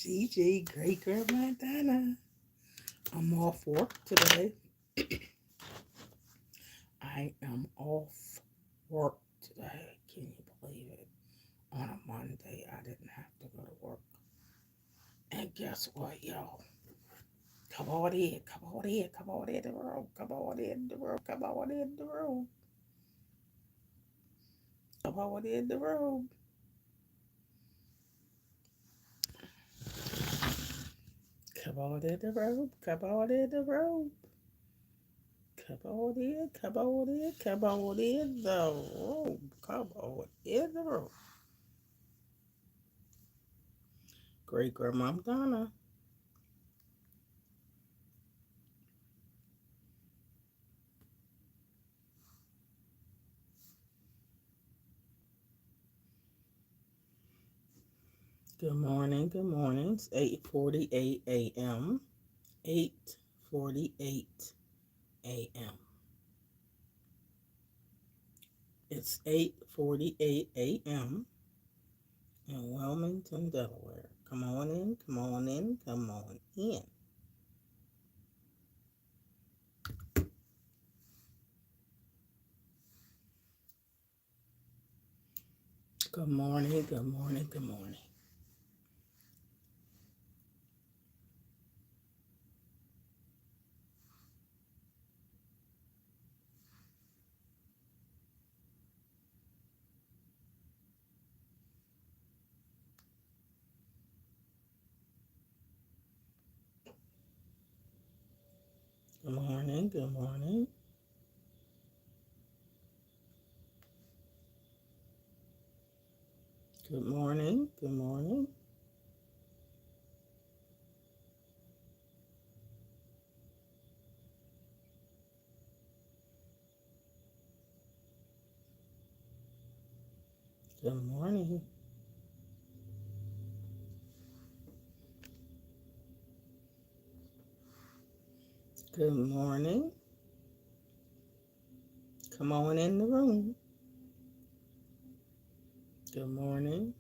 GG, great grandma Donna. I'm off work today. I am off work today. Can you believe it? On a Monday, I didn't have to go to work. And guess what, y'all? Come on in, come on in, come on in the room, come on in the room, come on in the room, come on in the room. Come on in the room, come on in the room. Come on in, come on in, come on in the room. Come on in the room. Great grandma Donna. Good morning, good morning. It's 8:48 a.m. 8:48 a.m. It's 8:48 a.m. in Wilmington, Delaware. Come on in, come on in, come on in. Good morning, good morning, good morning. Good morning, good morning. Good morning, good morning. Good morning. Good morning. Come on in the room. Good morning.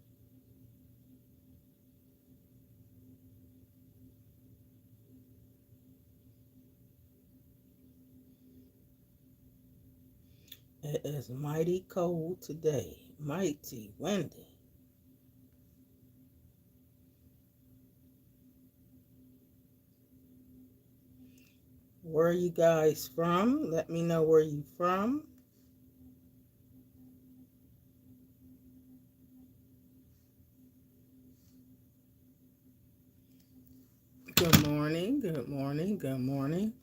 It is mighty cold today. Mighty windy. Where are you guys from? Let me know where you from. Good morning. Good morning. Good morning.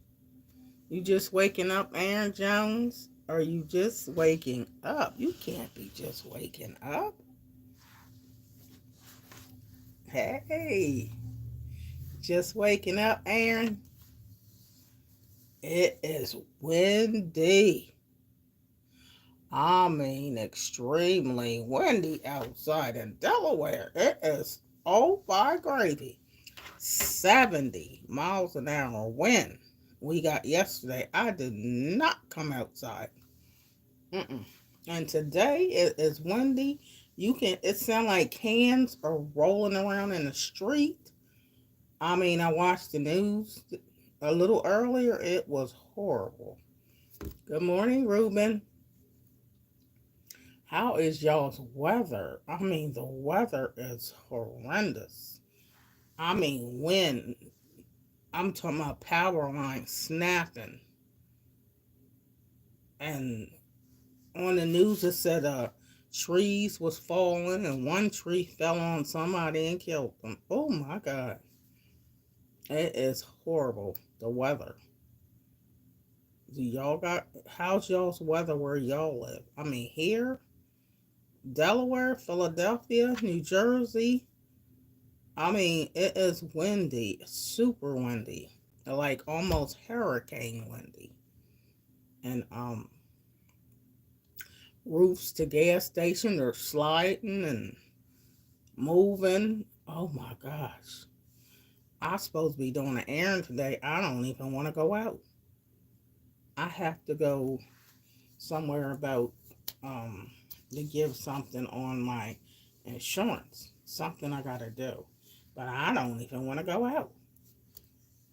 You just waking up, Aaron Jones? Are you just waking up? You can't be just waking up. Hey, just waking up, Aaron. It is windy. I mean, extremely windy outside in Delaware. It is oh by gravy. 70 miles an hour wind we got yesterday. I did not come outside. Mm-mm. And today it is windy. It sound like cans are rolling around in the street. I mean, I watched the news a little earlier. It was horrible. Good morning, Ruben. How is y'all's weather? I mean, the weather is horrendous. I mean, wind. I'm talking about power lines snapping. And on the news, it said trees was falling and one tree fell on somebody and killed them. Oh my God. It is horrible, the weather. How's y'all's weather where y'all live? I mean, here, Delaware, Philadelphia, New Jersey, I mean, it is windy, super windy, like almost hurricane windy. And roofs to gas station are sliding and moving. Oh my gosh. I'm supposed to be doing an errand today. I don't even want to go out. I have to go somewhere about to give something on my insurance. Something I gotta do. But I don't even want to go out.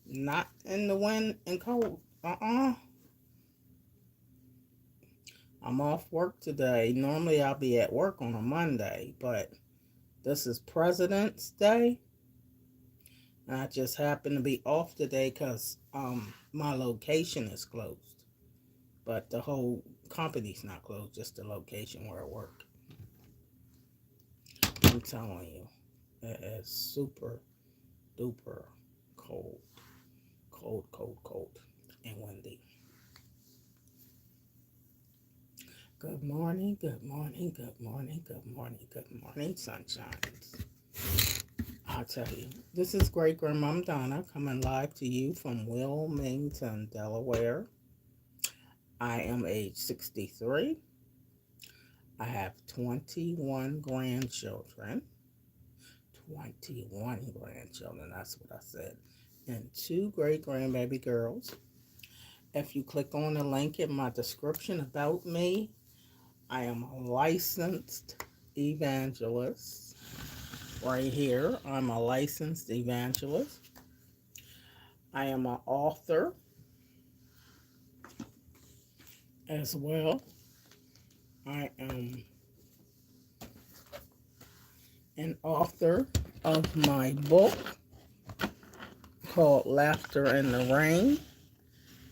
Not in the wind and cold. I'm off work today. Normally I'll be at work on a Monday, but this is President's Day. And I just happen to be off today because my location is closed. But the whole company's not closed, just the location where I work. I'm telling you, it is super duper cold. Cold, cold, cold, and windy. Good morning, good morning, good morning, good morning, good morning, sunshines. I'll tell you, this is Great Grandmom Donna coming live to you from Wilmington, Delaware. I am age 63. I have 21 grandchildren. 21 grandchildren, that's what I said. And two great grandbaby girls. If you click on the link in my description about me, I am a licensed evangelist. Right here, I'm a licensed evangelist. I am an author as well. I am an author of my book called Laughter in the Rain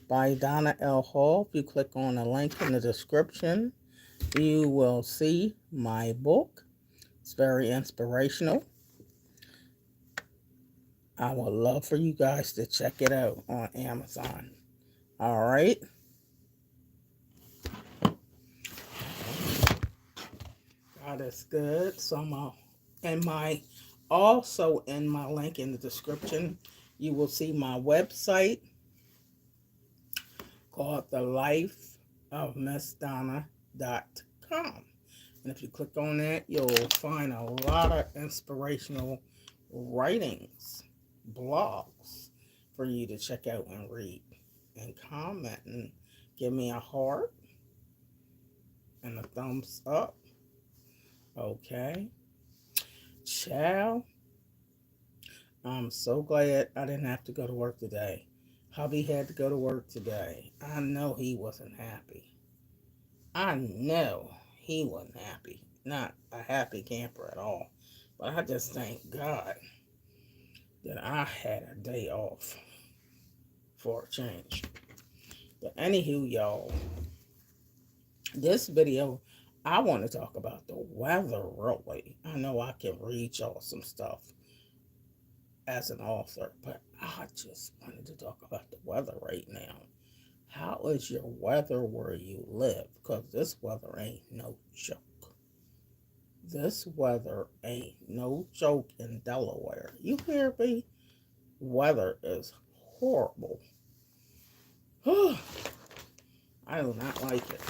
by Donna L. Hall. If you click on the link in the description, you will see my book. It's very inspirational. I would love for you guys to check it out on Amazon. All right. God is good. So also in my link in the description, you will see my website called thelifeofmissdonna.com. And if you click on that, you'll find a lot of inspirational writings, blogs for you to check out and read and comment and give me a heart and a thumbs up. Okay. Ciao. I'm so glad I didn't have to go to work today. Hubby had to go to work today. I know he wasn't happy. I know he wasn't happy. Not a happy camper at all. But I just thank God that I had a day off for a change. But anywho, y'all, this video, I want to talk about the weather, really. I know I can read y'all some stuff as an author, but I just wanted to talk about the weather right now. How is your weather where you live? Because this weather ain't no joke. This weather ain't no joke in Delaware. You hear me? Weather is horrible. I do not like it.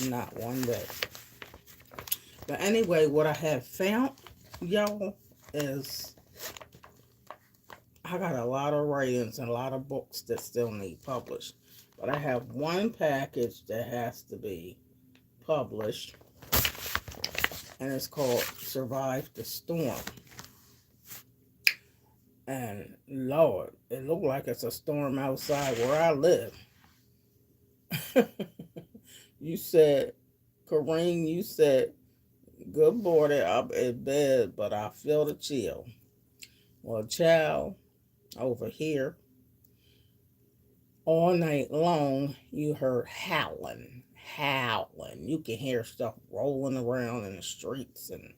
Not one bit. But anyway, what I have found, y'all, is I got a lot of writings and a lot of books that still need published. But I have one package that has to be published, and it's called Survive the Storm. And Lord, it looked like it's a storm outside where I live. You said, Kareem, you said, good morning, I'm in bed, but I feel the chill. Well, child, over here, all night long, you heard howling, howling. You can hear stuff rolling around in the streets, and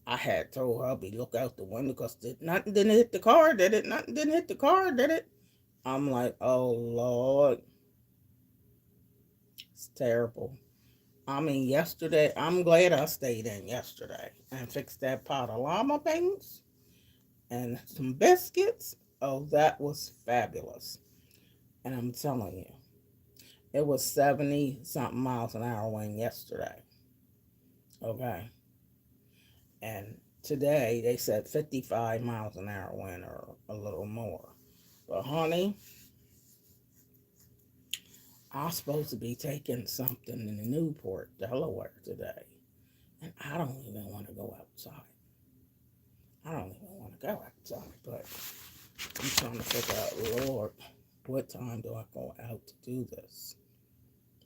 I had told hubby, look out the window, because nothing didn't hit the car, did it? Nothing didn't hit the car, did it? I'm like, oh, Lord. It's terrible. I mean, yesterday, I'm glad I stayed in yesterday and fixed that pot of llama beans and some biscuits. Oh, that was fabulous. And I'm telling you, it was 70 something miles an hour wind yesterday. Okay. And today they said 55 miles an hour wind or a little more. But honey, I'm supposed to be taking something in Newport, Delaware today. And I don't even want to go outside. I don't even want to go outside, but I'm trying to figure out, Lord, what time do I go out to do this?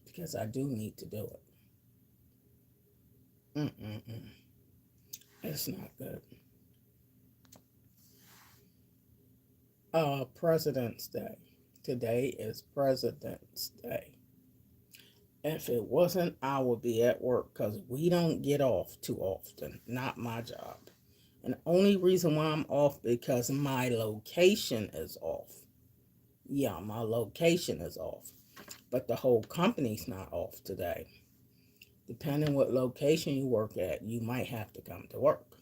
Because I do need to do it. Mm-mm-mm. It's not good. President's Day. Today is President's Day. If it wasn't, I would be at work because we don't get off too often. Not my job. And the only reason why I'm off because my location is off. Yeah, my location is off. But the whole company's not off today. Depending what location you work at, you might have to come to work.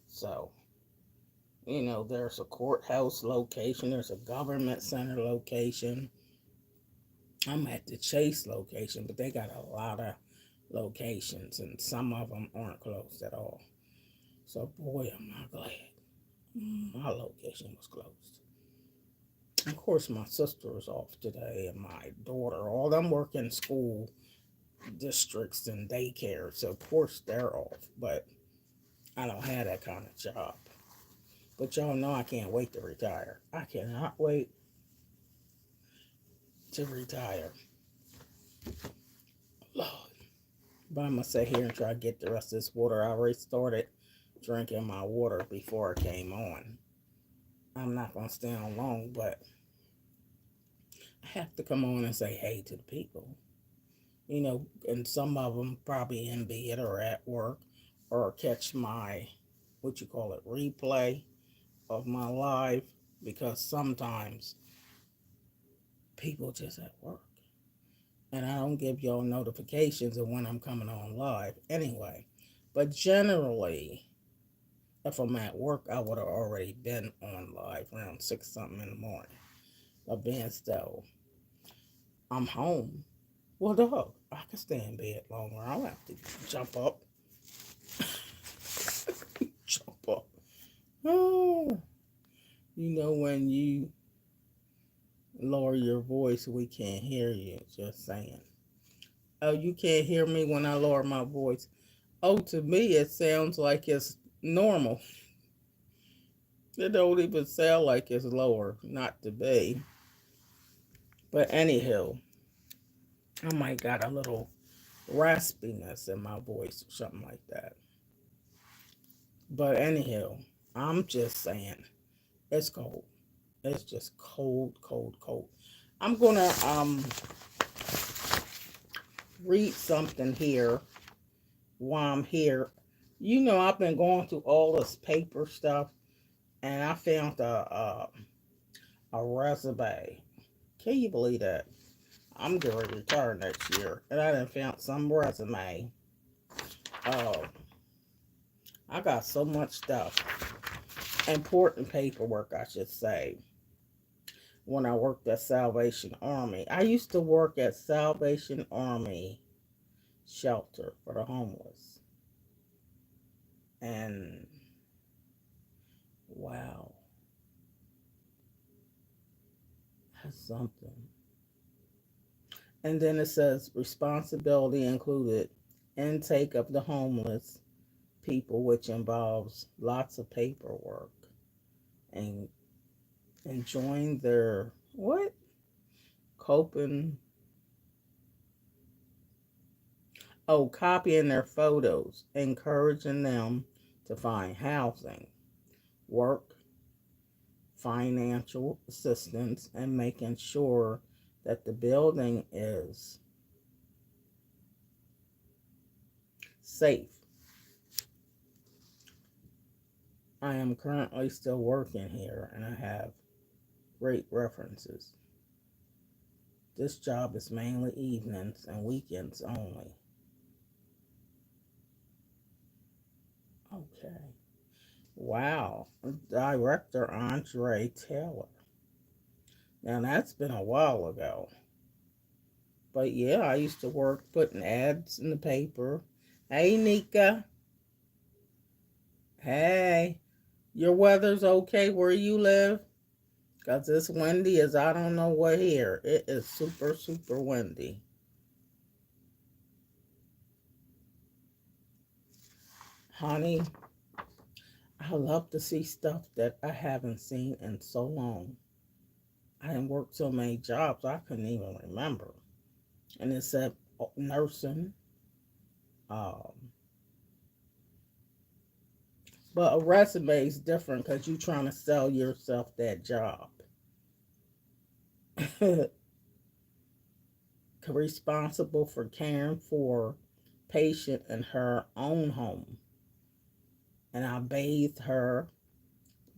So, there's a courthouse location, there's a government center location. I'm at the Chase location, but they got a lot of locations, and some of them aren't closed at all. So, boy, am I glad my location was closed. Of course, my sister is off today, and my daughter. All them work in school districts and daycare, so of course they're off. But I don't have that kind of job. But y'all know I can't wait to retire. I cannot wait to retire. Lord. But I'm going to sit here and try to get the rest of this water. I already started drinking my water before I came on. I'm not going to stay on long, but I have to come on and say hey to the people. And some of them probably in bed or at work or catch my, replay of my live, because sometimes people just at work. And I don't give y'all notifications of when I'm coming on live anyway. But generally, if I'm at work, I would have already been on live around 6 something in the morning. But being still, I'm home. Well, dog, I can stay in bed longer. I don't have to jump up. Jump up. Oh. When you lower your voice, we can't hear you. Just saying. Oh, you can't hear me when I lower my voice. Oh, to me, it sounds like it's normal. It don't even sound like it's lower. Not to be. But anyhow, I might got a little raspiness in my voice or something like that. But anyhow, I'm just saying, it's cold. It's just cold, cold, cold. I'm gonna read something here while I'm here. I've been going through all this paper stuff, and I found a resume. Can you believe that? I'm going to retire next year, and I done found some resume. Uh, I got so much stuff. Important paperwork, I should say. When I worked at Salvation Army. I used to work at Salvation Army shelter for the homeless. And wow, that's something. And then it says responsibility included intake of the homeless people, which involves lots of paperwork and enjoying their coping. Oh, copying their photos, encouraging them to find housing, work, financial assistance, and making sure that the building is safe. I am currently still working here and I have great references. This job is mainly evenings and weekends only. Okay. Wow. Director Andre Taylor. Now that's been a while ago. But yeah, I used to work putting ads in the paper. Hey, Nika. Hey. Your weather's okay where you live? Because it's windy as I don't know what here. It is super, super windy. Honey, I I love to see stuff that I haven't seen in so long. I didn't work so many jobs I couldn't even remember. And it said nursing. Um, but a resume is different because you're trying to sell yourself that job. Responsible for caring for patient in her own home. And I bathed her,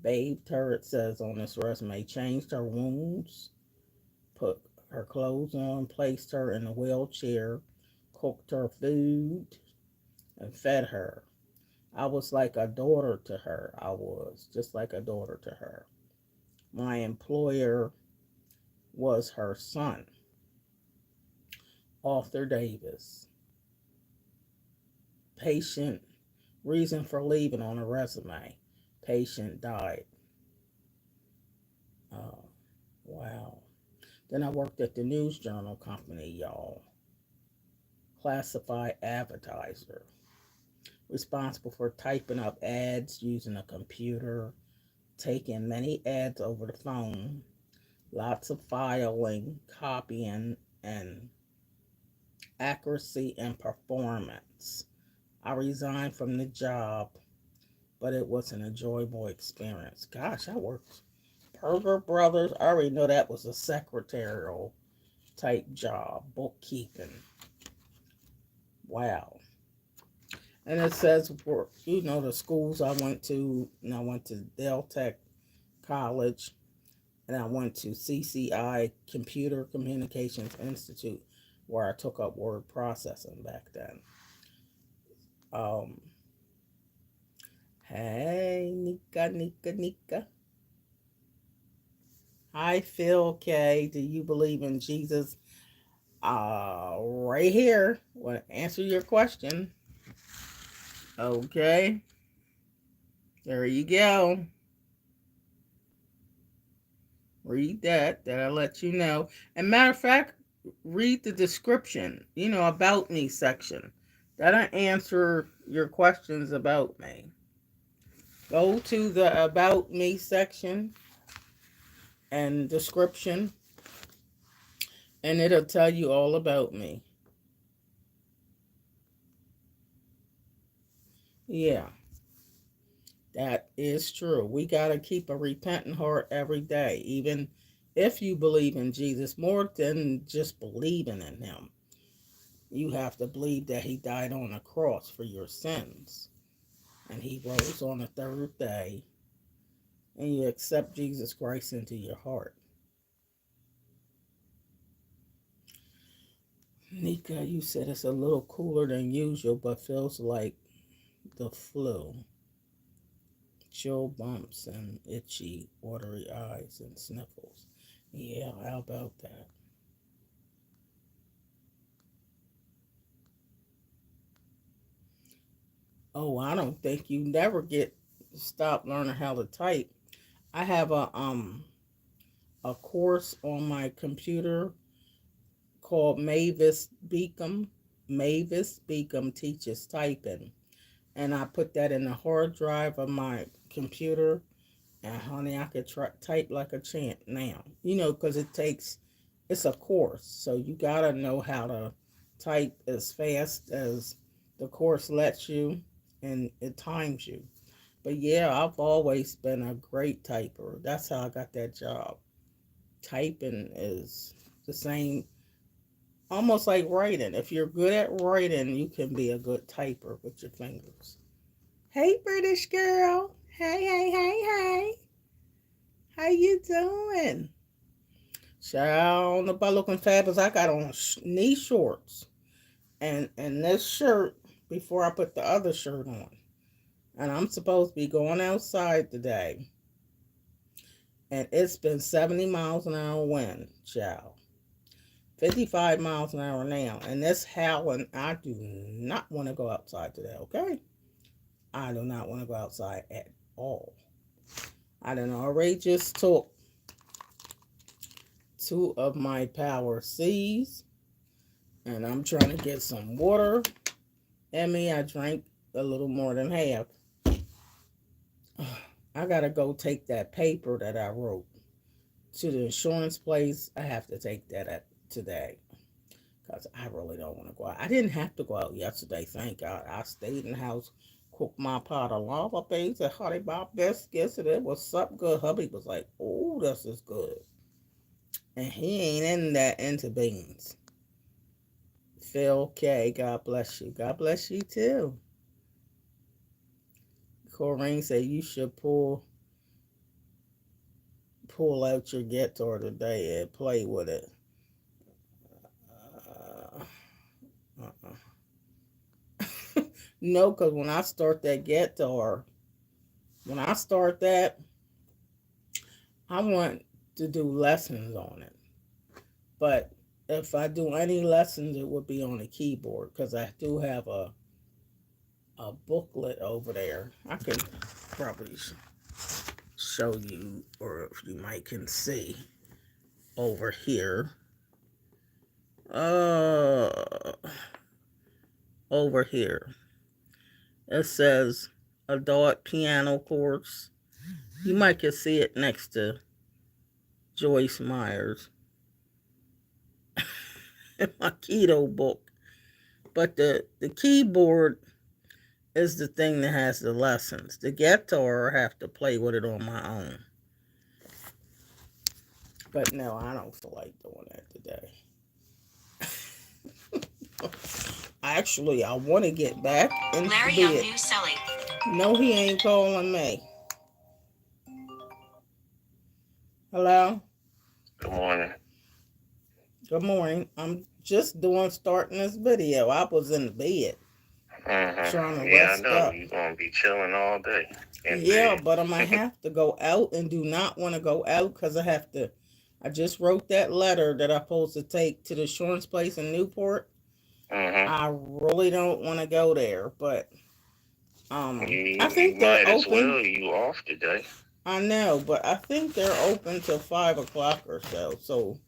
it says on this resume, changed her wounds, put her clothes on, placed her in a wheelchair, cooked her food, and fed her. I was like a daughter to her. I was just like a daughter to her. My employer was her son, Arthur Davis. Patient, reason for leaving on a resume. Patient died. Oh, wow. Then I worked at the news journal company, y'all. Classified advertiser. Responsible for typing up ads using a computer, taking many ads over the phone, lots of filing, copying, and accuracy and performance. I resigned from the job, but it was an enjoyable experience. Gosh, I worked Perger Brothers. I already know that was a secretarial type job, bookkeeping. Wow. And it says, the schools I went to, and I went to Del Tech College, and I went to CCI, Computer Communications Institute, where I took up word processing back then. Um, hey, Nika. Hi, Phil K. Do you believe in Jesus? Right here. Want to answer your question. Okay. There you go. Read that. That'll let you know. And matter of fact, read the description, about me section. That'll answer your questions about me. Go to the about me section and description, and it'll tell you all about me. Yeah, that is true. We got to keep a repentant heart every day, even if you believe in Jesus, more than just believing in him. You have to believe that he died on a cross for your sins, and he rose on the third day, and you accept Jesus Christ into your heart. Nika, you said it's a little cooler than usual, but feels like the flu. Chill bumps and itchy, watery eyes and sniffles. Yeah, how about that? Oh, I don't think you never get stop learning how to type. I have a course on my computer called Mavis Beacom. Mavis Beacom teaches typing, and I put that in the hard drive of my computer. And honey, I could type like a champ now. Because it's a course, so you gotta know how to type as fast as the course lets you, and it times you. But yeah, I've always been a great typer. That's how I got that job. Typing is the same, almost like writing. If you're good at writing, you can be a good typer with your fingers. Hey, British girl. Hey, hey, hey, hey. How you doing? Child, I don't know about looking fabulous. I got on knee shorts and this shirt before I put the other shirt on. And I'm supposed to be going outside today. And it's been 70 miles an hour wind, child. 55 miles an hour now. And this howling, I do not want to go outside today, okay? I do not want to go outside at all. I done already just took two of my Power C's, and I'm trying to get some water. Emmy, I drank a little more than half. I gotta go take that paper that I wrote to the insurance place. I have to take that up today because I really don't want to go out. I didn't have to go out yesterday, thank God. I stayed in the house, cooked my pot of lava beans and honey bob biscuits, and it was something good. Hubby was like, "Oh, this is good," and he ain't in that into beans. Phil K, God bless you. God bless you too. Corrine said you should pull out your guitar today and play with it. Uh, no, because when I start that guitar, when I start that, I want to do lessons on it. But if I do any lessons, it would be on the keyboard because I do have a booklet over there. I can probably show you, or if you might can see over here. Uh, over here it says adult piano course. You might can see it next to Joyce Myers in my keto book. But the keyboard is the thing that has the lessons. The guitar, I have to play with it on my own. But no, I don't feel like doing that today. Actually, I want to get back into Larry bed. Young New Selling. No, he ain't calling me. Hello? Good morning. Good morning. I'm just starting this video. I was in the bed. Trying to rest I know. up. You're going to be chilling all day. Yeah, but I'm going to have to go out and do not want to go out because I just wrote that letter that I'm supposed to take to the insurance place in Newport. I really don't want to go there, but I think they're open. As well. You off today. I know, but I think they're open till 5 o'clock or so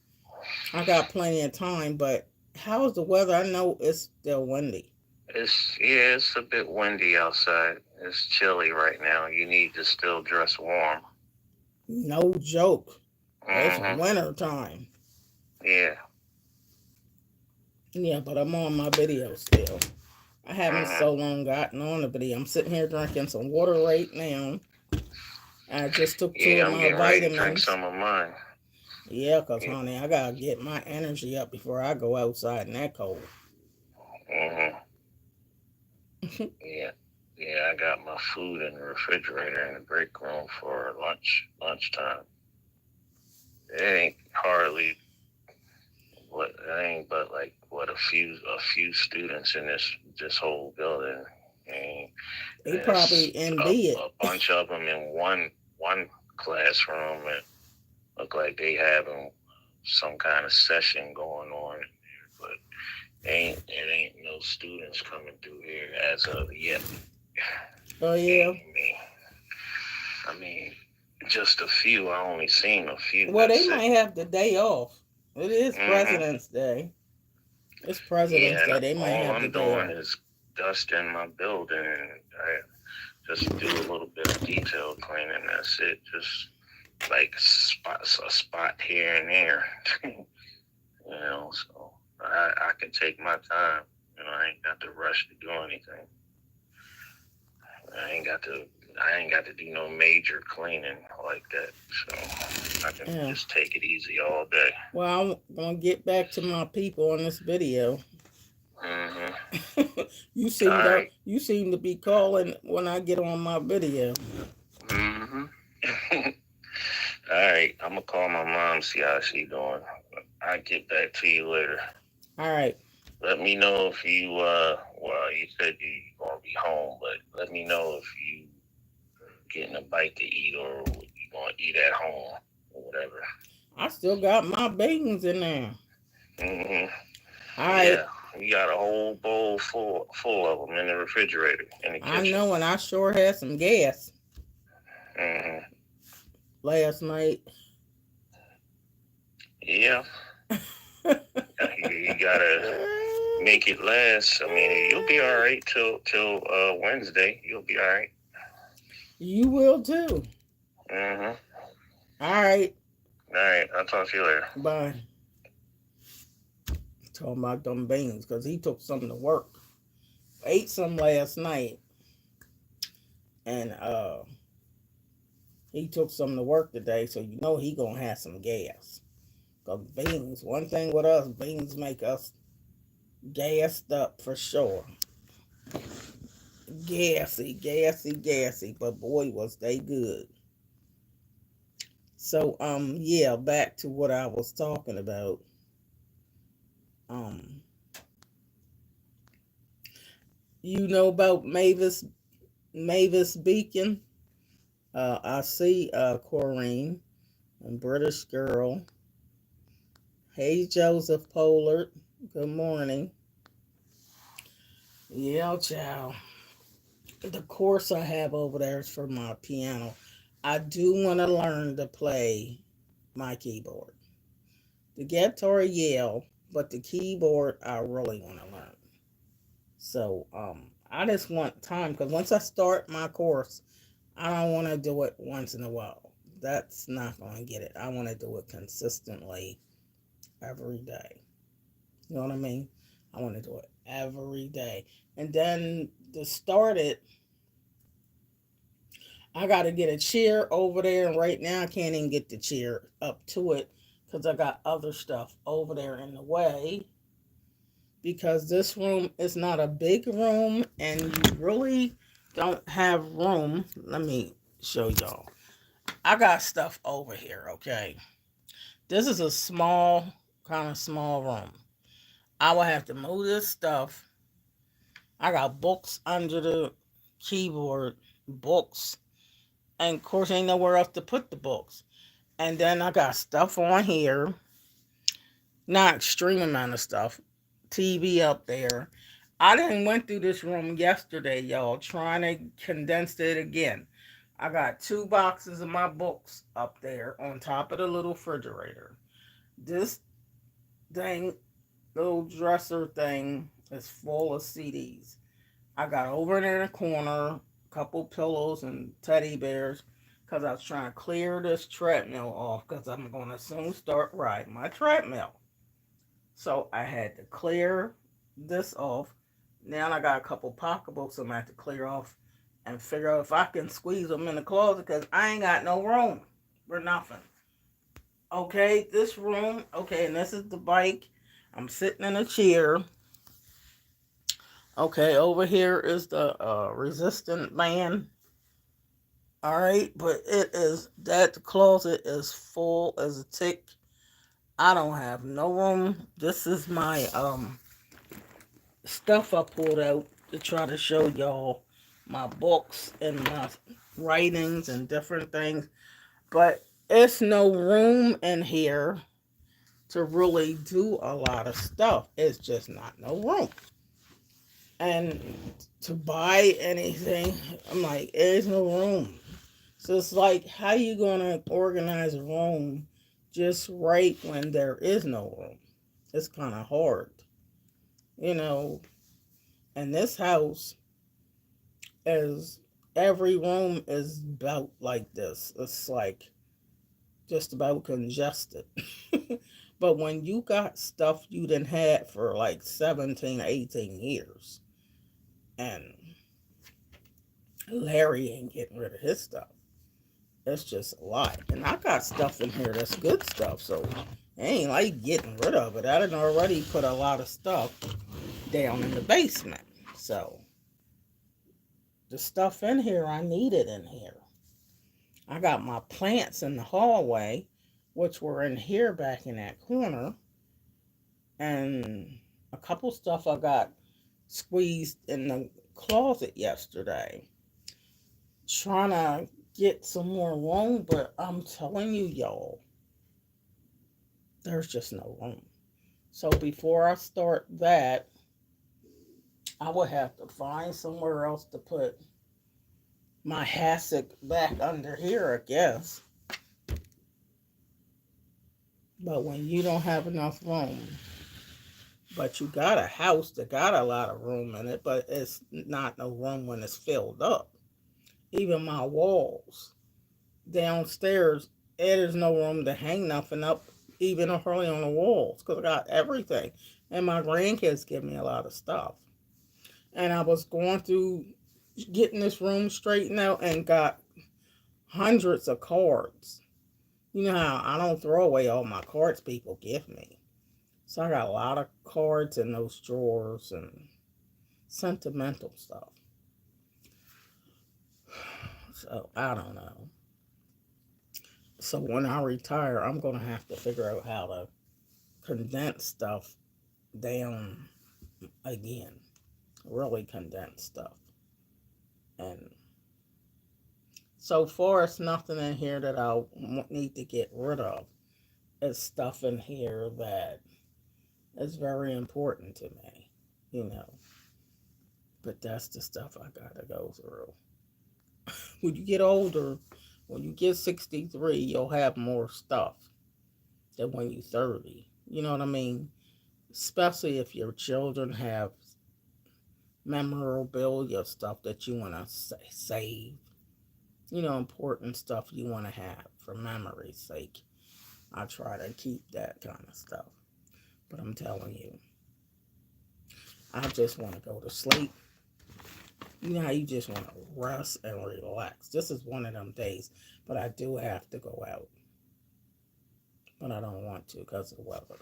I got plenty of time. But how is the weather? I know it's still windy. It's a bit windy outside. It's chilly right now. You need to still dress warm. No joke. It's winter time. Yeah. Yeah, but I'm on my video still. I haven't so long gotten on the video. I'm sitting here drinking some water right now. I just took 2 of my vitamins. Ready to drink some of mine. Yeah, because, honey, I got to get my energy up before I go outside in that cold. Yeah, I got my food in the refrigerator in the break room for lunchtime. It ain't hardly but like a few students in this whole building. They probably in bed. A bunch of them in one classroom, and look like they having some kind of session going on in there, but it ain't no students coming through here as of yet. Oh yeah. I mean, just a few. I only seen a few. Well, they might have the day off. It is President's Day. It's President's Day. They might have the day off. All I'm doing is dusting my building, and I just do a little bit of detail cleaning. That's it. Just like a spot here and there. So I can take my time. I ain't got to rush to do anything. I ain't got to do no major cleaning like that. So I can just take it easy all day. Well, I'm going to get back to my people on this video. You seem to be calling when I get on my video. All right. I'm going to call my mom, see how she doing. I'll get back to you later. All right. Let me know if you, you said you're going to be home, but let me know if you getting a bite to eat or you going to eat at home or whatever. I still got my beans in there. All right. Yeah, we got a whole bowl full of them in the refrigerator in the kitchen. I know, and I sure had some gas. Last night. Yeah. You gotta make it last. I mean, you'll be all right till Wednesday. You'll be all right. You will too. Mm-hmm. All right. All right. I'll talk to you later. Bye. Talking about them beans because he took some to work. Ate some last night, and he took some to work today, so you know he gonna have some gas. Cause beans, one thing with us, beans make us gassed up for sure. Gassy, gassy, gassy. But boy, was they good. So yeah, back to what I was talking about. Um, you know about Mavis Beacon? I see Corrine, a British girl. Hey Joseph Pollard. Good morning. Yeah, child. The course I have over there is for my piano. I do want to learn to play my keyboard. The guitar, yeah, but the keyboard, I really want to learn. So, I just want time because once I start my course, I don't want to do it once in a while. That's not going to get it. I want to do it consistently every day. You know what I mean? I want to do it every day. And then to start it, I got to get a chair over there. And right now, I can't even get the chair up to it because I got other stuff over there in the way. Because this room is not a big room and you really don't have room. Let me show y'all. I got stuff over here, okay? This is a small, kind of small room. I will have to move this stuff. I got books under the keyboard, books, and of course, ain't nowhere else to put the books. And then I got stuff on here, not extreme amount of stuff. TV up there. I didn't went through this room yesterday, y'all, trying to condense it again. I got two boxes of my books up there on top of the little refrigerator. This thing, little dresser thing, is full of CDs. I got over there in the corner a couple pillows and teddy bears because I was trying to clear this treadmill off because I'm going to soon start riding my treadmill. So I had to clear this off. Now I got a couple pocketbooks I'm going to have to clear off and figure out if I can squeeze them in the closet because I ain't got no room for nothing. Okay, this room, okay, and this is the bike. I'm sitting in a chair. Okay, over here is the resistant band. All right, but it is that closet is full as a tick. I don't have no room. This is my stuff I pulled out to try to show y'all my books and my writings and different things. But it's no room in here to really do a lot of stuff. It's just not no room. And to buy anything, I'm like, there's no room. So it's like, how you gonna organize a room just right when there is no room? It's kind of hard, you know. And this house is every room is about like this. It's like just about congested. But when you got stuff you didn't had for like 17, 18 years, and Larry ain't getting rid of his stuff. It's just a lot. And I got stuff in here that's good stuff, so it ain't like getting rid of it. I done already put a lot of stuff down in the basement. So the stuff in here, I need it in here. I got my plants in the hallway, which were in here back in that corner, and a couple stuff I got squeezed in the closet yesterday. Trying to get some more room, but I'm telling you, y'all, there's just no room. So before I start that, I would have to find somewhere else to put my hassock back under here, I guess. But when you don't have enough room, but you got a house that got a lot of room in it, but it's not no room when it's filled up. Even my walls downstairs, there's no room to hang nothing up, even early on the walls, because I got everything. And my grandkids give me a lot of stuff. And I was going through getting this room straightened out and got hundreds of cards. You know how I don't throw away all my cards people give me. So I got a lot of cards in those drawers and sentimental stuff. So I don't know. So when I retire, I'm going to have to figure out how to condense stuff down again. Really condense stuff. And so far, it's nothing in here that I need to get rid of. It's stuff in here that is very important to me, you know. But that's the stuff I gotta go through. When you get older, when you get 63, you'll have more stuff than when you're 30. You know what I mean? Especially if your children have memorabilia stuff that you want to save. You know, important stuff you want to have for memory's sake. I try to keep that kind of stuff. But I'm telling you, I just want to go to sleep. You know how you just want to rest and relax. This is one of them days, but I do have to go out. But I don't want to because of the weather.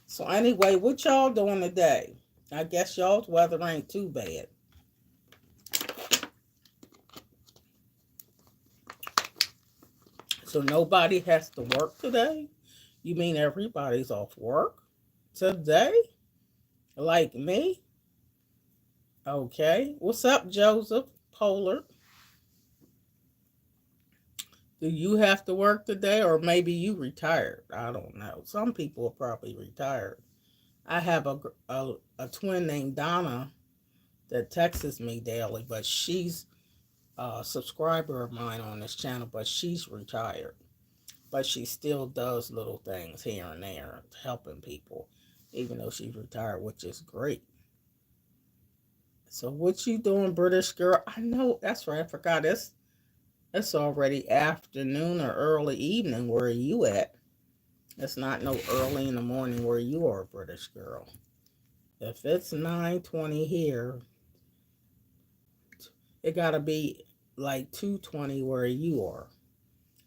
So anyway, what y'all doing today? I guess y'all's weather ain't too bad. So nobody has to work today? You mean everybody's off work today? Like me? Okay. What's up, Joseph Pollard? Do you have to work today, or maybe you retired? I don't know. Some people are probably retired. I have a twin named Donna that texts me daily, but she's a subscriber of mine on this channel, but she's retired. But she still does little things here and there, helping people, even though she's retired, which is great. So what you doing, British girl? I know, that's right, I forgot. It's already afternoon or early evening. Where are you at? It's not no early in the morning where you are, British girl. If it's 9:20 here, it gotta be like 2:20 where you are.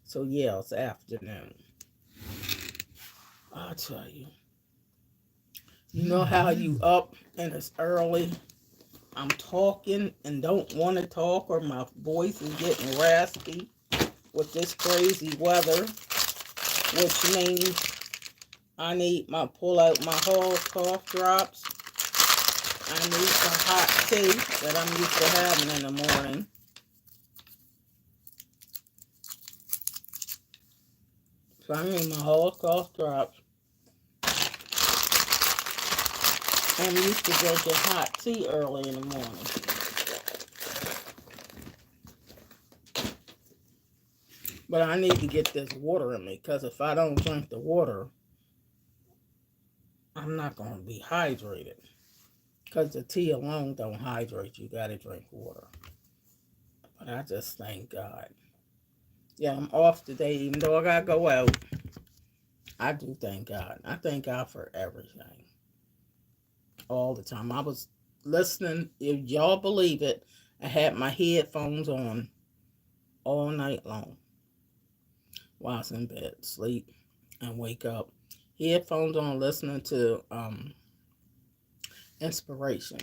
So yeah, it's afternoon. I'll tell you. You know how you up and it's early? I'm talking and don't want to talk, or my voice is getting raspy with this crazy weather, which means I need my pull out my whole cough drops. I need some hot tea that I'm used to having in the morning. So I need my whole cough drops. I'm used to drinking hot tea early in the morning. But I need to get this water in me, because if I don't drink the water, I'm not going to be hydrated. Because the tea alone don't hydrate. You got to drink water. But I just thank God. Yeah, I'm off today, even though I got to go out. I do thank God. I thank God for everything. All the time. I was listening, if y'all believe it, I had my headphones on all night long while I was in bed, sleep and wake up. Headphones on, listening to inspiration.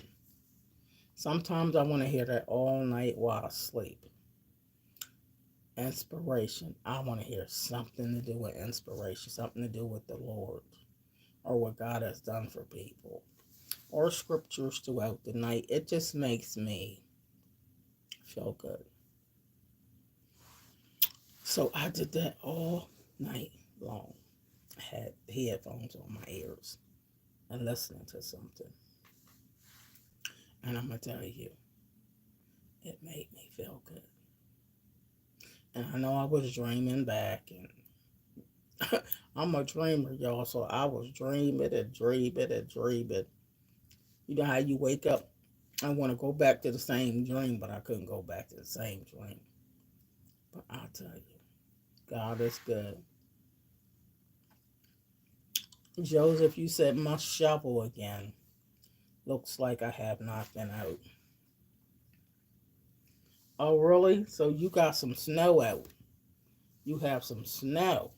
Sometimes I want to hear that all night while I sleep. Inspiration. I want to hear something to do with inspiration, something to do with the Lord or what God has done for people, or scriptures throughout the night. It just makes me feel good. So I did that all night long. I had headphones on my ears and listening to something. And I'm going to tell you, it made me feel good. And I know I was dreaming back, and I'm a dreamer, y'all, so I was dreaming and dreaming and dreaming. You know how you wake up I want to go back to the same dream, but I couldn't go back to the same dream. But I'll tell you, God is good. Joseph, you said must shovel again. Looks like I have not been out. Oh, really? So you got some snow out. You have some snow.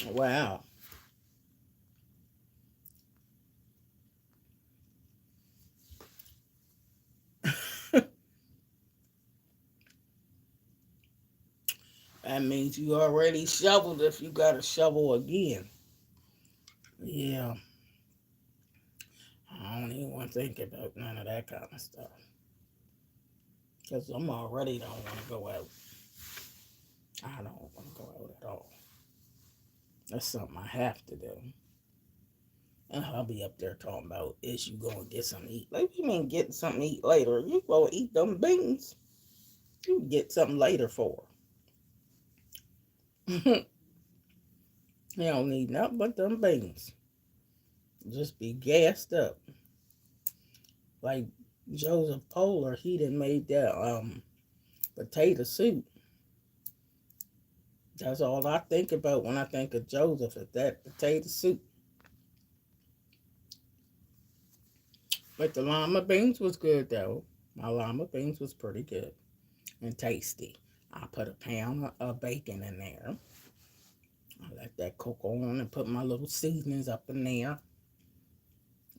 Wow. That means you already shoveled if you got to shovel again. Yeah. I don't even want to think about none of that kind of stuff. Because I'm already don't want to go out. I don't want to go out at all. That's something I have to do. And I'll be up there talking about, is you going to get something to eat? Like, you mean getting something to eat later? You going to eat them beans? You get something later for. You don't need nothing but them beans. Just be gassed up. Like Joseph Polar, he done made that potato soup. That's all I think about when I think of Joseph, is that potato soup. But the lima beans was good though. My lima beans was pretty good and tasty. I put a pound of bacon in there. I let that cook on and put my little seasonings up in there.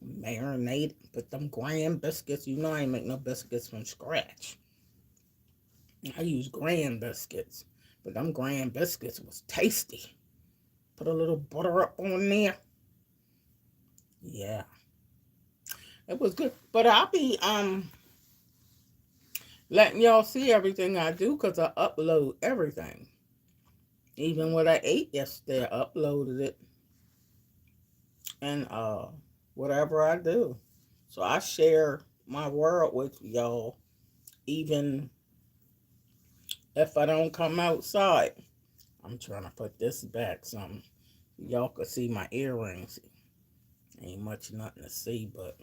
Marinate, put them graham biscuits. You know I ain't make no biscuits from scratch. I use graham biscuits. But them graham biscuits was tasty. Put a little butter up on there. Yeah. It was good. But I'll be letting y'all see everything I do because I upload everything. Even what I ate yesterday, I uploaded it. And whatever I do. So I share my world with y'all, even if I don't come outside. I'm trying to put this back some. Y'all could see my earrings. Ain't much nothing to see, but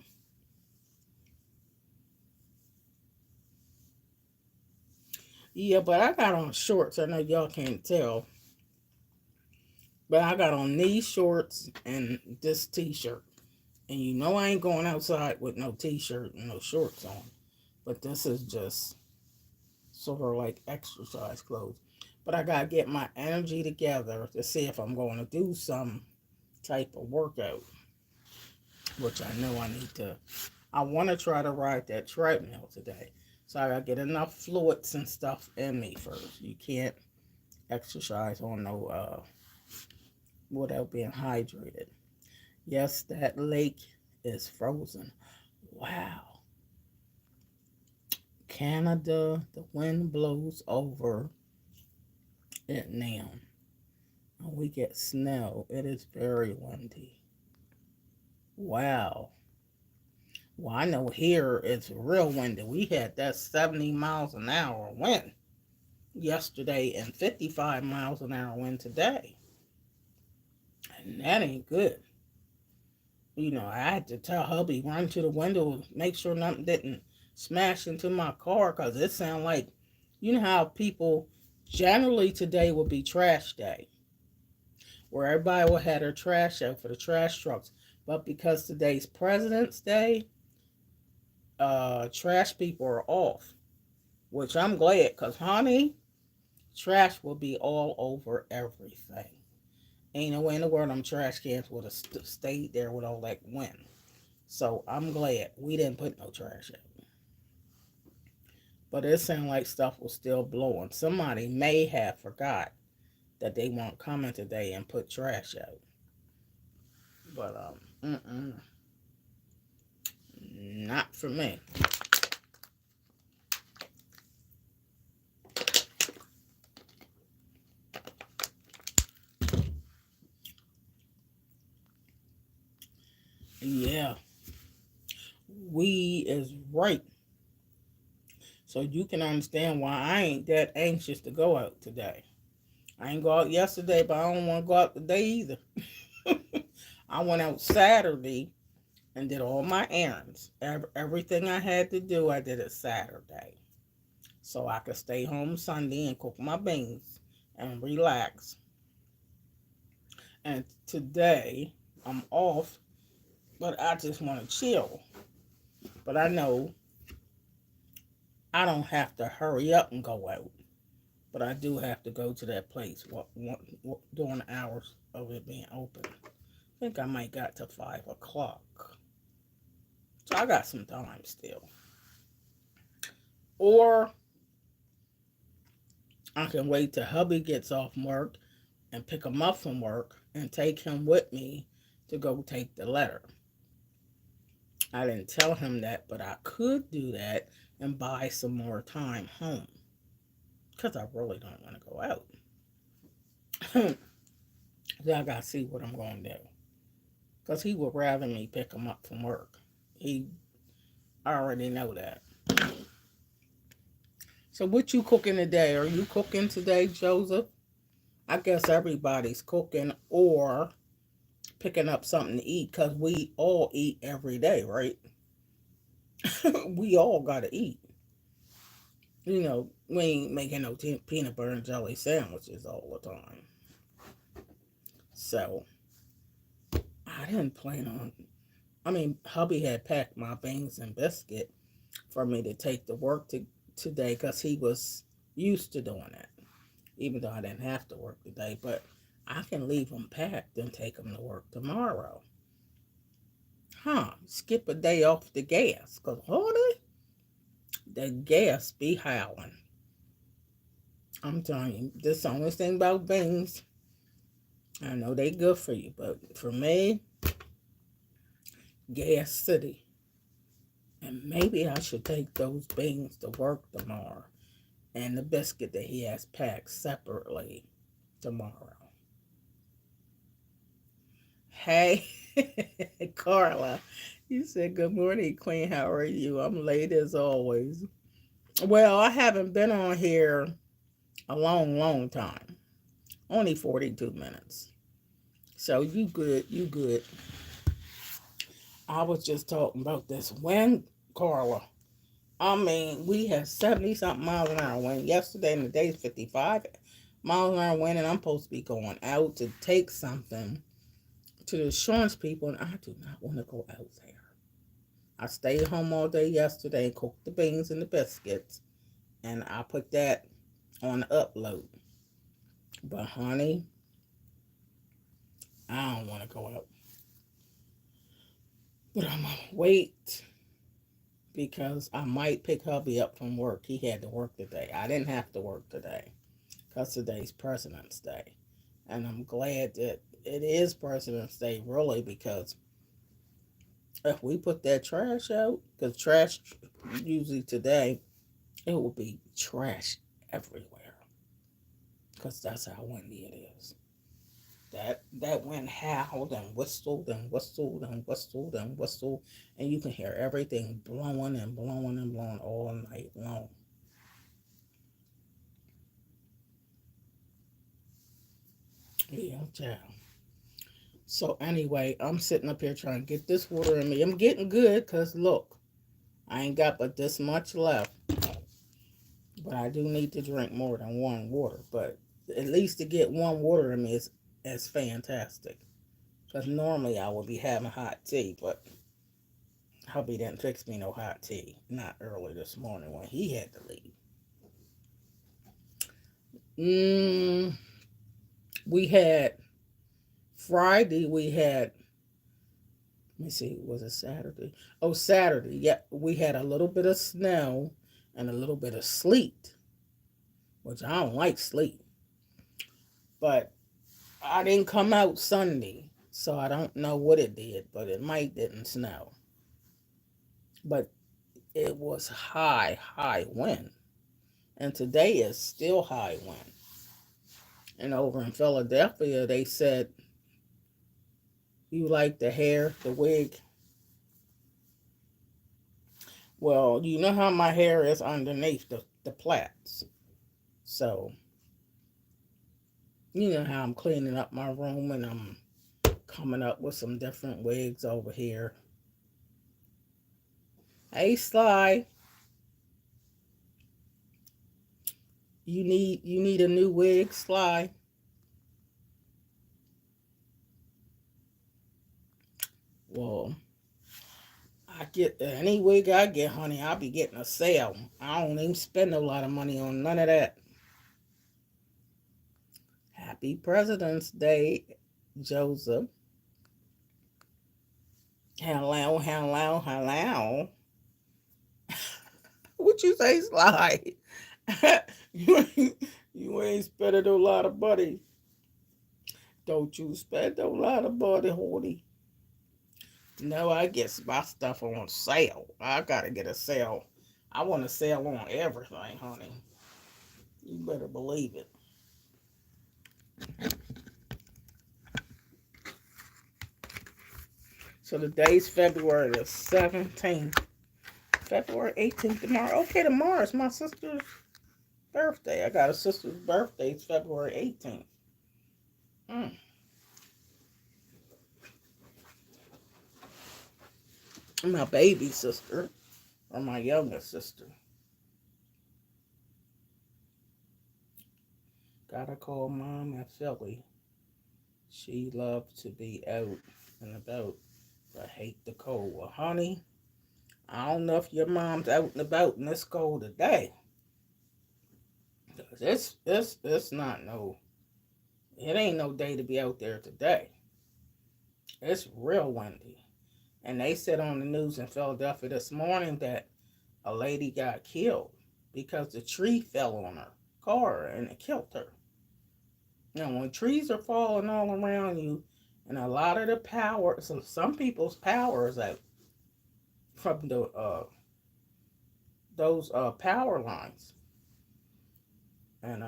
yeah, but I got on shorts. I know y'all can't tell. But I got on these shorts and this t-shirt. And you know I ain't going outside with no t-shirt and no shorts on. But this is just sort of like exercise clothes. But I gotta get my energy together to see if I'm going to do some type of workout. Which I know I need to. I want to try to ride that treadmill today. So I gotta get enough fluids and stuff in me first. You can't exercise on no without being hydrated. Yes, that lake is frozen. Wow. Canada, the wind blows over it now. And we get snow. It is very windy. Wow. Well, I know here it's real windy. We had that 70 miles an hour wind yesterday and 55 miles an hour wind today. And that ain't good. You know, I had to tell hubby, run to the window, make sure nothing didn't smash into my car, because it sounded like, you know how people, generally today would be trash day, where everybody will have their trash out for the trash trucks. But because today's President's Day, trash people are off, which I'm glad, because honey, trash will be all over everything. Ain't no way in the world them trash cans would have stayed there with all that wind. So I'm glad we didn't put no trash out. But it sounded like stuff was still blowing. Somebody may have forgot that they weren't coming today and put trash out. But not for me. Yeah, we is right. So you can understand why I ain't that anxious to go out today. I ain't go out yesterday, but I don't want to go out today either. I went out Saturday and did all my errands. Everything I had to do, I did it Saturday. So I could stay home Sunday and cook my beans and relax. And today, I'm off, but I just want to chill. But I know I don't have to hurry up and go out. But I do have to go to that place during the hours of it being open. I think I might got to 5 o'clock. So I got some time still. Or I can wait till hubby gets off work and pick him up from work and take him with me to go take the letter. I didn't tell him that, but I could do that and buy some more time home because I really don't want to go out. So I got to see what I'm going to do because he would rather me pick him up from work. He I already know that. So what you cooking today? Are you cooking today, Joseph? I guess everybody's cooking or picking up something to eat because we all eat every day, right? We all got to eat. We ain't making no peanut butter and jelly sandwiches all the time. So I didn't plan on. I mean, hubby had packed my beans and biscuit for me to take to work today because he was used to doing that. Even though I didn't have to work today, but I can leave them packed and take them to work tomorrow. Skip a day off the gas, because honey, the gas be howling. I'm telling you, this is the only thing about beans. I know they good for you, but for me, gas city. And maybe I should take those beans to work tomorrow and the biscuit that he has packed separately tomorrow. Hey, Carla. You said, good morning, Queen. How are you? I'm late as always. Well, I haven't been on here a long, long time. Only 42 minutes. So you good, you good. I was just talking about this wind, Carla. I mean, we had 70 something miles an hour wind yesterday, and the day's 55 miles an hour wind, and I'm supposed to be going out to take something to the insurance people, and I do not want to go out there. I stayed home all day yesterday and cooked the beans and the biscuits, and I put that on the upload. But honey, I don't want to go out. But I'm gonna wait because I might pick hubby up from work. He had to work today. I didn't have to work today because today's President's Day. And I'm glad that it is President's Day, really, because if we put that trash out, because trash usually today, it will be trash everywhere. Because that's how windy it is. That wind howled and whistled and whistled and whistled and whistled, and you can hear everything blowing and blowing and blowing all night long. Yeah, child. So anyway, I'm sitting up here trying to get this water in me. I'm getting good because look, I ain't got but this much left. But I do need to drink more than one water. But at least to get one water in me is fantastic. Because normally I would be having hot tea, but hubby didn't fix me no hot tea. Not early this morning when he had to leave. We had Friday, let me see, was it Saturday? Oh, Saturday. Yeah, we had a little bit of snow and a little bit of sleet, which I don't like sleet. But I didn't come out Sunday, so I don't know what it did, but it might didn't snow. But it was high wind. And today is still high wind. And over in Philadelphia, they said, you like the hair, the wig? Well, you know how my hair is underneath the plaits. So, you know how I'm cleaning up my room and I'm coming up with some different wigs over here. Hey, Sly, you need a new wig, Sly. Well, I get any wig I get, honey. I'll be getting a sale. I don't even spend a lot of money on none of that. Happy President's Day, Joseph. Hello, hello, hello. What you say, Sly? You ain't spending a lot of money. Don't you spend a lot of money, honey. No, I get my stuff on sale. I gotta get a sale. I want a sale on everything, honey. You better believe it. So the day's February the 17th. February 18th tomorrow. Okay, tomorrow is my sister's birthday. I got a sister's birthday. It's February 18th. Mm. My baby sister, or my youngest sister. Gotta call Mom and Philly. She loves to be out and about, but hate the cold. Well, honey, I don't know if your mom's out and about in this cold today. 'Cause it's not no, it ain't no day to be out there today. It's real windy. And they said on the news in Philadelphia this morning that a lady got killed because the tree fell on her car and it killed her. Now, when trees are falling all around you, and a lot of the power, some people's power is out from those power lines, and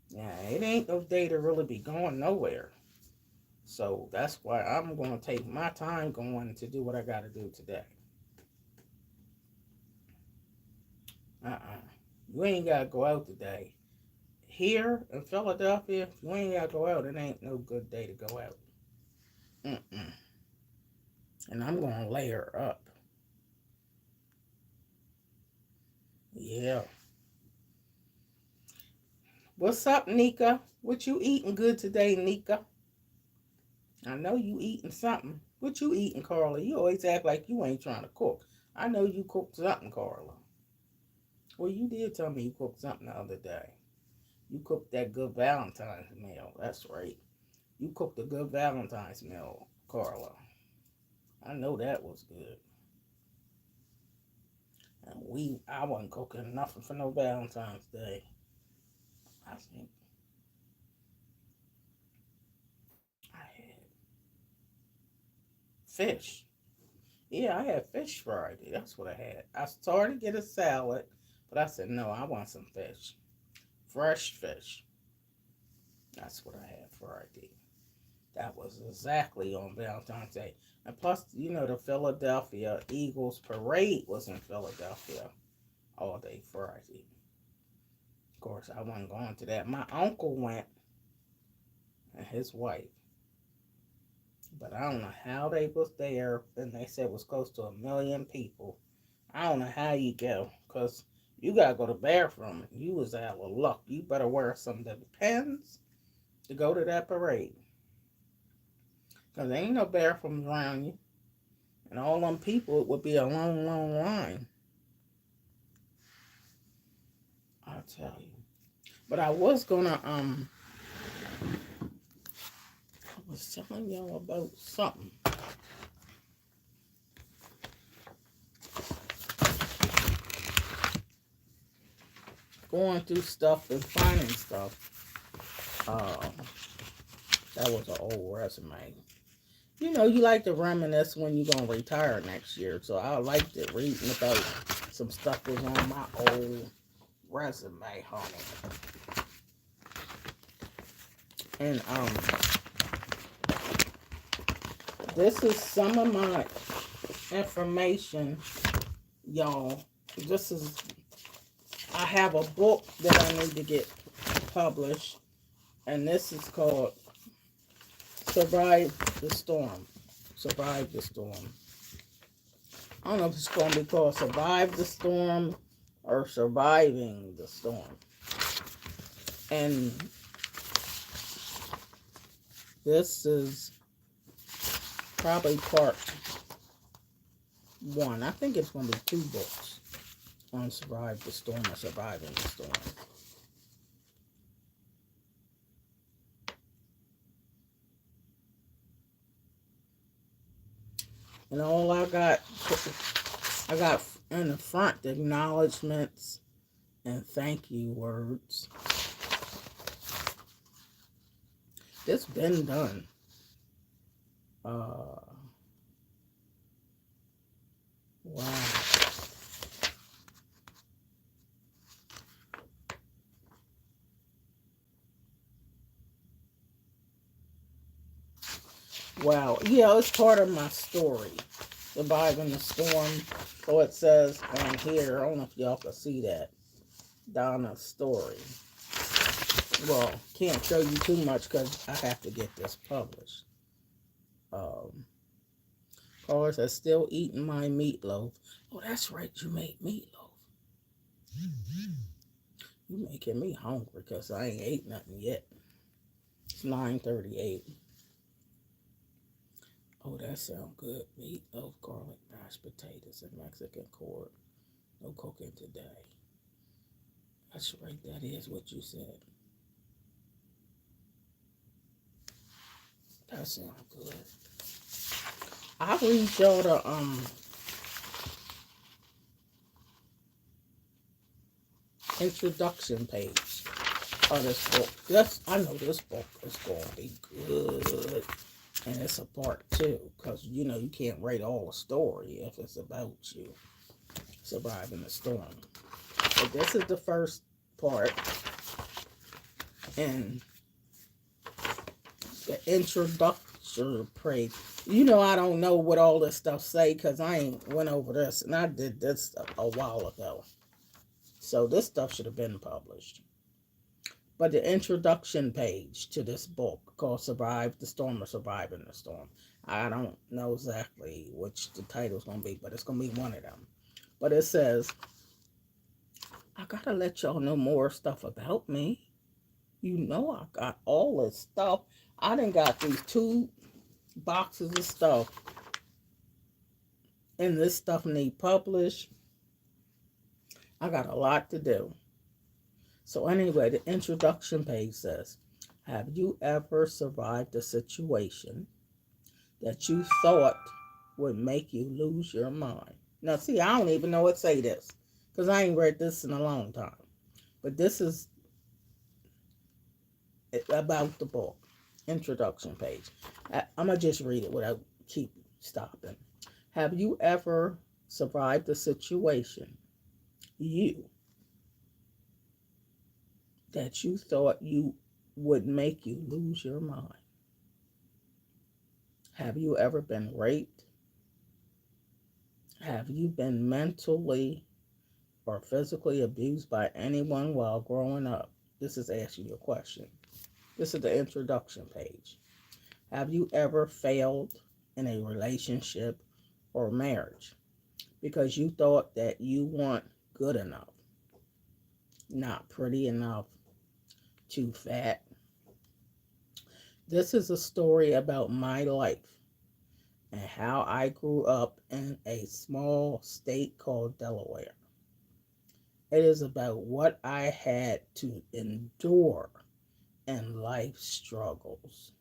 yeah, it ain't no day to really be going nowhere. So that's why I'm gonna take my time going to do what I gotta do today. You ain't gotta go out today. Here in Philadelphia, if you ain't gotta go out, it ain't no good day to go out. Mm-mm. And I'm gonna layer up. Yeah. What's up, Nika? What you eating good today, Nika? I know you eating something. What you eating, Carla? You always act like you ain't trying to cook. I know you cooked something, Carla. Well, you did tell me you cooked something the other day. You cooked that good Valentine's meal. That's right. You cooked a good Valentine's meal, Carla. I know that was good. And I wasn't cooking nothing for no Valentine's Day. I think I had fish. Yeah, I had fish Friday. That's what I had. I started to get a salad, but I said no, I want some fish. Fresh fish. That's what I had Friday. That was exactly on Valentine's Day. And plus, the Philadelphia Eagles parade was in Philadelphia all day Friday. Of course, I wasn't going to that. My uncle went and his wife. But I don't know how they was there, and they said it was close to 1 million people. I don't know how you go, because you got to go to the bathroom. You was out of luck. You better wear some Depends to go to that parade. Because there ain't no bathrooms around you. And all them people, it would be a long, long line. I'll tell you. But I was I was telling y'all about something. Going through stuff and finding stuff. Um, that was an old resume. You like to reminisce when you're going to retire next year. So I liked it reading about some stuff that was on my old resume, honey. And this is some of my information, y'all. This is, I have a book that I need to get published. And this is called Survive the Storm. Survive the Storm. I don't know if it's going to be called Survive the Storm or Surviving the Storm. And this is probably part one. I think it's going to be 2 books on Survive the Storm or Surviving the Storm. And all I got in the front the acknowledgments and thank you words. This been done. Wow. Wow. Yeah, it's part of my story. Surviving the Storm. So it says on here, I don't know if y'all can see that. Donna's story. Well, can't show you too much because I have to get this published. Caller says, still eating my meatloaf. Oh, that's right, you make meatloaf. You making me hungry because I ain't ate nothing yet. It's 9:38. Oh, that sounds good. Meatloaf, garlic, mashed potatoes, and Mexican corn. No cooking today. That's right, that is what you said. That sounds good. I'll read y'all the introduction page of this book. I know this book is going to be good. And it's a part 2, because, you can't write all the story if it's about you surviving the storm. But this is the first part. And the introduction page. I don't know what all this stuff say, because I ain't went over this. And I did this a while ago. So this stuff should have been published. But the introduction page to this book called Survive the Storm or Surviving the Storm. I don't know exactly which the title's going to be, but it's going to be one of them. But it says, I got to let y'all know more stuff about me. I got all this stuff. I done got these 2 boxes of stuff. And this stuff need published. I got a lot to do. So anyway, the introduction page says, have you ever survived a situation that you thought would make you lose your mind? Now, see, I don't even know it say this, because I ain't read this in a long time. But this is about the book, introduction page. I'm going to just read it without keep stopping. Have you ever survived a situation that you thought you would make you lose your mind? Have you ever been raped? Have you been mentally or physically abused by anyone while growing up? This is asking you a question. This is the introduction page. Have you ever failed in a relationship or marriage because you thought that you weren't good enough, not pretty enough, too fat? This is a story about my life and how I grew up in a small state called Delaware. It is about what I had to endure in life struggles.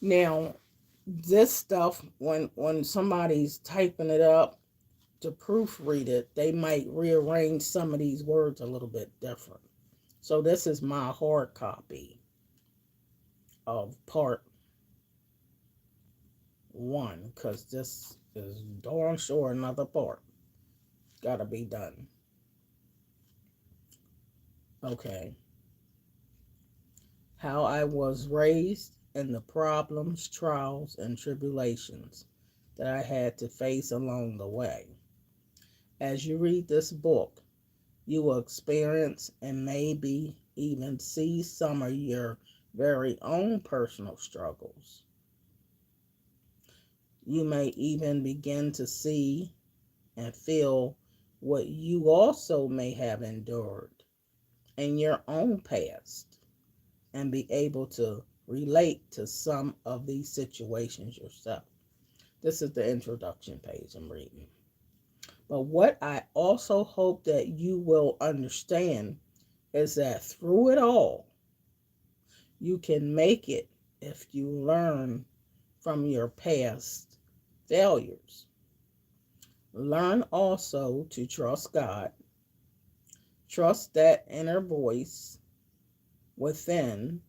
Now, this stuff, when somebody's typing it up to proofread it, they might rearrange some of these words a little bit different. So this is my hard copy of part 1, because this is darn sure another part gotta be done. Okay. How I was raised and the problems, trials, and tribulations that I had to face along the way. As you read this book, you will experience and maybe even see some of your very own personal struggles. You may even begin to see and feel what you also may have endured in your own past and be able to relate to some of these situations yourself. This is the introduction page I'm reading. But what I also hope that you will understand is that through it all, you can make it if you learn from your past failures. Learn also to trust God, trust that inner voice within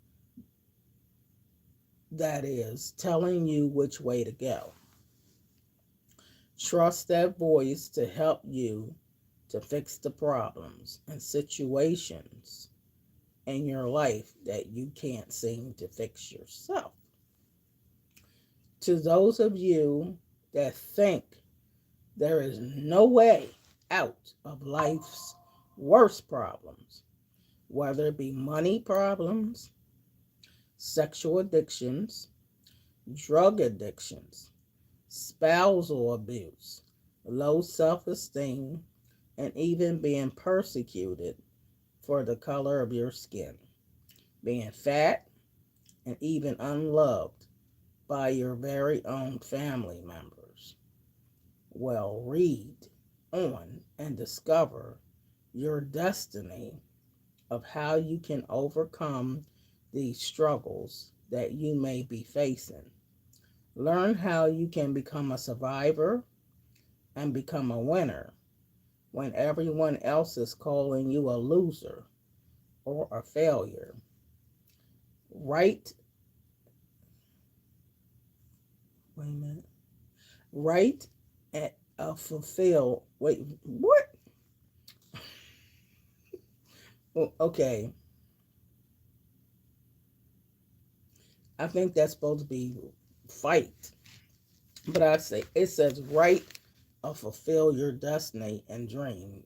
that is telling you which way to go. Trust that voice to help you to fix the problems and situations in your life that you can't seem to fix yourself. To those of you that think there is no way out of life's worst problems, whether it be money problems, sexual addictions, drug addictions, spousal abuse, low self esteem, and even being persecuted for the color of your skin, being fat, and even unloved by your very own family members. Well, read on and discover your destiny of how you can overcome these struggles that you may be facing. Learn how you can become a survivor and become a winner when everyone else is calling you a loser or a failure. Write, wait a minute, write at a fulfill, wait, what? Well, okay, I think that's supposed to be fight, but I say it says write or fulfill your destiny and dream.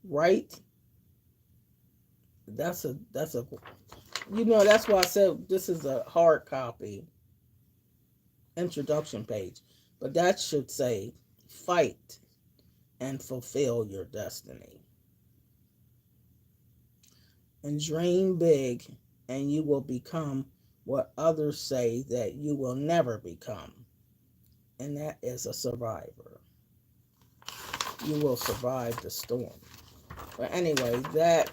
Write, that's a that's why I said this is a hard copy introduction page, but that should say fight and fulfill your destiny. And dream big, and you will become what others say that you will never become, and that is a survivor. You will survive the storm. But anyway, that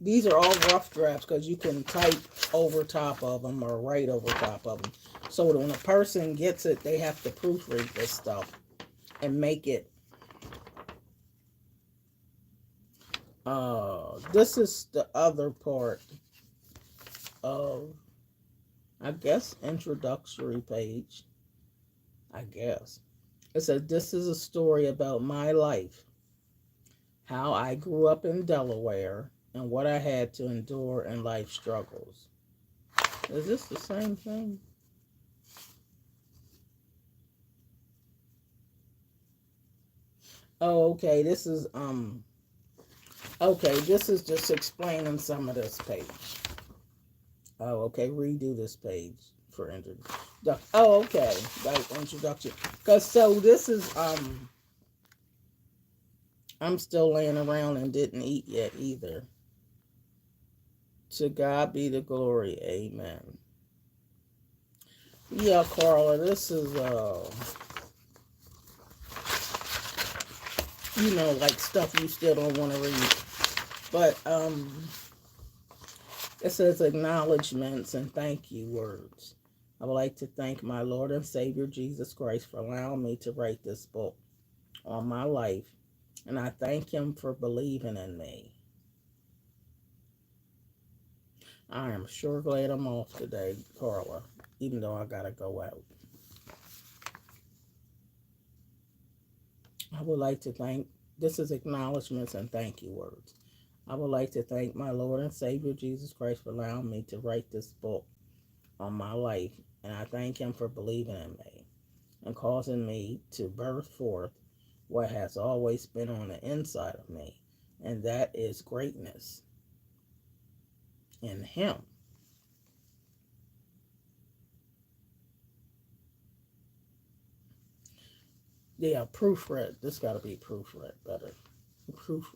these are all rough drafts because you can type over top of them or write over top of them. So that when a person gets it, they have to proofread this stuff and make it. This is the other part of, I guess, introductory page. I guess it says this is a story about my life, how I grew up in Delaware, and what I had to endure in life struggles. Is this the same thing? Oh, okay. This is just explaining some of this page. Oh, okay. Redo this page for introduction. Oh, okay. Like introduction. Cause so this is I'm still laying around and didn't eat yet either. To God be the glory. Amen. Yeah, Carla, this is like stuff you still don't want to read. But it says acknowledgments and thank you words. I would like to thank my Lord and Savior Jesus Christ for allowing me to write this book on my life, and I thank him for believing in me. I am sure glad I'm off today, Carla, even though I gotta go out. I would like to thank, this is acknowledgments and thank you words. I would like to thank my Lord and Savior Jesus Christ for allowing me to write this book on my life, and I thank him for believing in me and causing me to birth forth what has always been on the inside of me, and that is greatness in him. Yeah, proofread. This got to be proofread better. Proof.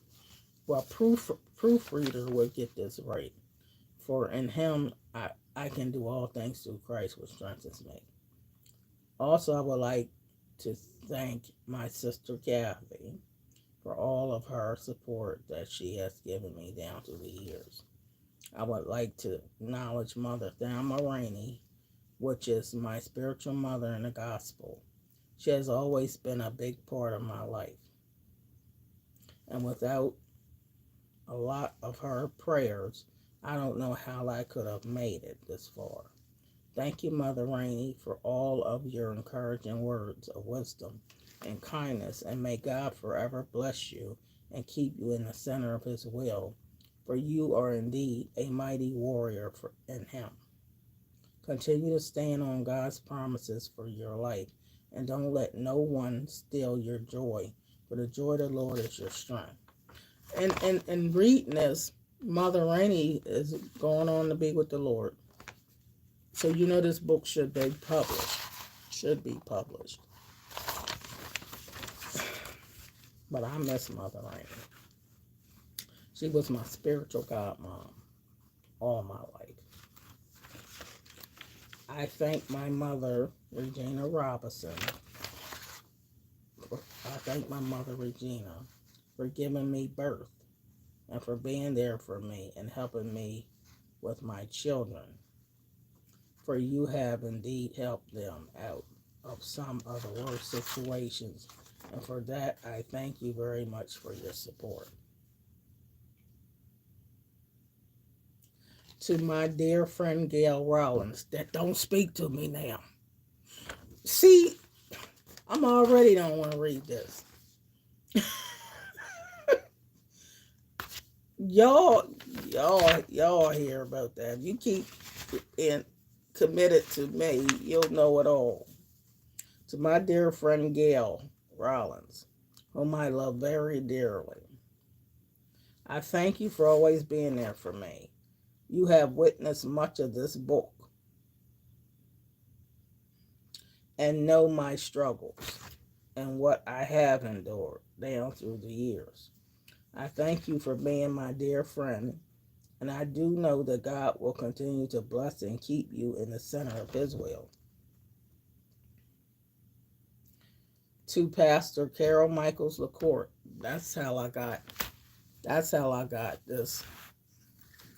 Well, proofreader would get this right. For in Him I can do all things through Christ, which strengthens me. Also, I would like to thank my sister Kathy for all of her support that she has given me down through the years. I would like to acknowledge Mother Thelma Rainey, which is my spiritual mother in the gospel. She has always been a big part of my life. And without a lot of her prayers, I don't know how I could have made it this far. Thank you, Mother Rainey, for all of your encouraging words of wisdom and kindness, and may God forever bless you and keep you in the center of His will, for you are indeed a mighty warrior in Him. Continue to stand on God's promises for your life, and don't let no one steal your joy, for the joy of the Lord is your strength. And reading this, Mother Rainey is going on to be with the Lord. So you know this book should be published. Should be published. But I miss Mother Rainey. She was my spiritual godmom all my life. I thank my mother, Regina Robinson. I thank my mother, Regina, for giving me birth and for being there for me and helping me with my children. For you have indeed helped them out of some of the worst situations. And for that, I thank you very much for your support. To my dear friend Gail Rollins, that don't speak to me now. See, I'm already don't want to read this. y'all hear about that. If you keep committed to me, you'll know it all. To my dear friend Gail Rollins, whom I love very dearly, I thank you for always being there for me. You have witnessed much of this book and know my struggles and what I have endured down through the years. I thank you for being my dear friend, and I do know that God will continue to bless and keep you in the center of His will. To Pastor Carol Michaels LaCourte, that's how I got this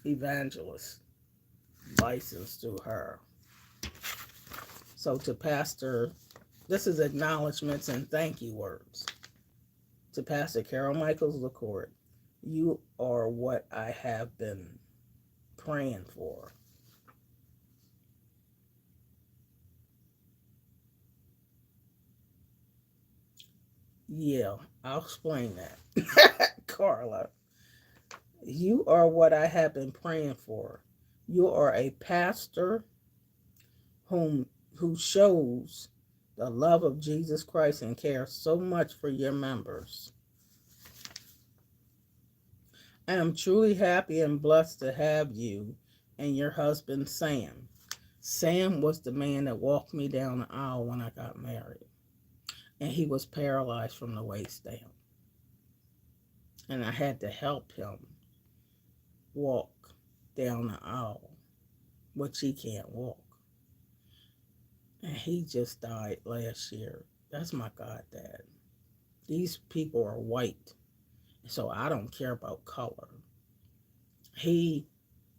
evangelist license through her. So to Pastor, this is acknowledgments and thank you words. To Pastor Carol Michaels LaCourte, you are what I have been praying for. Yeah, I'll explain that. Carla, you are what I have been praying for. You are a pastor who shows the love of Jesus Christ and cares so much for your members. I am truly happy and blessed to have you and your husband, Sam. Sam was the man that walked me down the aisle when I got married. And he was paralyzed from the waist down. And I had to help him walk down the aisle, which he can't walk. And he just died last year. That's my goddad. These people are white, so I don't care about color. He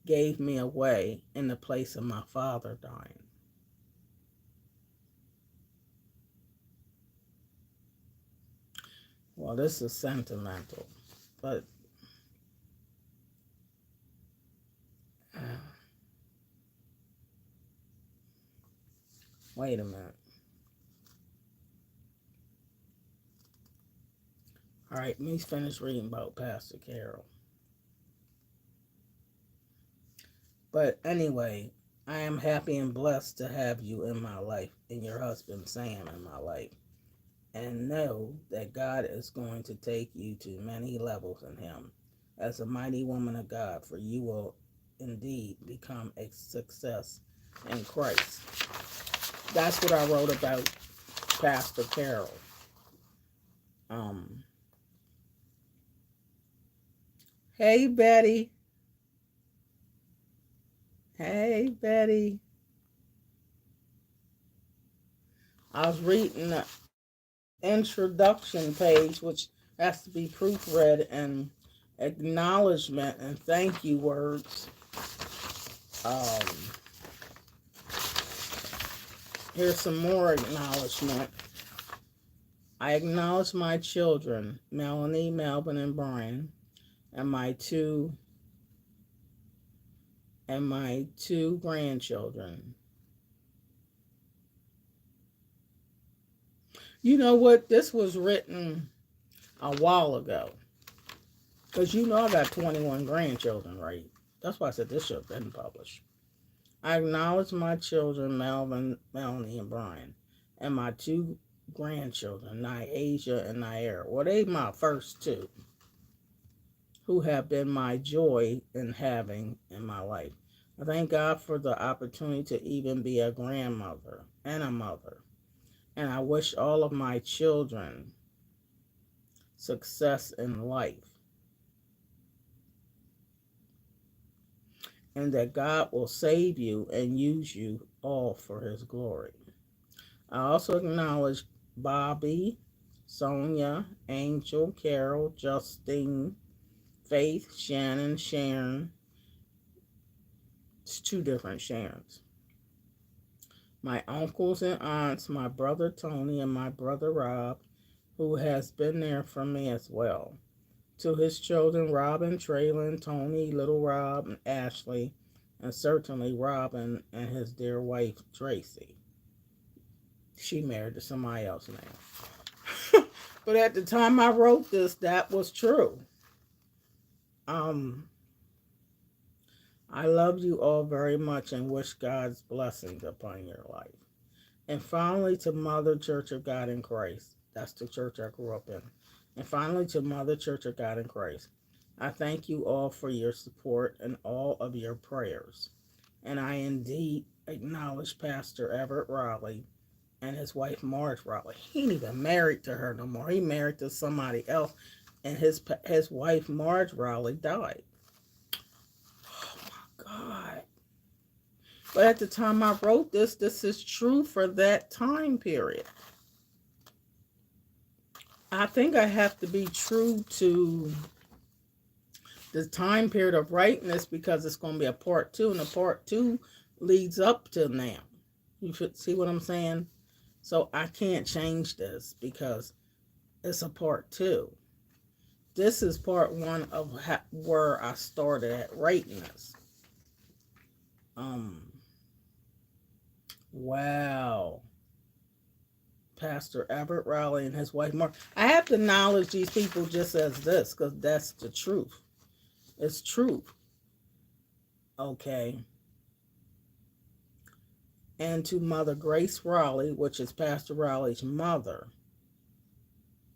gave me away in the place of my father dying. Well, this is sentimental, but wait a minute. All right, let me finish reading about Pastor Carol. But anyway, I am happy and blessed to have you in my life and your husband Sam in my life. And know that God is going to take you to many levels in Him as a mighty woman of God, for you will indeed become a success in Christ. That's what I wrote about Pastor Carol. Um, hey Betty, hey Betty. I was reading the introduction page, which has to be proofread, and acknowledgement and thank you words. Um, Here's some more acknowledgement. I acknowledge my children, Melanie, Melvin, and Brian, and my two grandchildren. You know what? This was written a while ago. Because you know I got 21 grandchildren, right? That's why I said this should have been published. I acknowledge my children, Melvin, Melanie, and Brian, and my two grandchildren, Nyasia and Nair. Well, they my first two, who have been my joy in having in my life. I thank God for the opportunity to even be a grandmother and a mother. And I wish all of my children success in life, and that God will save you and use you all for his glory. I also acknowledge Bobby, Sonia, Angel, Carol, Justine, Faith, Shannon, Sharon. It's two different Sharons. My uncles and aunts, my brother Tony, and my brother Rob, who has been there for me as well. To his children, Robin, Traylon, Tony, little Rob, and Ashley, and certainly Robin and his dear wife, Tracy. She married to somebody else now. But at the time I wrote this, that was true. Um, I love you all very much and wish God's blessings upon your life. And finally, to Mother Church of God in Christ. That's the church I grew up in. And finally, to Mother Church of God in Christ. I thank you all for your support and all of your prayers. And I indeed acknowledge Pastor Everett Raleigh and his wife Marge Raleigh. He ain't even married to her no more. He married to somebody else, and his wife Marge Raleigh died. Oh my God! But at the time I wrote this, this is true for that time period. I think I have to be true to the time period of writing this because it's going to be a part two, and the part two leads up to now. You should see what I'm saying? So I can't change this because it's a part two. This is part one of where I started at writing this. Um, wow. Pastor Albert Raleigh and his wife Mark. I have to acknowledge these people just as this because that's the truth. It's truth. Okay. And to Mother Grace Raleigh, which is Pastor Raleigh's mother.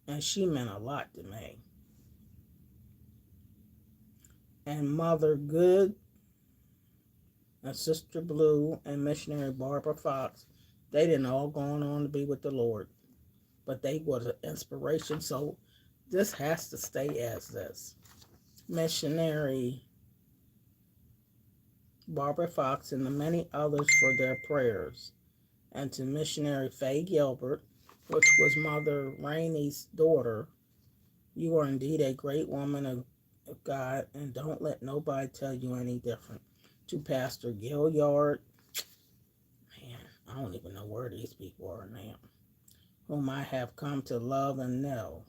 And she meant a lot to me. And Mother Good and Sister Blue and Missionary Barbara Fox, they didn't all gone on to be with the Lord. But they was an inspiration. So this has to stay as this. Missionary Barbara Fox and the many others for their prayers. And to Missionary Faye Gilbert, which was Mother Rainey's daughter, you are indeed a great woman of God, and don't let nobody tell you any different. To Pastor Gilliard, man, I don't even know where these people are now, whom I have come to love and know.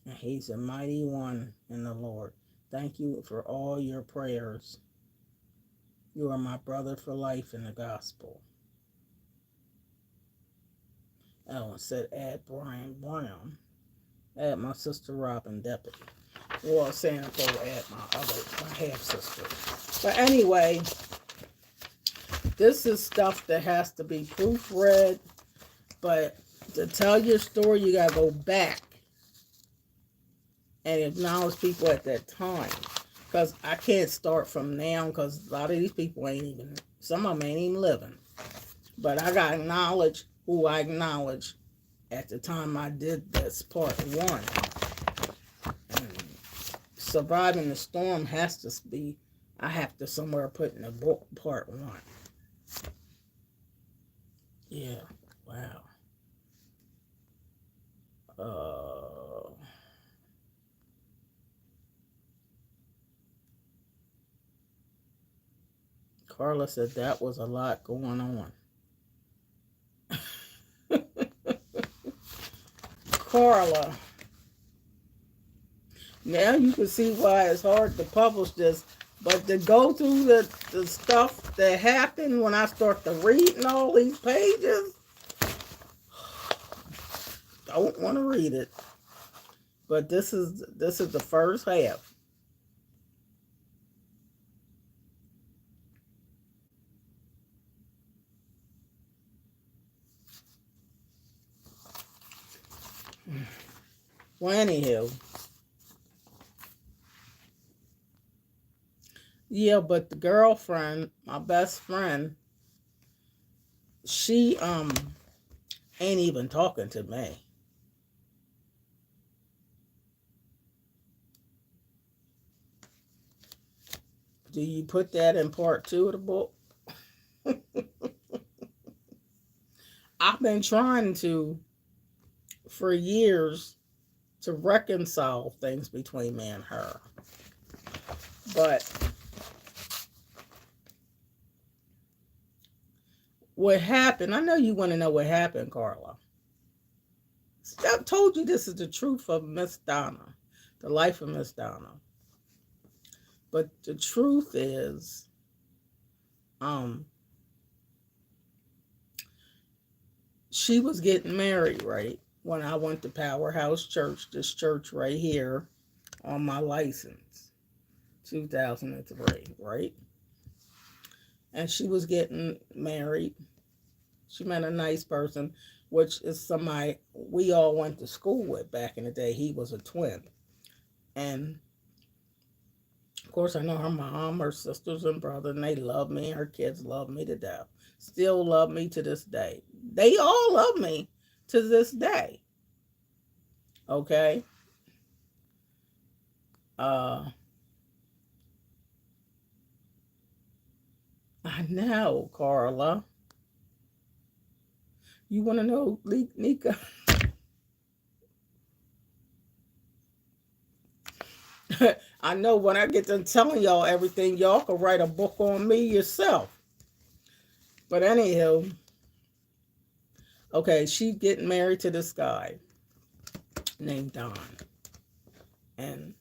And he's a mighty one in the Lord. Thank you for all your prayers. You are my brother for life in the gospel. Ellen said, add Brian Brown. Add my sister Robin Deputy. Well, saying I'm going to add my half sister. But anyway, this is stuff that has to be proofread. But to tell your story, you got to go back and acknowledge people at that time. Because I can't start from now because a lot of these people ain't even, some of them ain't even living. But I got to acknowledge who I acknowledge at the time I did this part one. And surviving the storm has to be, I have to somewhere put in the book part one. Yeah, wow. Carla said that was a lot going on. Carla, now you can see why it's hard to publish this, but to go through the stuff that happened when I start to reading all these pages, don't want to read it. But this is the first half. Well, anywho, yeah, but the girlfriend, my best friend, she ain't even talking to me. Do you put that in part two of the book? I've been trying to, for years, to reconcile things between me and her. But what happened, I know you want to know what happened, Carla. I've told you this is the truth of Miss Donna, the life of Miss Donna. But the truth is, she was getting married, right? When I went to Powerhouse Church, this church right here on my license, 2003, right? And she was getting married. She met a nice person, which is somebody we all went to school with back in the day. He was a twin. And of course, I know her mom, her sisters and brother, and they love me. Her kids love me to death. Still love me to this day. They all love me to this day. Okay? I know, Carla. You want to know, Nika? I know when I get done telling y'all everything, y'all can write a book on me yourself. But anywho, okay, she's getting married to this guy named Don. And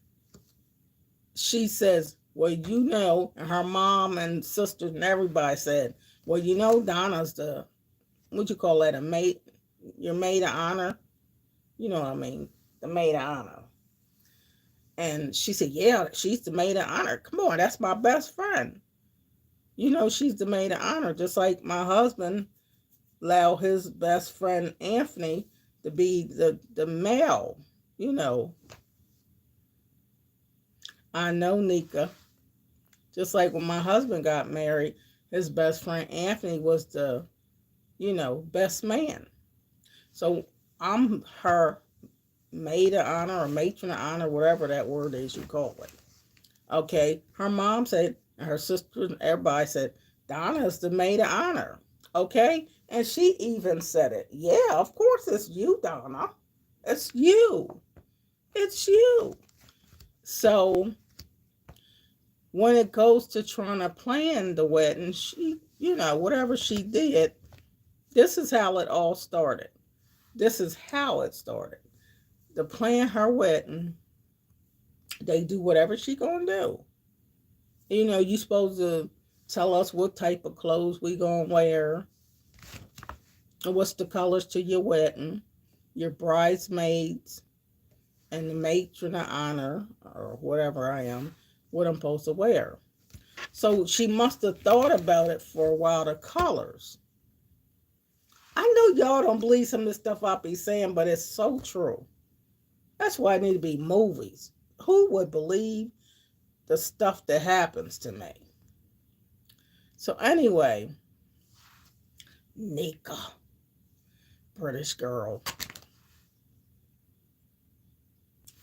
she says, well, you know, and her mom and sisters and everybody said, well, you know, Donna's the, what you call that, a maid, your maid of honor? You know what I mean? The maid of honor. And she said, yeah, she's the maid of honor. Come on, that's my best friend. You know, she's the maid of honor, just like my husband allowed his best friend Anthony to be the male, you know. I know, Nika. Just like when my husband got married, his best friend Anthony was the, you know, best man. So I'm her maid of honor or matron of honor, whatever that word is you call it. Okay. Her mom said, and her sister and everybody said, Donna's the maid of honor. Okay. And she even said it. Yeah, of course it's you, Donna. It's you. It's you. So when it goes to trying to plan the wedding, she, you know, whatever she did, this is how it all started. This is how it started. To plan her wedding, they do whatever she gonna do. You know, you supposed to tell us what type of clothes we gonna wear, and what's the colors to your wedding, your bridesmaids, and the matron of honor, or whatever I am, what I'm supposed to wear. So she must have thought about it for a while, the colors. I know y'all don't believe some of the stuff I be saying, but it's so true. That's why I need to be movies. Who would believe the stuff that happens to me? So anyway, Nika, British girl.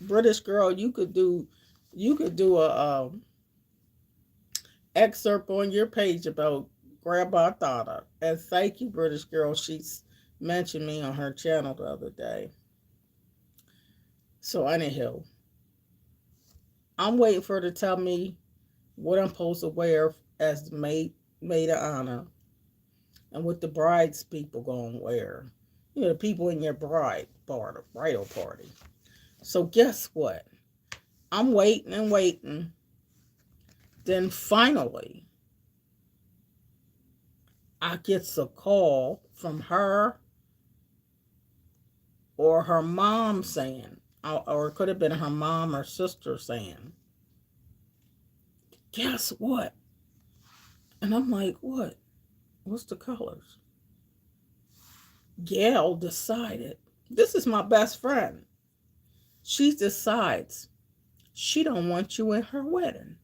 British girl, you could do a excerpt on your page about Grandma Donna. And thank you, British girl. She's mentioned me on her channel the other day. So anyhow, I'm waiting for her to tell me what I'm supposed to wear as the maid of honor and what the bride's people gonna wear. You know, the people in your bridal party. So guess what? I'm waiting and waiting. Then finally, I gets a call from her or her mom saying, or it could have been her mom or sister saying, guess what? And I'm like, what? What's the colors? Gail decided, this is my best friend. She decides she don't want you in her wedding.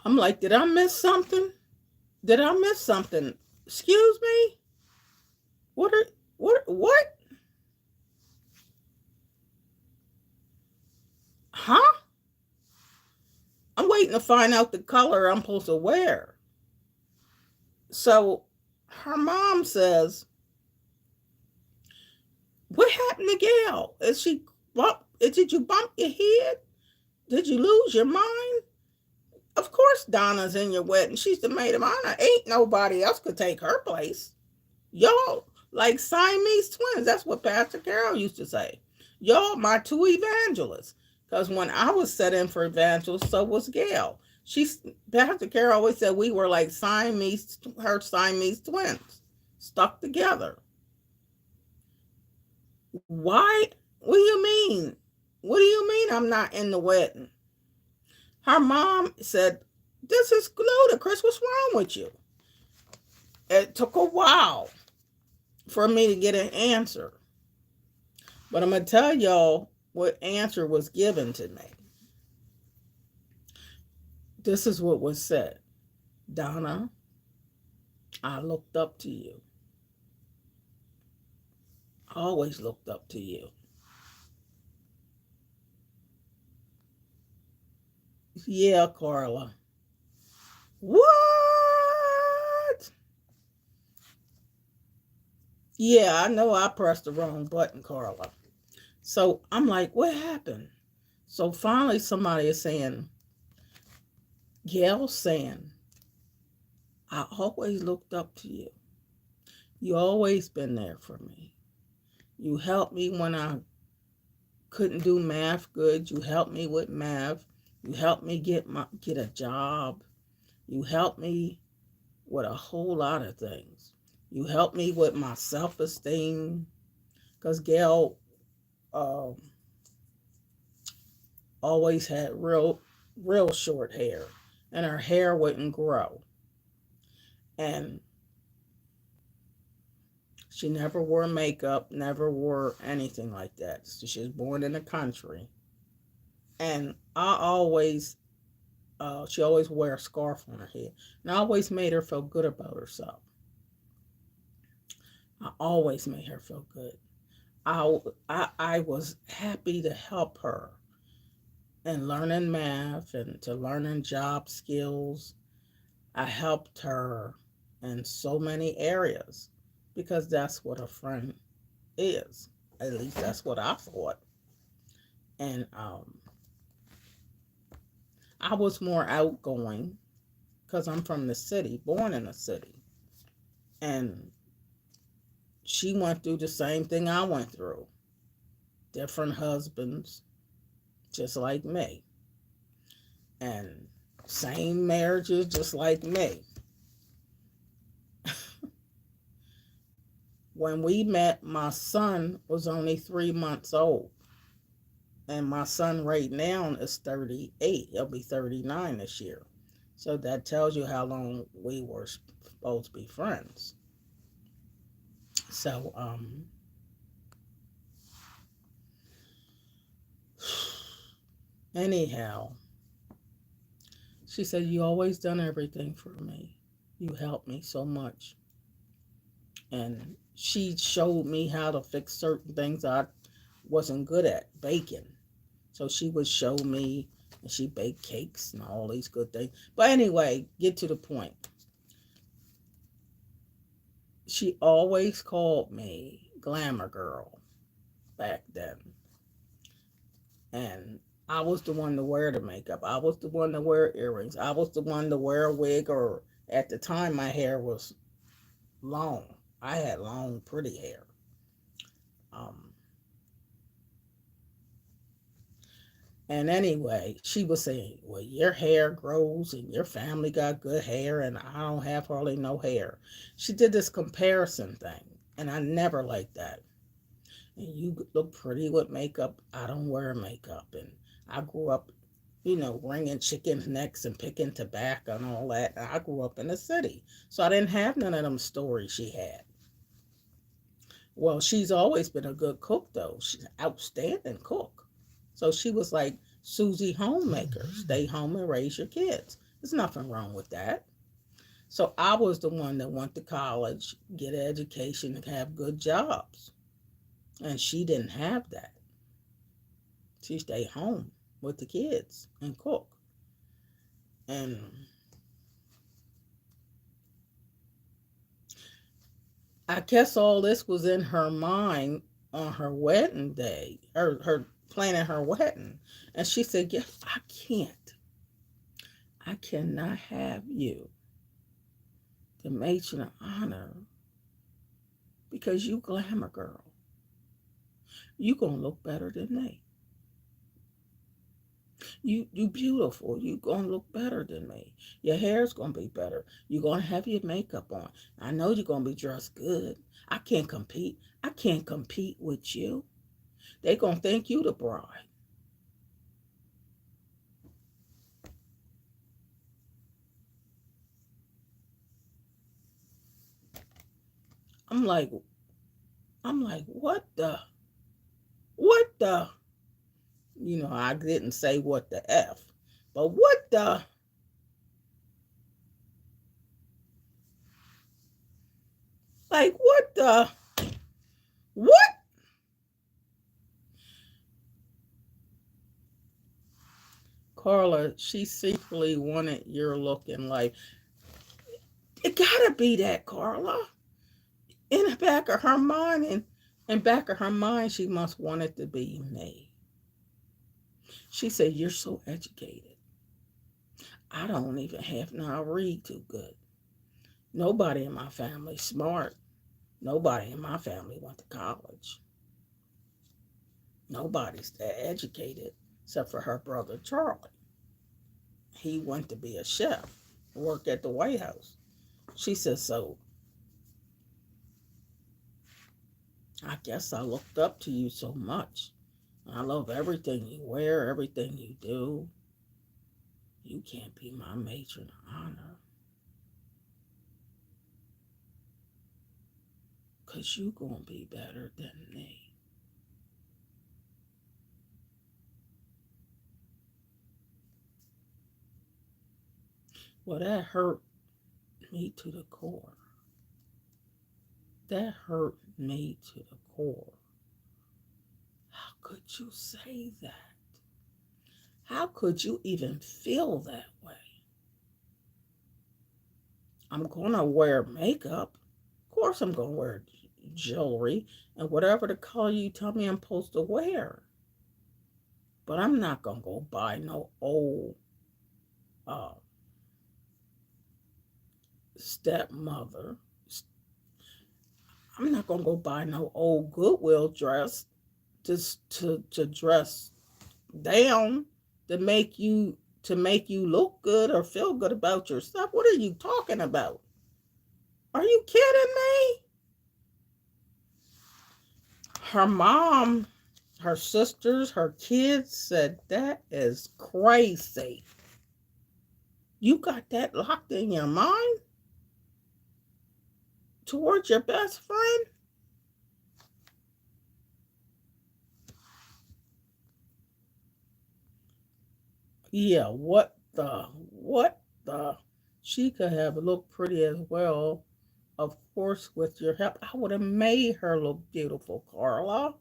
I'm like, did I miss something? Did I miss something? Excuse me? What are what? Huh? I'm waiting to find out the color I'm supposed to wear. So her mom says, what happened to Gail? Did you bump your head? Did you lose your mind? Of course Donna's in your wedding. She's the maid of honor. Ain't nobody else could take her place. Y'all like Siamese twins. That's what Pastor Carol used to say. Y'all my two evangelists. Because when I was set in for evangelist, so was Gail. Pastor Carol always said we were like her Siamese twins, stuck together. Why? What do you mean? What do you mean I'm not in the wedding? Her mom said, this is ludicrous. What's wrong with you? It took a while for me to get an answer. But I'm going to tell y'all what answer was given to me. This is what was said. Donna, I looked up to you. I always looked up to you. Yeah, Carla. What? Yeah, I know I pressed the wrong button, Carla. So I'm like, what happened? So finally, somebody is saying, Gail's saying, I always looked up to you. You always been there for me. You helped me when I couldn't do math good. You helped me with math. You helped me get a job. You helped me with a whole lot of things. You helped me with my self-esteem. Because Gail um, always had real short hair. And her hair wouldn't grow. And she never wore makeup, never wore anything like that. So she was born in the country. And she always wore a scarf on her head. And I always made her feel good about herself. I always made her feel good. I was happy to help her in learning math and to learning job skills. I helped her in so many areas because that's what a friend is. At least that's what I thought. And I was more outgoing because I'm from the city, born in the city. And she went through the same thing I went through. Different husbands, just like me. And same marriages, just like me. When we met, my son was only 3 months old. And my son right now is 38. He'll be 39 this year. So that tells you how long we were supposed to be friends. So, Anyhow, she said, "You always done everything for me. You helped me so much." And she showed me how to fix certain things I wasn't good at, baking. So she would show me, and she baked cakes and all these good things. But anyway, get to the point. She always called me Glamour Girl back then. And I was the one to wear the makeup. I was the one to wear earrings. I was the one to wear a wig, or at the time my hair was long. I had long, pretty hair. Um, and anyway, she was saying, "Well, your hair grows and your family got good hair, and I don't have hardly no hair." She did this comparison thing, and I never liked that. And you look pretty with makeup. I don't wear makeup. And I grew up, wringing chickens' necks and picking tobacco and all that. And I grew up in the city. So I didn't have none of them stories she had. Well, she's always been a good cook, though. She's an outstanding cook. So she was like Susie Homemaker, stay home and raise your kids. There's nothing wrong with that. So I was the one that went to college, get an education, and have good jobs. And she didn't have that. She stayed home with the kids and cook. And I guess all this was in her mind on her wedding day, or her planning her wedding. And she said, "Yes, I can't. I cannot have you, the matron of honor, because you glamour girl. You gonna look better than me. You beautiful. You gonna look better than me. Your hair's gonna be better. You gonna have your makeup on. I know you're gonna be dressed good. I can't compete. I can't compete with you. They gonna think you the bride." I'm like, what the, what the, I didn't say what the F, but what the, like, what the, what? Carla, she secretly wanted your look in life. It gotta be that, Carla. In the back of her mind, and in back of her mind, she must want it to be me. She said, "You're so educated. I don't even have now read too good. Nobody in my family smart. Nobody in my family went to college. Nobody's that educated except for her brother Charlie. He went to be a chef, work at the White House." She said, "So I guess I looked up to you so much. I love everything you wear, everything you do. You can't be my matron of honor, because you going to be better than me." Well, that hurt me to the core. That hurt me to the core. How could you say that? How could you even feel that way? I'm going to wear makeup. Of course, I'm going to wear jewelry and whatever the color you tell me I'm supposed to wear. But I'm not going to go buy no old uh, stepmother. I'm not going to go buy no old Goodwill dress just to dress down to make you look good or feel good about yourself. What are you talking about? Are you kidding me? Her mom, her sisters, her kids said that is crazy. You got that locked in your mind towards your best friend? Yeah, what the? She could have looked pretty as well. Of course, with your help, I would have made her look beautiful, Carla.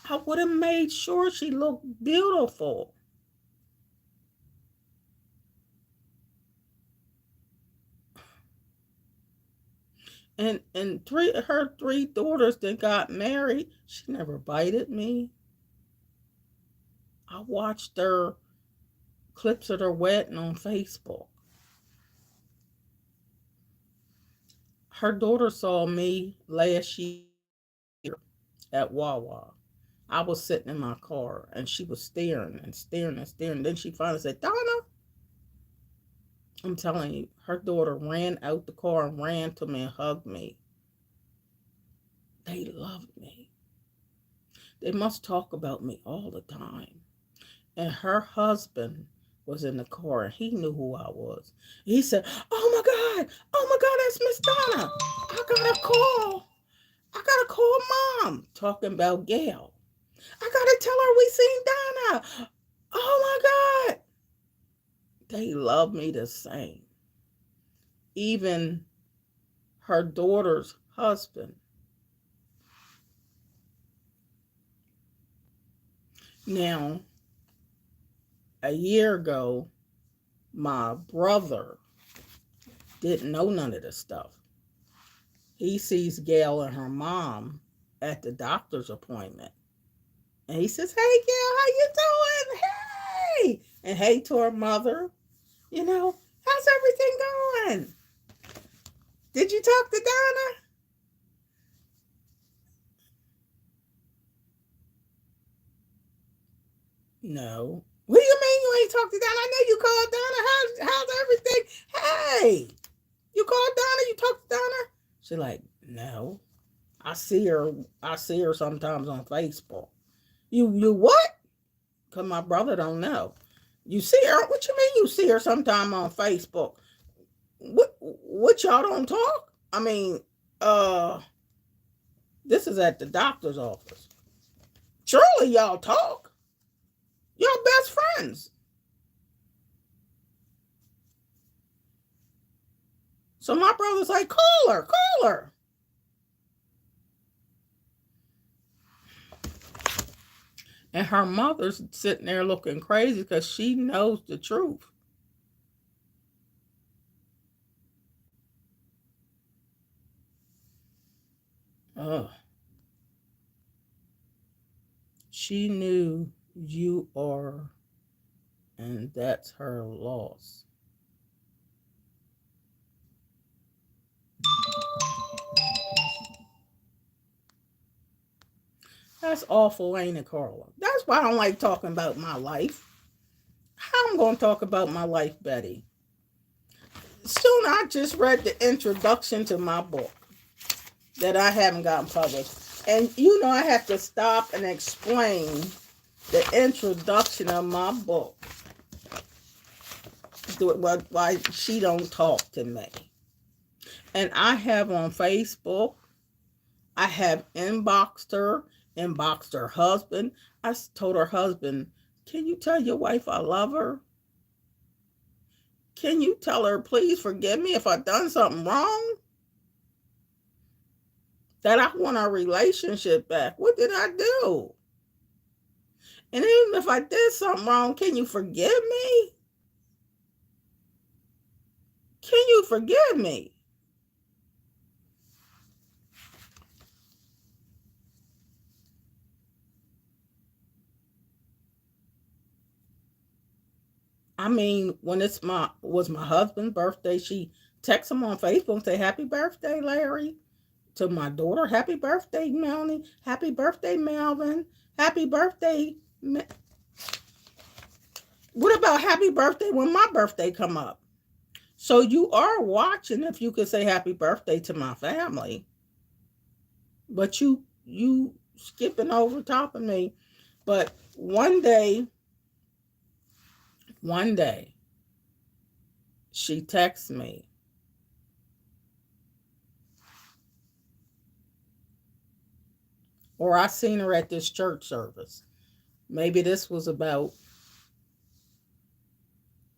I would have made sure she looked beautiful. And her three daughters that got married, she never bited me. I watched their clips of their wedding on Facebook. Her daughter saw me last year at Wawa. I was sitting in my car and she was staring and staring and staring. Then she finally said, Donna, I'm telling you, her daughter ran out the car and ran to me and hugged me. They loved me. They must talk about me all the time. And her husband was in the car and he knew who I was. He said, oh my God, that's Miss Donna. I got a call. I got to call mom. Talking about Gail. I got to tell her we seen Donna. Oh my God. They love me the same. Even her daughter's husband. Now, a year ago, my brother didn't know none of this stuff. He sees Gail and her mom at the doctor's appointment. And he says, hey, Gail, how you doing? Hey. And hey to her mother. How's everything going? Did you talk to Donna? No. What do you mean you ain't talked to Donna? I know you called Donna. How's everything? Hey, you called Donna? You talked to Donna? She's like, no. I see her. I see her sometimes on Facebook. You what? Cause my brother don't know. You see her? What you mean you see her sometime on Facebook? What y'all don't talk? I mean, uh, this is at the doctor's office. Surely y'all talk. Y'all best friends. So my brother's like, call her. And her mother's sitting there looking crazy because she knows the truth. Oh, she knew you are, and that's her loss. That's awful, ain't it, Carla? That's why I don't like talking about my life. How I'm going to talk about my life, Betty? Soon I just read the introduction to my book that I haven't gotten published. And I have to stop and explain the introduction of my book. Why she don't talk to me. And I have on Facebook, I have inboxed her husband. I told her husband, can you tell your wife I love her? Can you tell her, please forgive me if I've done something wrong? That I want our relationship back. What did I do? And even if I did something wrong, can you forgive me? Can you forgive me? I mean, when it's my husband's birthday, she texts him on Facebook and say, happy birthday, Larry. To my daughter, happy birthday, Melanie. Happy birthday, Melvin. Happy birthday. What about happy birthday when my birthday come up? So you are watching if you could say happy birthday to my family. But you skipping over top of me. But one day she texts me, or I seen her at this church service. Maybe this was about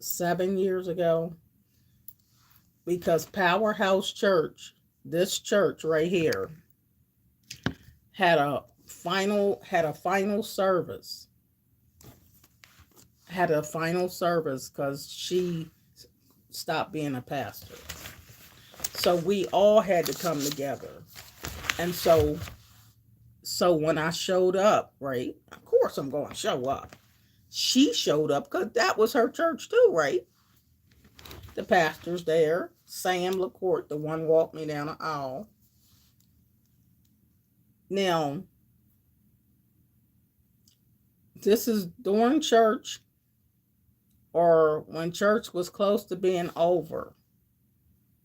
7 years ago, because Powerhouse Church, this church right here, had a final service. Had a final service because she stopped being a pastor. So we all had to come together. And so when I showed up, right? Of course I'm going to show up. She showed up because that was her church too, right? The pastor's there. Sam LaCourte, the one walked me down the aisle. Now, this is during church or when church was close to being over.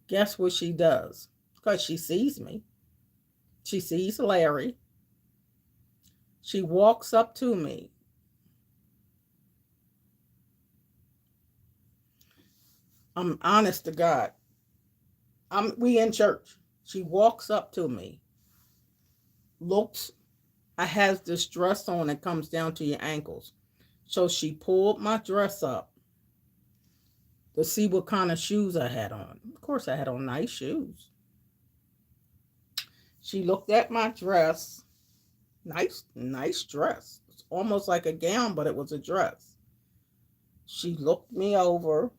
Guess what she does? Because she sees me. She sees Larry. She walks up to me. I'm honest to God. We in church. She walks up to me. Looks, I has this dress on that comes down to your ankles. So she pulled my dress up to see what kind of shoes I had on. Of course, I had on nice shoes. She looked at my dress. Nice dress. It's almost like a gown, but it was a dress. She looked me over.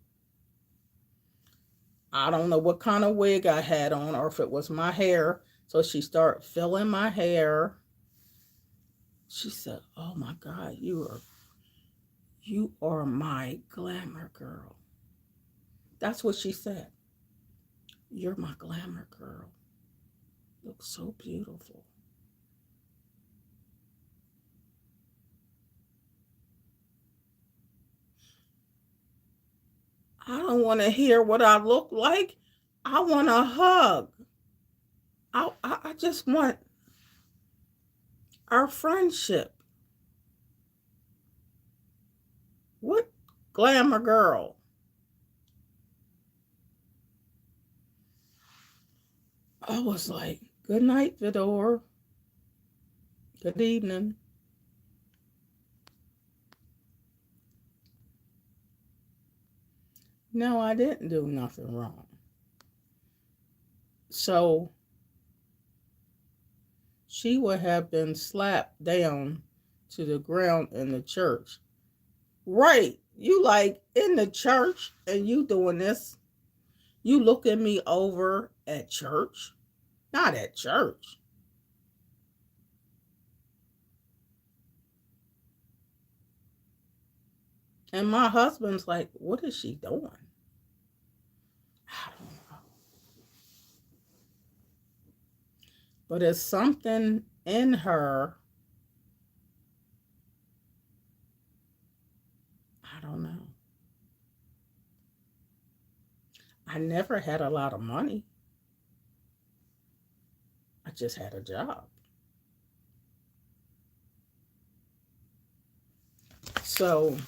I don't know what kind of wig I had on or if it was my hair. So she started filling my hair. She said, "Oh my God, you are my glamour girl." That's what she said. "You're my glamour girl. Looks so beautiful." I don't want to hear what I look like. I want a hug. I just want our friendship. What glamour girl? I was like, "Good night, Vidor. Good evening." No, I didn't do nothing wrong. So she would have been slapped down to the ground in the church. Right. You like in the church and you doing this. You looking me over at church? Not at church. And my husband's like, "What is she doing?" I don't know. But it's something in her. I don't know. I never had a lot of money. I just had a job. So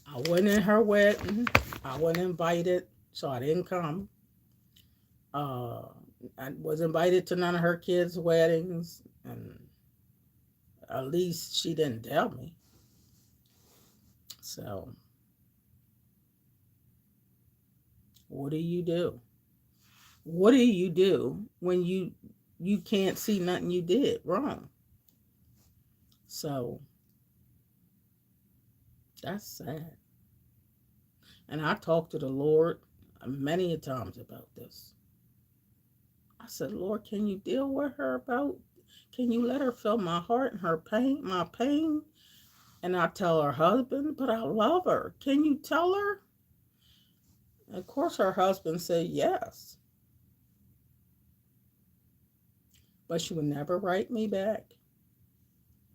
I went in her wedding. I wasn't invited, so I didn't come. Uh, I was invited to none of her kids' weddings, and at least she didn't tell me. So, what do you do? What do you do when you can't see nothing you did wrong? So that's sad. And I talked to the Lord many a times about this. I said, "Lord, can you deal with her about? Can you let her feel my heart and her pain, my pain?" And I tell her husband, "But I love her. Can you tell her?" And of course, her husband said yes, but she would never write me back.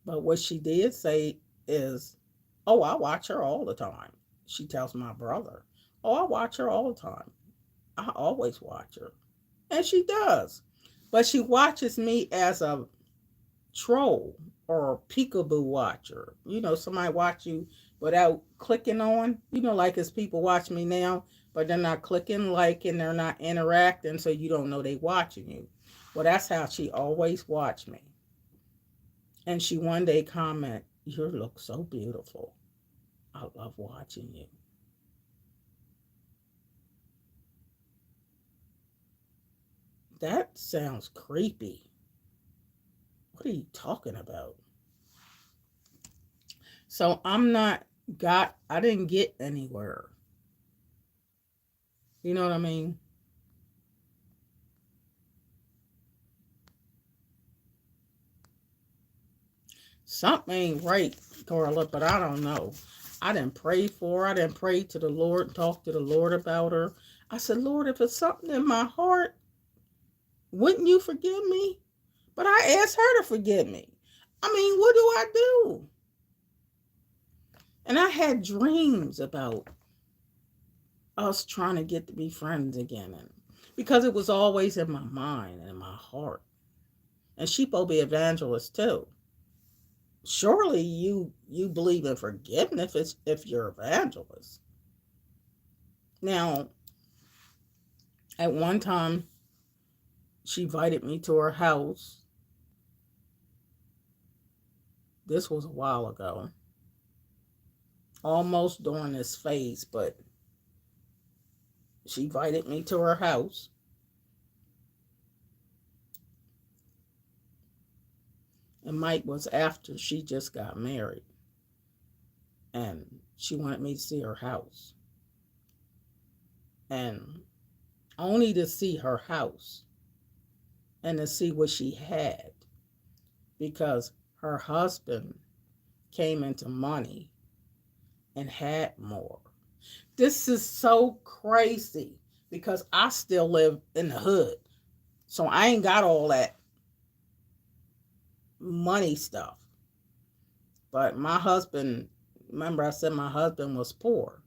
But what she did say is, "Oh, I watch her all the time." She tells my brother, "Oh, I watch her all the time. I always watch her." And she does. But she watches me as a troll or a peekaboo watcher. Somebody watch you without clicking on. Like as people watch me now, but they're not clicking like and they're not interacting, so you don't know they watching you. Well, that's how she always watched me. And she one day comment, "You look so beautiful." I love watching you. That sounds creepy. What are you talking about? So I didn't get anywhere. You know what I mean? Something ain't right, Carla, but I don't know. I didn't pray for her. I didn't pray to the Lord and talk to the Lord about her. I said, Lord, if it's something in my heart, wouldn't you forgive me? But I asked her to forgive me. I mean, what do I do? And I had dreams about us trying to get to be friends again. And because it was always in my mind and in my heart. And she supposed to be evangelist too. Surely you believe in forgiveness if you're evangelist. Now, at one time, she invited me to her house. This was a while ago, almost during this phase, but she invited me to her house. And Mike was after she just got married. And she wanted me to see her house. And only to see her house and to see what she had. Because her husband came into money and had more. This is so crazy because I still live in the hood. So I ain't got all that money stuff. But my husband, remember I said my husband was poor.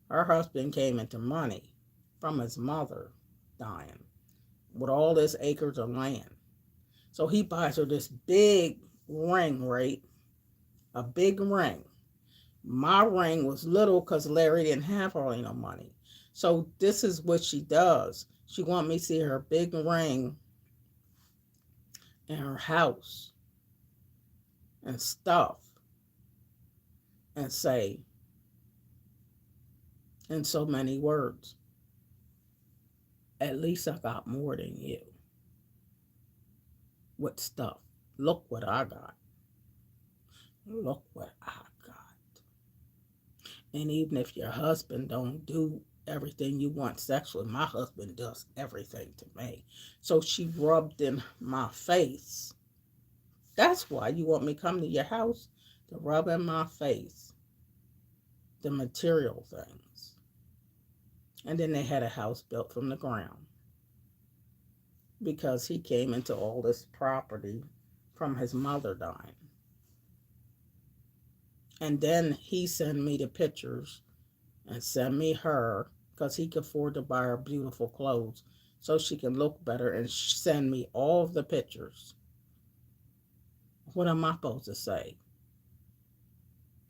Her husband came into money from his mother dying with all this acres of land. So he buys her this big ring, right? A big ring. My ring was little because Larry didn't have hardly no money. So this is what she does. She want me to see her big ring in her house and stuff and say in so many words, at least I got more than you. With stuff. Look what I got. Look what I got. And even if your husband don't do everything you want sexually, my husband does everything to me. So she rubbed in my face. That's why you want me to come to your house, to rub in my face the material things. And then they had a house built from the ground because he came into all this property from his mother dying. And then he sent me the pictures and sent me her because he could afford to buy her beautiful clothes so she can look better and send me all of the pictures. What am I supposed to say?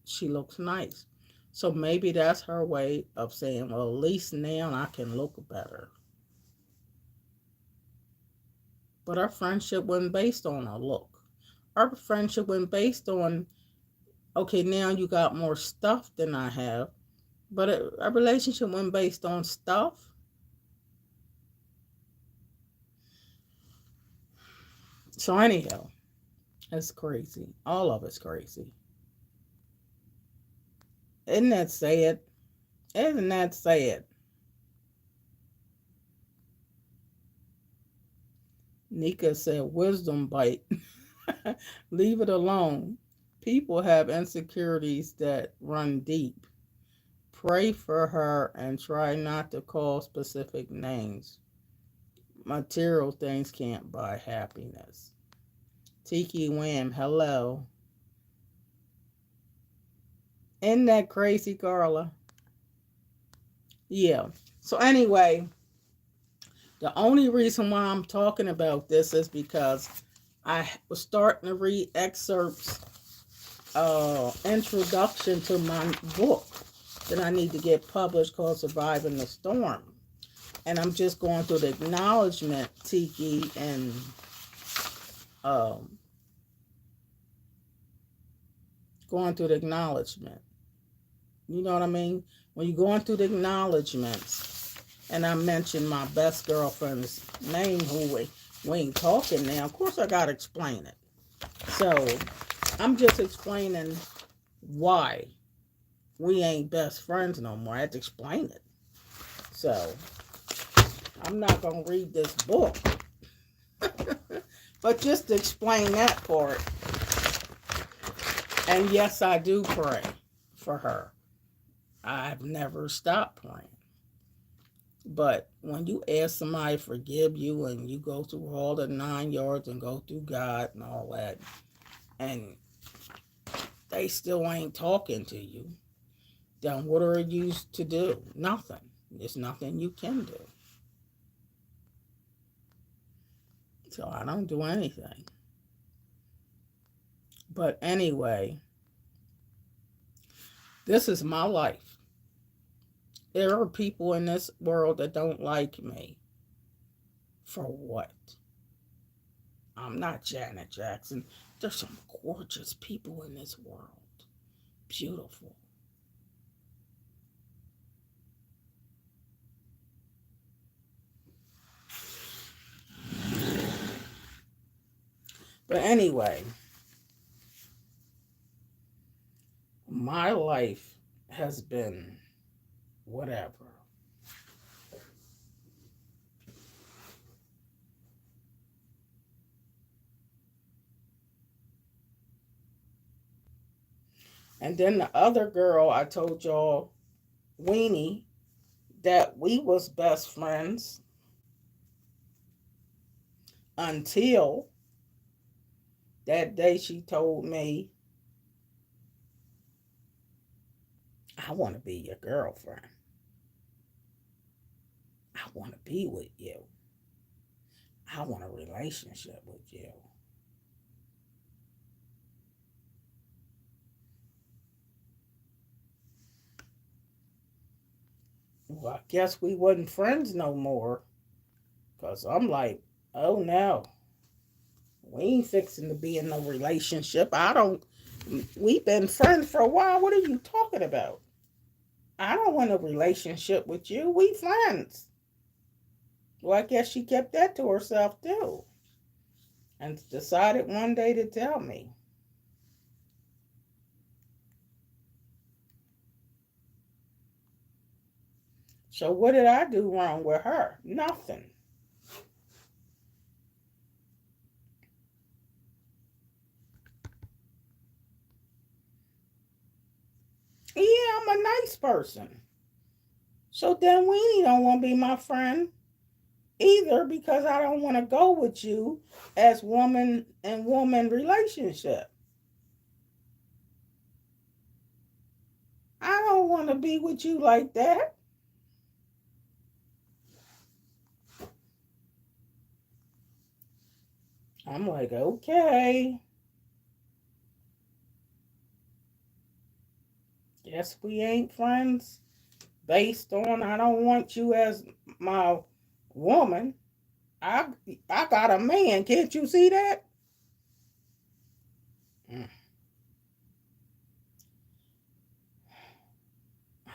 She looks nice. So maybe that's her way of saying, well, at least now I can look better. But our friendship wasn't based on a look. Our friendship wasn't based on, okay, now you got more stuff than I have. But a relationship wasn't based on stuff. So anyhow, it's crazy. All of it's crazy. Isn't that sad? Isn't that sad? Nika said, wisdom bite. Leave it alone. People have insecurities that run deep. Pray for her and try not to call specific names. Material things can't buy happiness. Tiki Wham, hello. Isn't that crazy, Carla? Yeah. So anyway, the only reason why I'm talking about this is because I was starting to read excerpts, introduction to my book that I need to get published called Surviving the Storm. And I'm just going through the acknowledgement, Tiki, and um, going through the acknowledgement. You know what I mean? When you're going through the acknowledgments, and I mentioned my best girlfriend's name, who we ain't talking now, of course I gotta explain it. So I'm just explaining why we ain't best friends no more. I had to explain it. So I'm not gonna read this book, but just to explain that part. And yes, I do pray for her. I've never stopped praying. But when you ask somebody to forgive you and you go through all the 9 yards and go through God and all that, and they still ain't talking to you, then what are you to do? Nothing. There's nothing you can do. So I don't do anything. But anyway, this is my life. There are people in this world that don't like me. For what? I'm not Janet Jackson. There's some gorgeous people in this world. Beautiful. But anyway, my life has been whatever. And then the other girl I told y'all, Weenie, that we was best friends until that day she told me, I want to be your girlfriend. I want to be with you. I want a relationship with you. Well, I guess we wasn't friends no more. Because I'm like, oh no, we ain't fixing to be in no relationship. I don't, we've been friends for a while. What are you talking about? I don't want a relationship with you. We friends. Well, I guess she kept that to herself too. And decided one day to tell me. So what did I do wrong with her? Nothing. Yeah, I'm a nice person. So then Weenie don't want to be my friend either because I don't want to go with you as woman and woman relationship. I don't want to be with you like that. I'm like, okay, guess we ain't friends based on I don't want you as my woman. I I got a man. Can't you see that? Mm,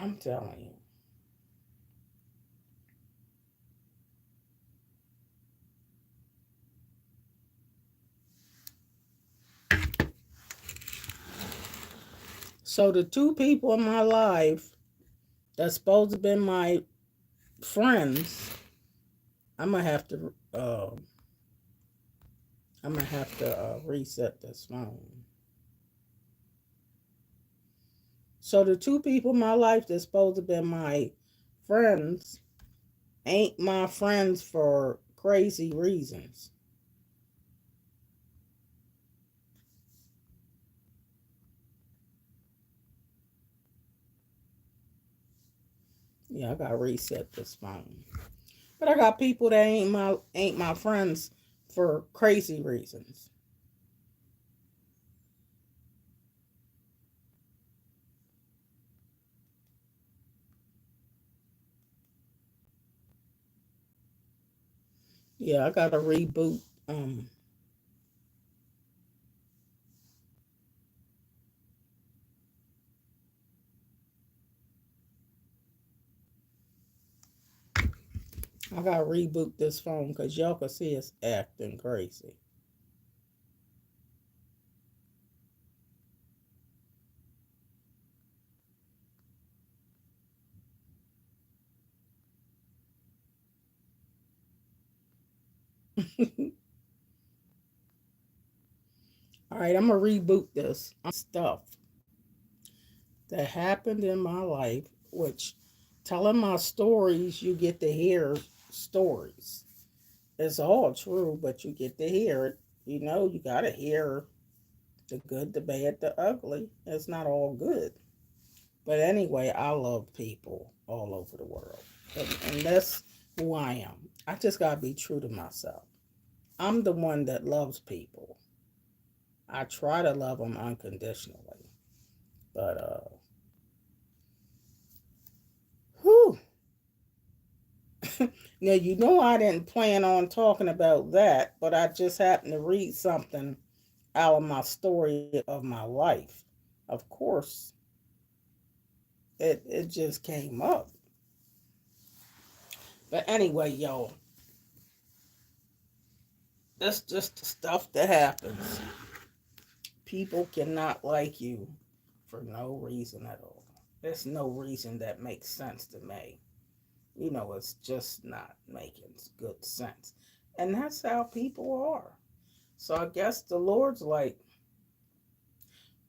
I'm telling you. So the two people in my life that's supposed to be my friends, I'm gonna have to reset this phone. So the two people in my life that's supposed to be my friends ain't my friends for crazy reasons. Yeah, I gotta reset this phone. But I got people that ain't my friends for crazy reasons. Yeah, I gotta reboot. I gotta reboot this phone because y'all can see it's acting crazy. All right, I'm gonna reboot this. Stuff that happened in my life, which telling my stories, you get to hear stories. It's all true, but you get to hear it. You know, you gotta hear the good, the bad, the ugly. It's not all good. But anyway, I love people all over the world. And that's who I am. I just gotta be true to myself. I'm the one that loves people. I try to love them unconditionally. But whew. Now you know I didn't plan on talking about that, but I just happened to read something out of my story of my life. Of course, it just came up. But anyway, y'all, that's just the stuff that happens. People cannot like you for no reason at all. There's no reason that makes sense to me. You know, it's just not making good sense. And that's how people are. So I guess the Lord's like,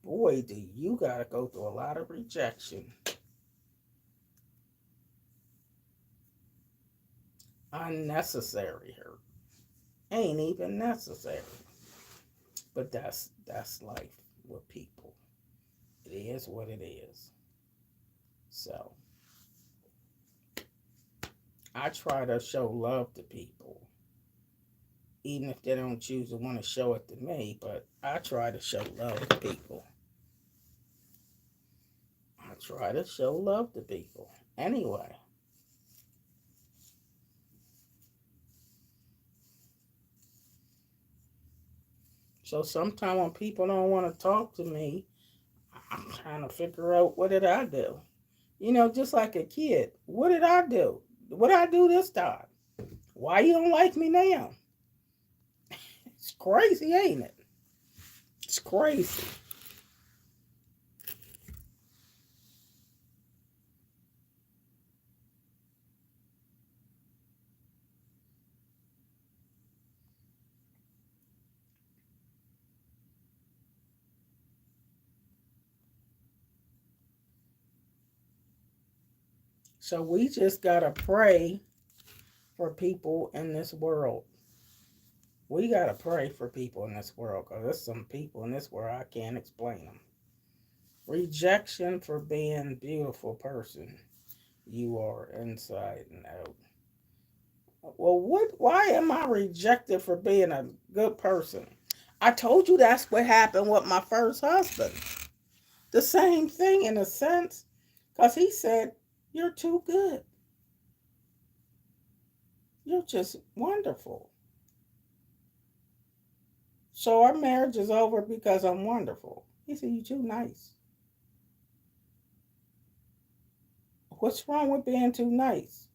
boy, do you got to go through a lot of rejection. Unnecessary hurt. Ain't even necessary. But that's life with people. It is what it is. So I try to show love to people, even if they don't choose to want to show it to me. But I try to show love to people. I try to show love to people. Anyway, so sometimes when people don't want to talk to me, I'm trying to figure out what did I do. You know, just like a kid, what did I do? What did I do this time? Why you don't like me now? It's crazy, ain't it? It's crazy. So we just gotta pray for people in this world. We gotta pray for people in this world because there's some people in this world I can't explain them. Rejection for being a beautiful person you are inside and out. Well, what? Why am I rejected for being a good person? I told you that's what happened with my first husband. The same thing in a sense, because he said, "You're too good. You're just wonderful." So our marriage is over because I'm wonderful. He said, "You're too nice." What's wrong with being too nice?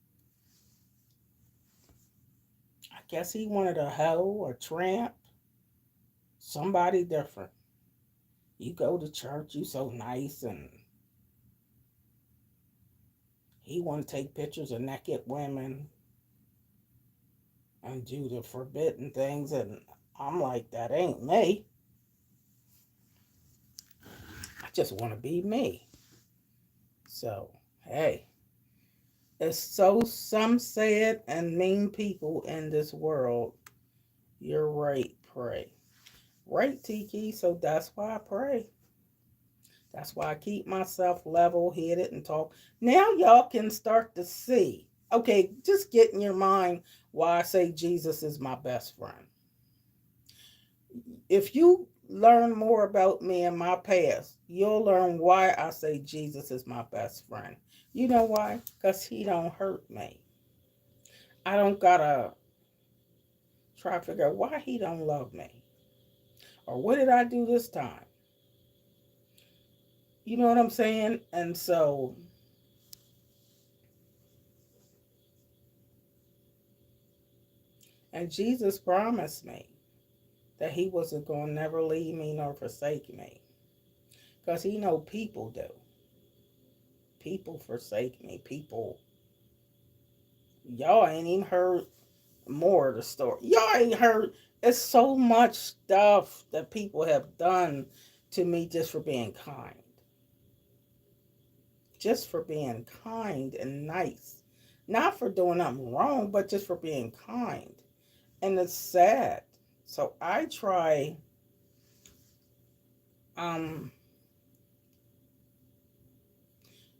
I guess he wanted a hoe, a tramp, somebody different. You go to church, you so nice, and he want to take pictures of naked women and do the forbidden things, and I'm like, that ain't me. I just want to be me. So, hey, it's so some sad and mean people in this world. You're right, pray. Right, Tiki, so that's why I pray. That's why I keep myself level headed and talk. Now y'all can start to see. Okay, just get in your mind why I say Jesus is my best friend. If you learn more about me and my past, you'll learn why I say Jesus is my best friend. You know why? Because he don't hurt me. I don't gotta try to figure out why he don't love me. Or what did I do this time? You know what I'm saying? And so And Jesus promised me that he wasn't going to never leave me nor forsake me. Because he know people do. People forsake me. People, y'all ain't even heard more of the story. Y'all ain't heard. It's so much stuff that people have done to me just for being kind. Just for being kind and nice. Not for doing nothing wrong, but just for being kind. And it's sad. So I try um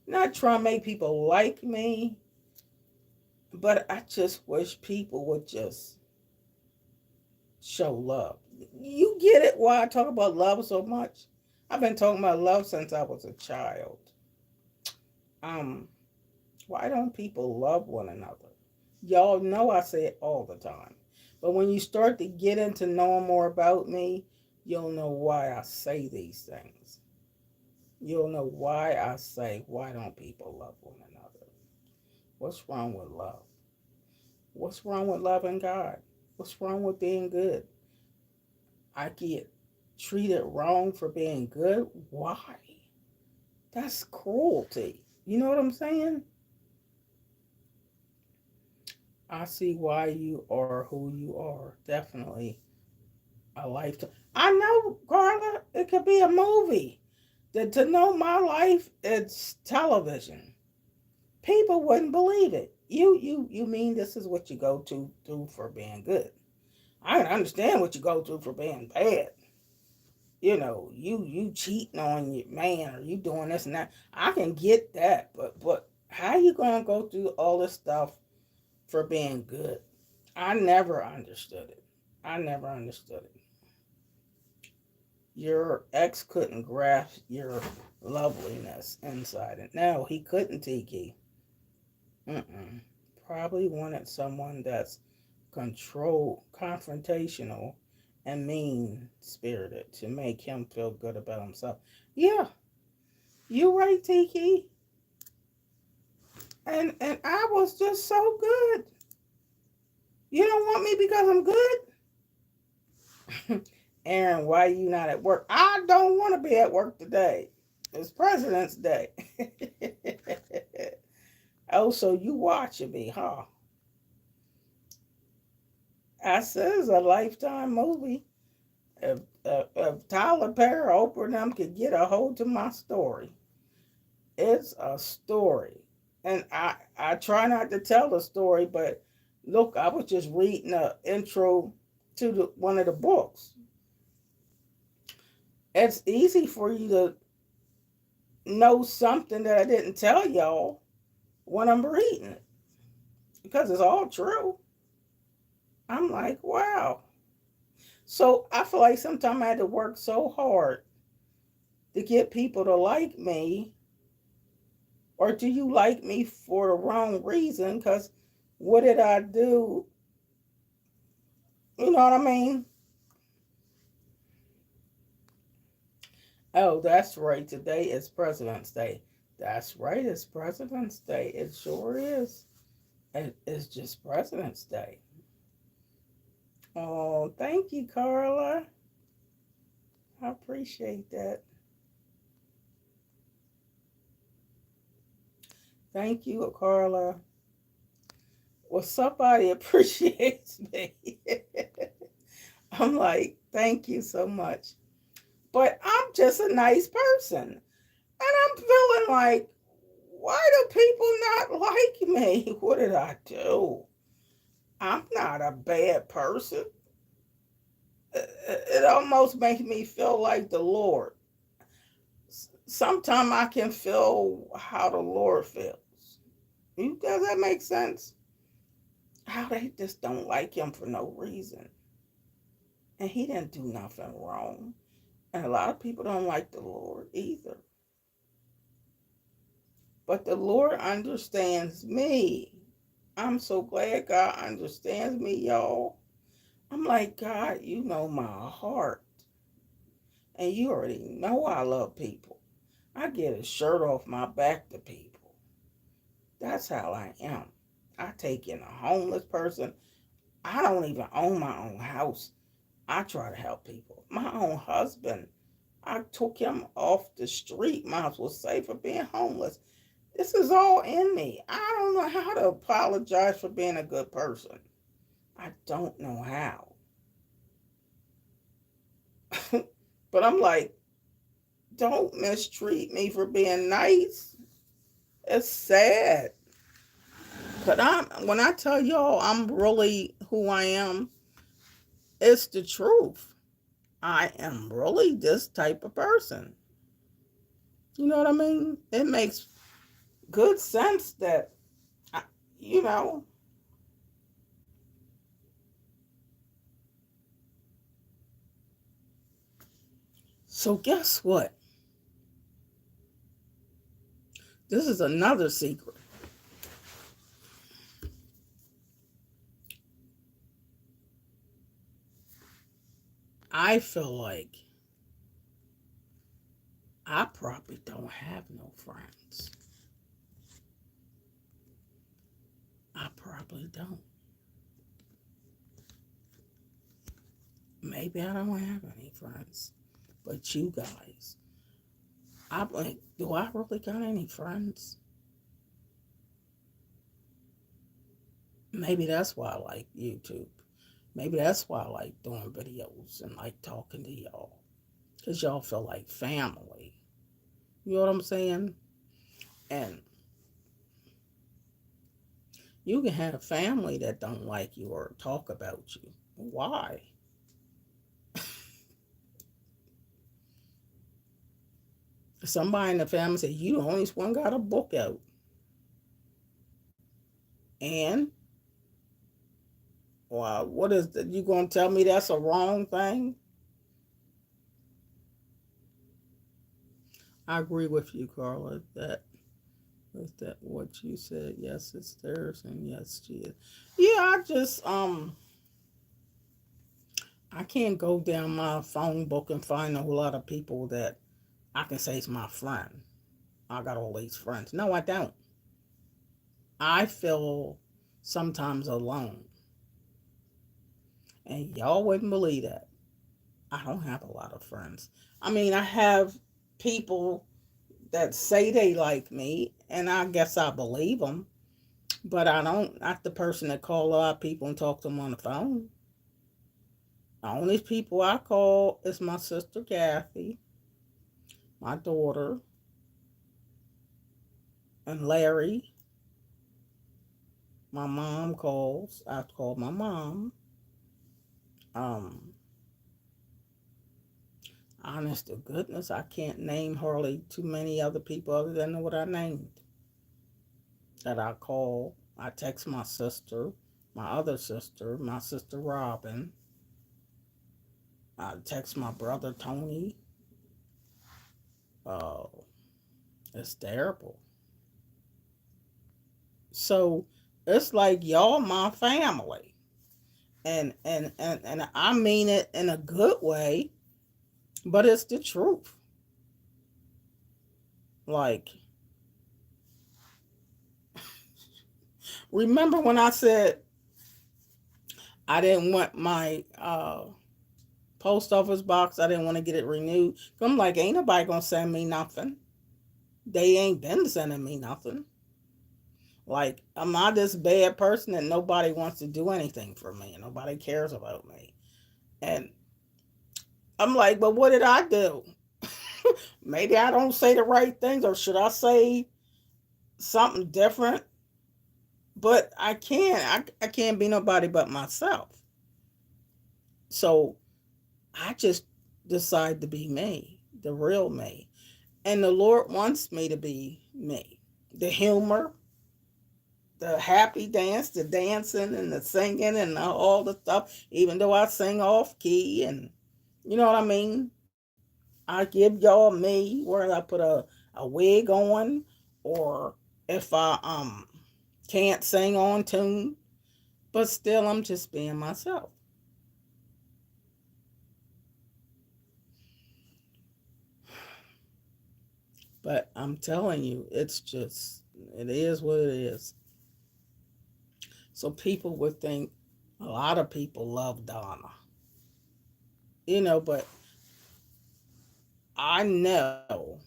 not try to make people like me, but I just wish people would just show love. You get it why I talk about love so much? I've been talking about love since I was a child. Um, why don't people love one another? Y'all know I say it all the time. But when you start to get into knowing more about me, you'll know why I say these things. You'll know why I say, why don't people love one another? What's wrong with love? What's wrong with loving God? What's wrong with being good? I get treated wrong for being good. Why? That's cruelty. You know what I'm saying? I see why you are who you are. Definitely a lifetime. I know, Carla, it could be a movie. To know my life, it's television. People wouldn't believe it. You mean this is what you go to through for being good? I can understand what you go through for being bad. You cheating on your man, or you doing this and that. I can get that, but how you gonna go through all this stuff for being good? I never understood it. I never understood it. Your ex couldn't grasp your loveliness inside it. No, he couldn't, Tiki. Mm-mm. Probably wanted someone that's control, confrontational, and mean spirited to make him feel good about himself. Yeah, you're right, Tiki. And I was just so good. You don't want me because I'm good? Aaron, why are you not at work? I don't want to be at work today. It's President's Day. Oh, so you watching me, huh? I said it's a lifetime movie. If Tyler Perry, Oprah, and them could get a hold of my story, it's a story. And I try not to tell the story, but look, I was just reading the intro to one of the books. It's easy for you to know something that I didn't tell y'all when I'm reading it because it's all true. I'm like, wow. So I feel like sometimes I had to work so hard to get people to like me, or do you like me for the wrong reason? Because what did I do? You know what I mean? Oh, that's right. Today is President's Day. That's right. It's President's Day. It sure is. It's just President's Day. Oh, thank you, Carla. I appreciate that. Thank you, Carla. Well, somebody appreciates me. I'm like, thank you so much. But I'm just a nice person. And I'm feeling like, why do people not like me? What did I do? I'm not a bad person. It almost makes me feel like the Lord. Sometimes I can feel how the Lord feels. Does that make sense? How they just don't like him for no reason. And he didn't do nothing wrong. And a lot of people don't like the Lord either. But the Lord understands me. I'm so glad God understands me, y'all. I'm like, God, you know my heart. And you already know I love people. I get a shirt off my back to people. That's how I am. I take in a homeless person. I don't even own my own house. I try to help people. My own husband, I took him off the street, might as well say, for being homeless. This is all in me. I don't know how to apologize for being a good person. I don't know how. But I'm like, don't mistreat me for being nice. It's sad. But when I tell y'all I'm really who I am, it's the truth. I am really this type of person. You know what I mean? It makes good sense that, I, you know. So guess what? This is another secret. I feel like I probably don't have no friends. I probably don't. Maybe I don't have any friends. But you guys, I'm like, do I really got any friends? Maybe that's why I like YouTube. Maybe that's why I like doing videos and like talking to y'all. Because y'all feel like family. You know what I'm saying? And you can have family that don't like you or talk about you. Why? Somebody in the family said, you the only one got a book out. And well, what is that? You gonna tell me that's a wrong thing? I agree with you, Carla. That is that what you said. Yes, it's theirs, and yes, she is. Yeah, I can't go down my phone book and find a whole lot of people that I can say is my friend. I got all these friends. No, I don't. I feel sometimes alone, and y'all wouldn't believe that. I don't have a lot of friends. I mean, I have people that say they like me, and I guess I believe them. But I don't. Not the person that call a lot of people and talk to them on the phone. The only people I call is my sister Kathy, my daughter, and Larry. My mom calls. I call my mom. Um, Honest to goodness, I can't name hardly too many other people other than what I named that I call. I text my sister, my sister Robin. I text my brother Tony. Uh, it's terrible. So it's like y'all my family, and I mean it in a good way, but it's the truth. Like, remember when I said I didn't want my post office box? I didn't want to get it renewed. I'm like, ain't nobody gonna send me nothing. They ain't been sending me nothing. Like, I'm not this bad person that nobody wants to do anything for me and nobody cares about me. And I'm like, but what did I do? Maybe I don't say the right things, or should I say something different? But I can't. I can't be nobody but myself. So I just decide to be me, the real me. And the Lord wants me to be me. The humor, the happy dance, the dancing and the singing and all the stuff, even though I sing off key and you know what I mean? I give y'all me where I put a wig on, or if I can't sing on tune, but still I'm just being myself. But I'm telling you, it is what it is. So people would think, A lot of people love Donna, but I know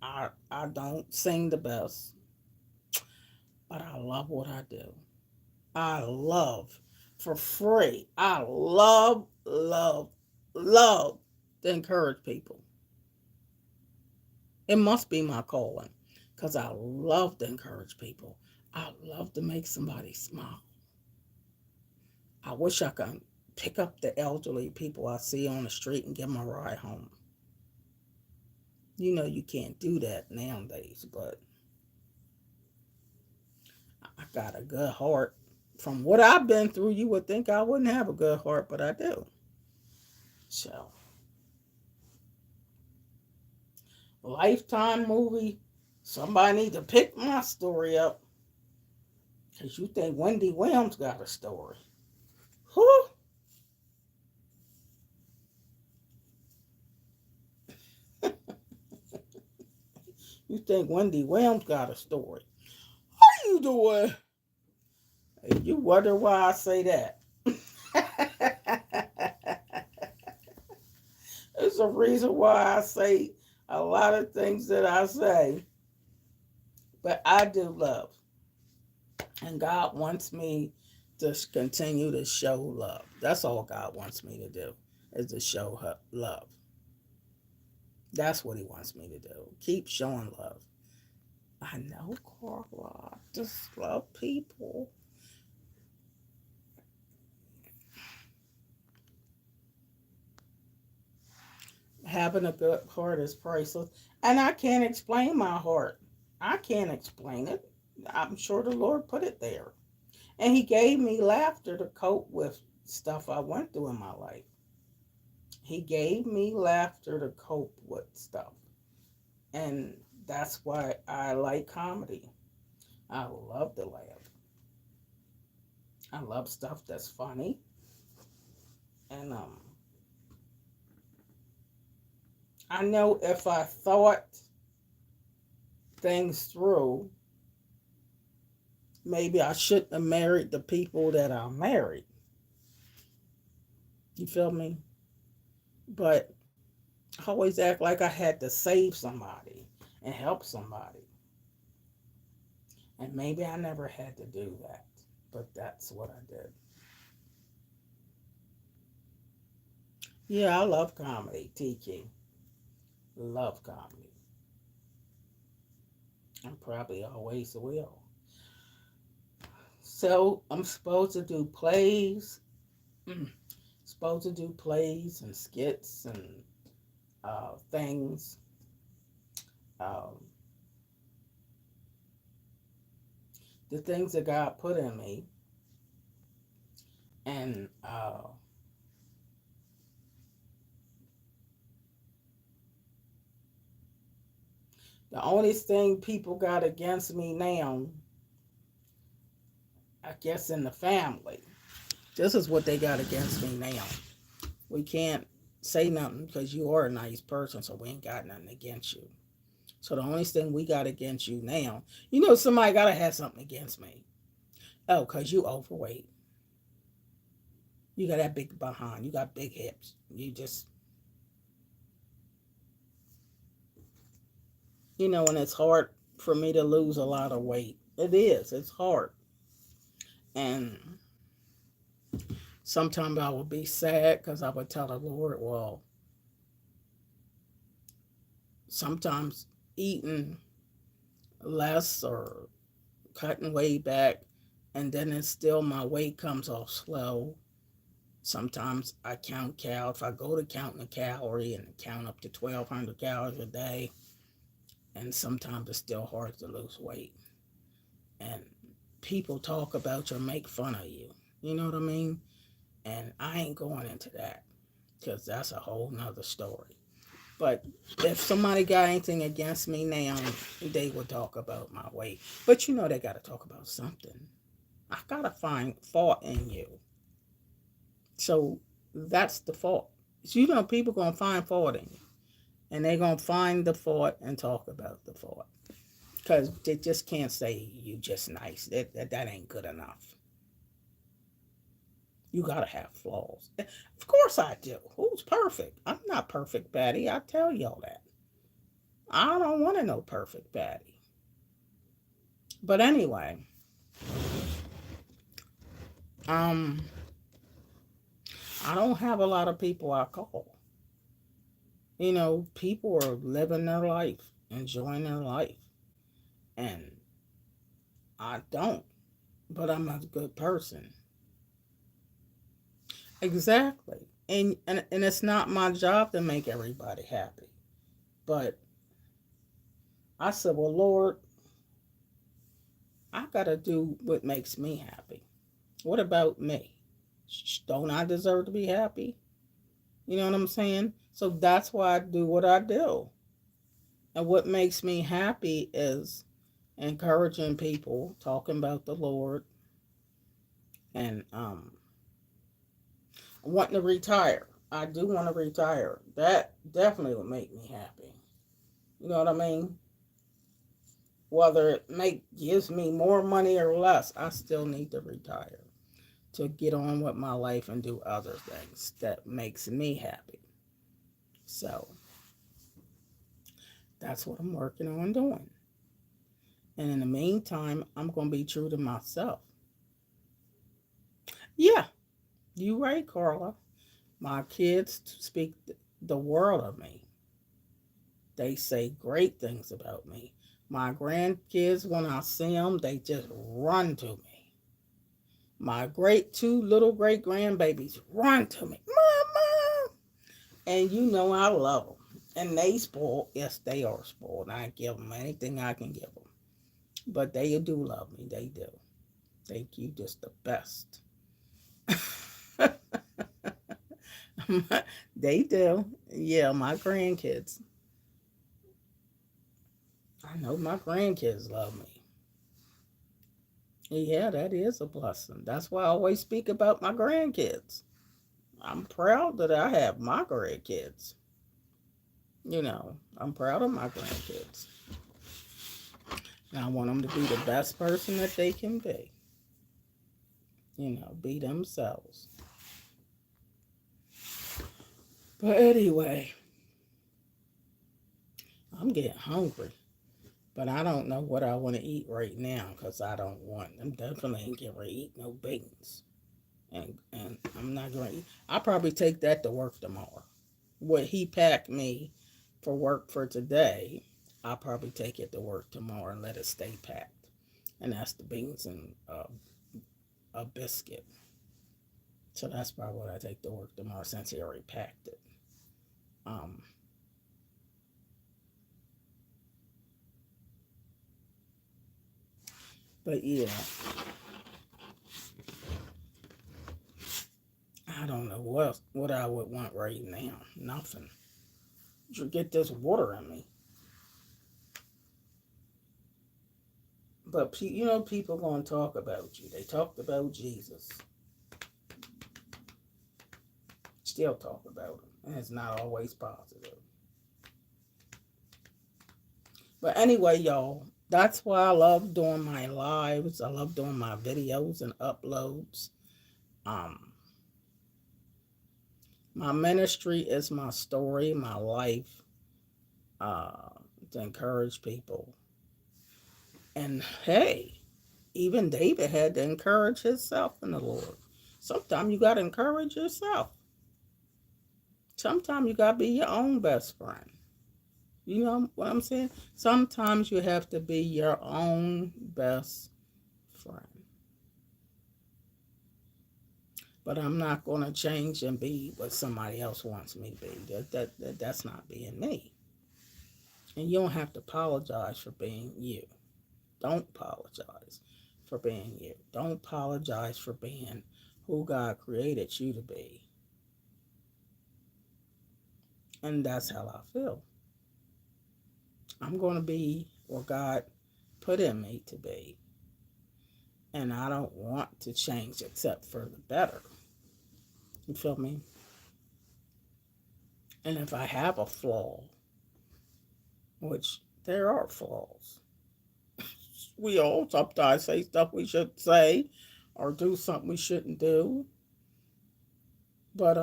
I don't sing the best, but I love what I do. I love for free. I love to encourage people. It must be my calling because I love to encourage people. I love to make somebody smile. I wish I could pick up the elderly people I see on the street and give them a ride home. You can't do that nowadays, but I got a good heart. From what I've been through, you would think I wouldn't have a good heart, but I do. So, Lifetime movie, somebody need to pick my story up because you think Wendy Williams got a story. Whew. You think Wendy Williams got a story. How you doing? Hey, you wonder why I say that. There's a reason why I say a lot of things that I say, but I do love. And God wants me to continue to show love. That's all God wants me to do, is to show love. That's what He wants me to do. Keep showing love. I know, Carla. I just love people. Having a good heart is priceless. And I can't explain my heart. I can't explain it. I'm sure the Lord put it there. And He gave me laughter to cope with stuff I went through in my life. He gave me laughter to cope with stuff. And that's why I like comedy. I love to laugh. I love stuff that's funny. And I know if I thought things through, maybe I shouldn't have married the people that I married. You feel me? But I always act like I had to save somebody and help somebody. And maybe I never had to do that. But that's what I did. Yeah, I love comedy, TK. Love comedy. I probably always will. So I'm supposed to do plays. Supposed to do plays and skits and things. Um, the things that God put in me. And the only thing people got against me now, I guess in the family, this is what they got against me now. We can't say nothing because you are a nice person, so we ain't got nothing against you. So the only thing we got against you now, somebody got to have something against me. Oh, because you overweight. You got that big behind. You got big hips. And it's hard for me to lose a lot of weight. It is. It's hard. And sometimes I would be sad because I would tell the Lord, well, sometimes eating less or cutting way back, and then it's still my weight comes off slow. Sometimes I count calories. If I go to counting a calorie and count up to 1,200 calories a day, and sometimes it's still hard to lose weight. And people talk about you or make fun of you. You know what I mean? And I ain't going into that because that's a whole nother story. But if somebody got anything against me now, they would talk about my weight. But they got to talk about something. I got to find fault in you. So that's the fault. So, people going to find fault in you. And they're going to find the fault and talk about the fault. Because they just can't say you just nice. That ain't good enough. You gotta have flaws. Of course I do. Who's perfect? I'm not perfect, Patty. I tell y'all that. I don't want to know perfect Patty. But anyway, um, I don't have a lot of people I call. People are living their life, enjoying their life, and I don't. But I'm a good person. Exactly. And it's not my job to make everybody happy. But I said, well, Lord, I got to do what makes me happy. What about me? Don't I deserve to be happy? You know what I'm saying? So that's why I do what I do. And what makes me happy is encouraging people, talking about the Lord, and wanting to retire. I do want to retire. That definitely would make me happy. You know what I mean? Whether it gives me more money or less, I still need to retire to get on with my life and do other things that makes me happy. So that's what I'm working on doing. And in the meantime, I'm going to be true to myself. Yeah, you right, Carla. My kids speak the world of me. They say great things about me. My grandkids, when I see them, they just run to me. My two little great grandbabies run to me, Mama. And I love them. And they spoiled. Yes, they are spoiled. I give them anything I can give them. But they do love me. They do. Thank you, just the best. They do. Yeah, my grandkids. I know my grandkids love me. Yeah, that is a blessing. That's why I always speak about my grandkids. I'm proud that I have my grandkids. I'm proud of my grandkids. And I want them to be the best person that they can be. Be themselves. But anyway, I'm getting hungry. But I don't know what I want to eat right now because I don't want. I'm definitely ain't getting ready to eat no beans. And I'm not going to eat. I'll probably take that to work tomorrow. What he packed me for work for today, I'll probably take it to work tomorrow and let it stay packed. And that's the beans and a biscuit. So that's probably what I take to work tomorrow since he already packed it. Um, but yeah, I don't know what I would want right now. Nothing. Just get this water in me. But people gonna talk about you. They talked about Jesus. Still talk about him, and it's not always positive. But anyway, y'all, that's why I love doing my lives. I love doing my videos and uploads. Um, my ministry is my story, my life, uh, to encourage people. And hey, even David had to encourage himself in the Lord. Sometimes you got to encourage yourself. Sometimes you got to be your own best friend. You know what I'm saying? Sometimes you have to be your own best friend. But I'm not going to change and be what somebody else wants me to be. That's not being me. And you don't have to apologize for being you. Don't apologize for being you. Don't apologize for being who God created you to be. And that's how I feel. I'm going to be what God put in me to be. And I don't want to change except for the better. You feel me? And if I have a flaw, which there are flaws, we all sometimes say stuff we should say or do something we shouldn't do. But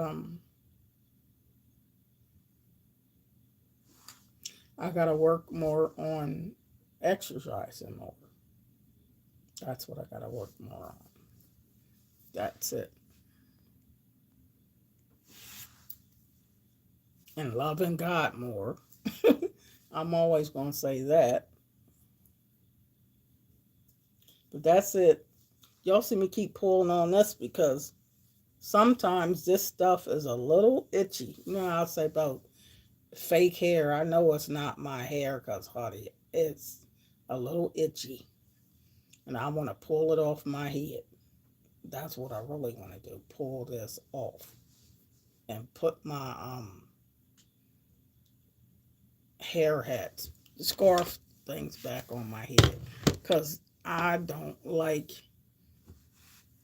I gotta work more on exercising more. That's what I gotta work more on. That's it. And loving God more. I'm always gonna say that. But that's it. Y'all see me keep pulling on this because sometimes this stuff is a little itchy. You know, I'll say about fake hair. I know it's not my hair because, honey, it's a little itchy. And I want to pull it off my head. That's what I really want to do. Pull this off and put my hair hats, scarf things back on my head. Because I don't like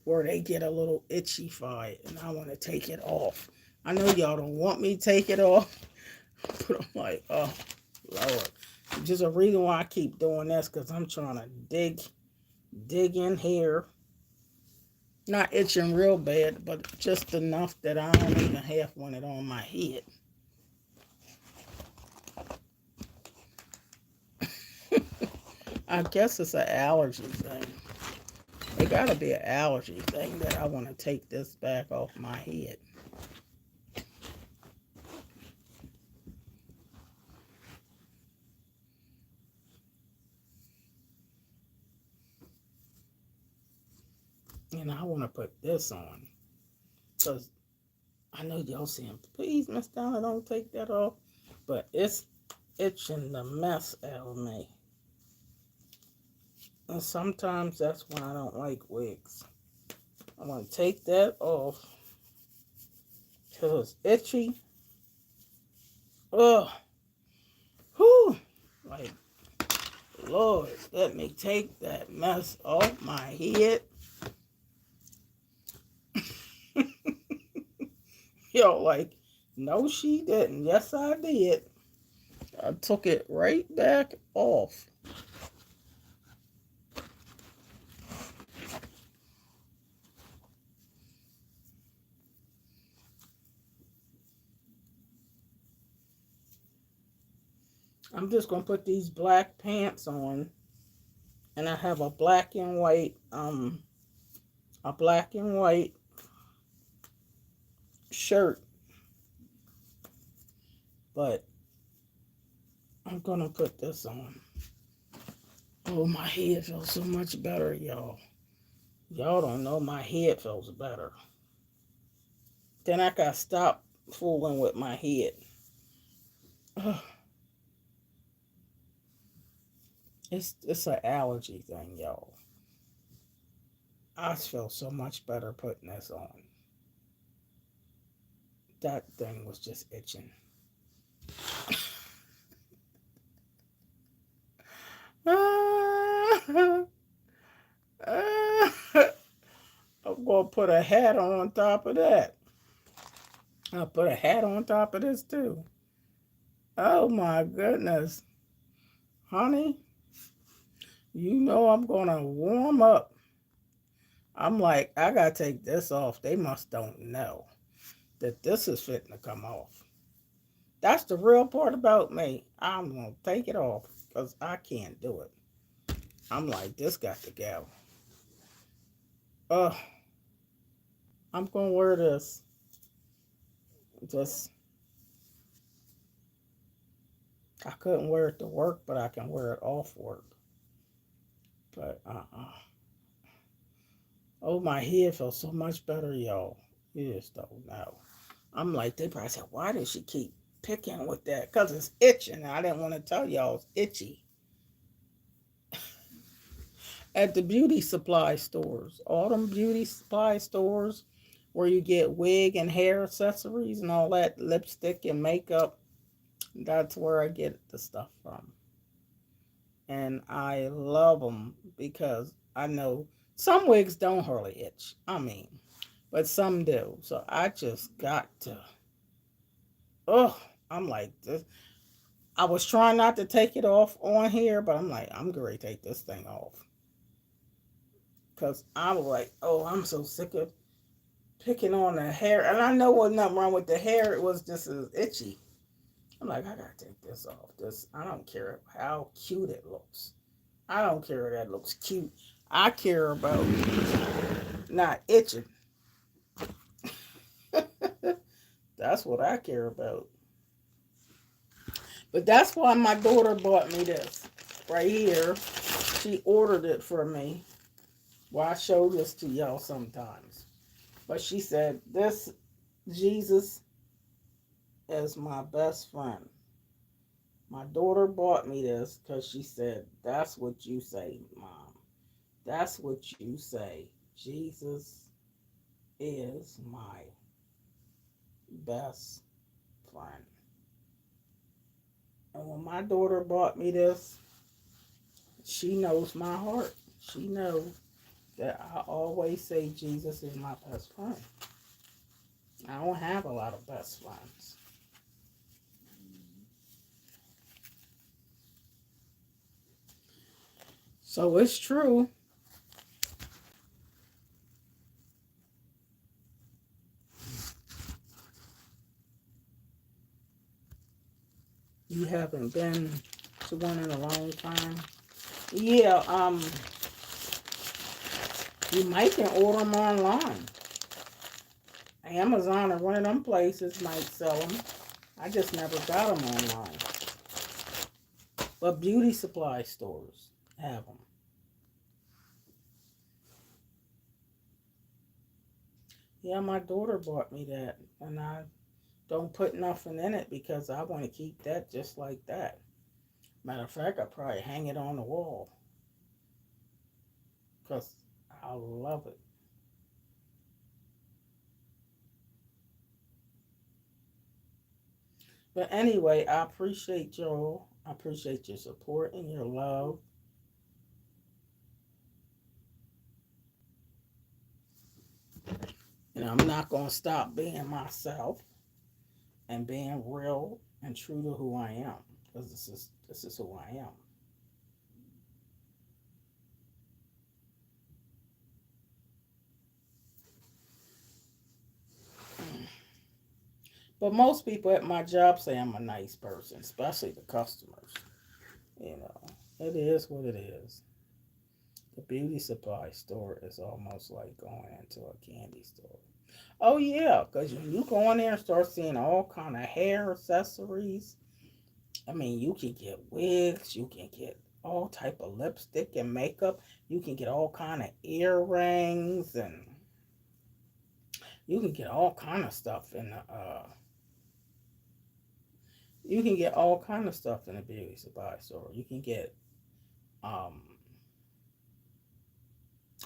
where they get a little itchy fight and I want to take it off. I know y'all don't want me to take it off, but I'm like, oh, Lord. Just a reason why I keep doing this because I'm trying to dig in here. Not itching real bad, but just enough that I don't even half want it on my head. I guess it's an allergy thing. It gotta be an allergy thing that I want to take this back off my head. And I want to put this on. Because I know y'all saying, please, Miss Donna, don't take that off. But it's itching the mess out of me. And sometimes that's when I don't like wigs. I want to take that off because it's itchy. Ugh. Whew. Like, Lord, let me take that mess off my head. Yo, like, no, she didn't. Yes, I did. I took it right back off. I'm just gonna put these black pants on, and I have a black and white shirt, but I'm gonna put this on. Oh, my head feels so much better, y'all. Y'all don't know my head feels better. Then I gotta stop fooling with my head. Ugh, it's an allergy thing, y'all. I feel so much better putting this on. That thing was just itching. I'm gonna put a hat on top of that. I'll put a hat on top of this too. Oh my goodness. Honey, you know I'm gonna warm up. I'm like, I gotta take this off. They must don't know that this is fitting to come off. That's the real part about me. I'm gonna take it off because I can't do it. I'm like, this got to go. Ugh, I'm gonna wear this. Just I couldn't wear it to work, but I can wear it off work. But oh, my head feels so much better, y'all. You just don't know. I'm like, they probably said, why does she keep picking with that? Because it's itching. I didn't want to tell y'all it's itchy. At the beauty supply stores, all them beauty supply stores where you get wig and hair accessories and all that, lipstick and makeup, that's where I get the stuff from. And I love them because I know some wigs don't hardly itch. I mean, but some do. So I just got to. Oh, I'm like this. I was trying not to take it off on here, but I'm like, I'm going to take this thing off because I'm like, oh, I'm so sick of picking on the hair, and I know wasn't nothing wrong with the hair. It was just as itchy. I'm like, I gotta take this off. This I don't care how cute it looks. I don't care if that looks cute. I care about not itching. That's what I care about. But that's why my daughter bought me this right here. She ordered it for me. Well, I show this to y'all sometimes. But she said, this Jesus is my best friend. My daughter bought me this because she said, that's what you say, Mom. That's what you say. Jesus is my best friend. And when my daughter bought me this, she knows my heart. She knows that I always say Jesus is my best friend. I don't have a lot of best friends. So it's true. You haven't been to one in a long time. Yeah, you might can order them online. Amazon or one of them places might sell them. I just never got them online. But beauty supply stores have them. Yeah, my daughter bought me that, and I don't put nothing in it because I want to keep that just like that. Matter of fact, I probably hang it on the wall because I love it. But anyway, I appreciate y'all. I appreciate your support and your love. And I'm not going to stop being myself and being real and true to who I am because this is who I am. But most people at my job say I'm a nice person, especially the customers. You know, it is what it is. The beauty supply store is almost like going into a candy store. Oh yeah, because when you go in there and start seeing all kind of hair accessories, I mean, you can get wigs, you can get all type of lipstick and makeup, you can get all kind of earrings, and you can get all kind of stuff in the you can get all kind of stuff in the beauty supply store. You can get um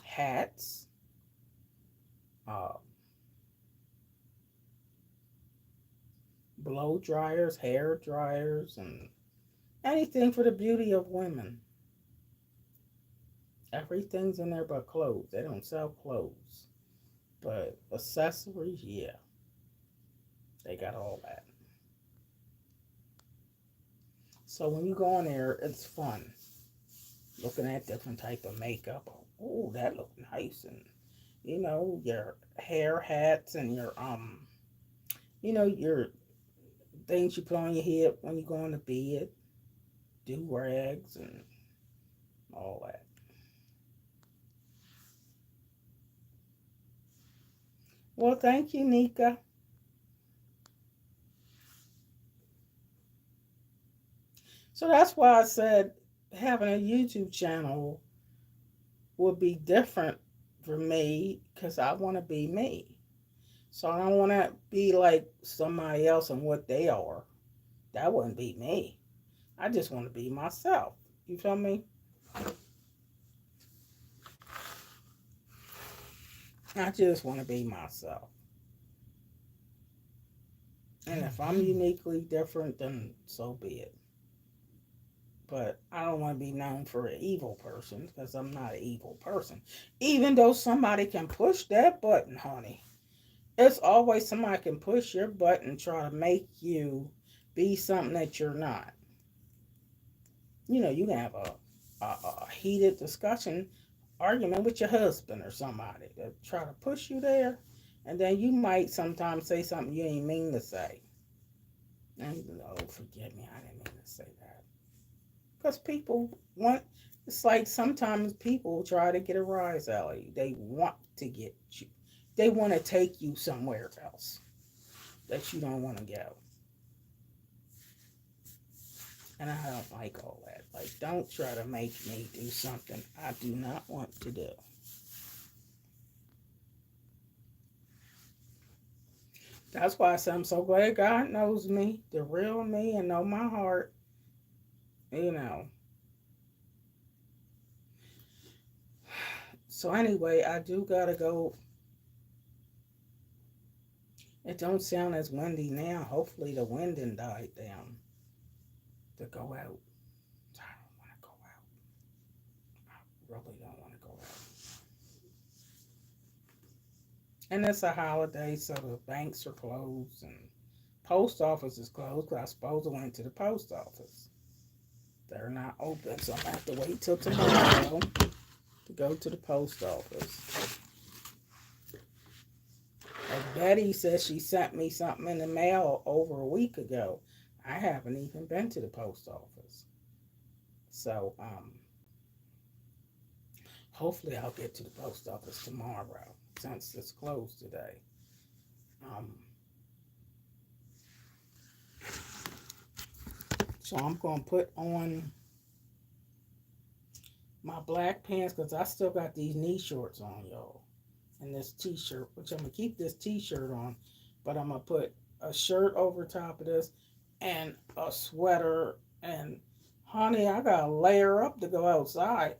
hats, uh, blow dryers, hair dryers, and anything for the beauty of women. Everything's in there but clothes. They don't sell clothes. But accessories, yeah, they got all that. So when you go in there, it's fun. Looking at different type of makeup. Oh, that look nice. And your hair hats and your things you put on your head when you go on the bed, do rags and all that. Well, thank you, Nika. So that's why I said having a YouTube channel would be different for me because I want to be me. So I don't want to be like somebody else and what they are. That wouldn't be me. I just want to be myself. You feel me? I just want to be myself. And if I'm uniquely different, then so be it. But I don't want to be known for an evil person because I'm not an evil person. Even though somebody can push that button, honey. It's always somebody can push your button and try to make you be something that you're not. You can have a heated discussion, argument with your husband or somebody that try to push you there. And then you might sometimes say something you ain't mean to say. And oh, forgive me, I didn't mean to say that. Because people want, it's like sometimes people try to get a rise out of you. They want to get you, they want to take you somewhere else that you don't want to go. And I don't like all that. Like, don't try to make me do something I do not want to do. That's why I say I'm so glad God knows me, the real me, and know my heart. You know. So anyway, I do gotta go. It don't sound as windy now. Hopefully the wind didn't die down to go out. I don't want to go out. I really don't want to go out. And it's a holiday, so the banks are closed and post office is closed. Cause I suppose I went to the post office. They're not open, so I'm gonna have to wait till tomorrow to go to the post office. Like Betty says, she sent me something in the mail over a week ago. I haven't even been to the post office. So hopefully I'll get to the post office tomorrow since it's closed today. Um, so I'm going to put on my black pants because I still got these knee shorts on, y'all. And this t-shirt, which I'm going to keep this t-shirt on, but I'm going to put a shirt over top of this and a sweater. And honey, I got to layer up to go outside.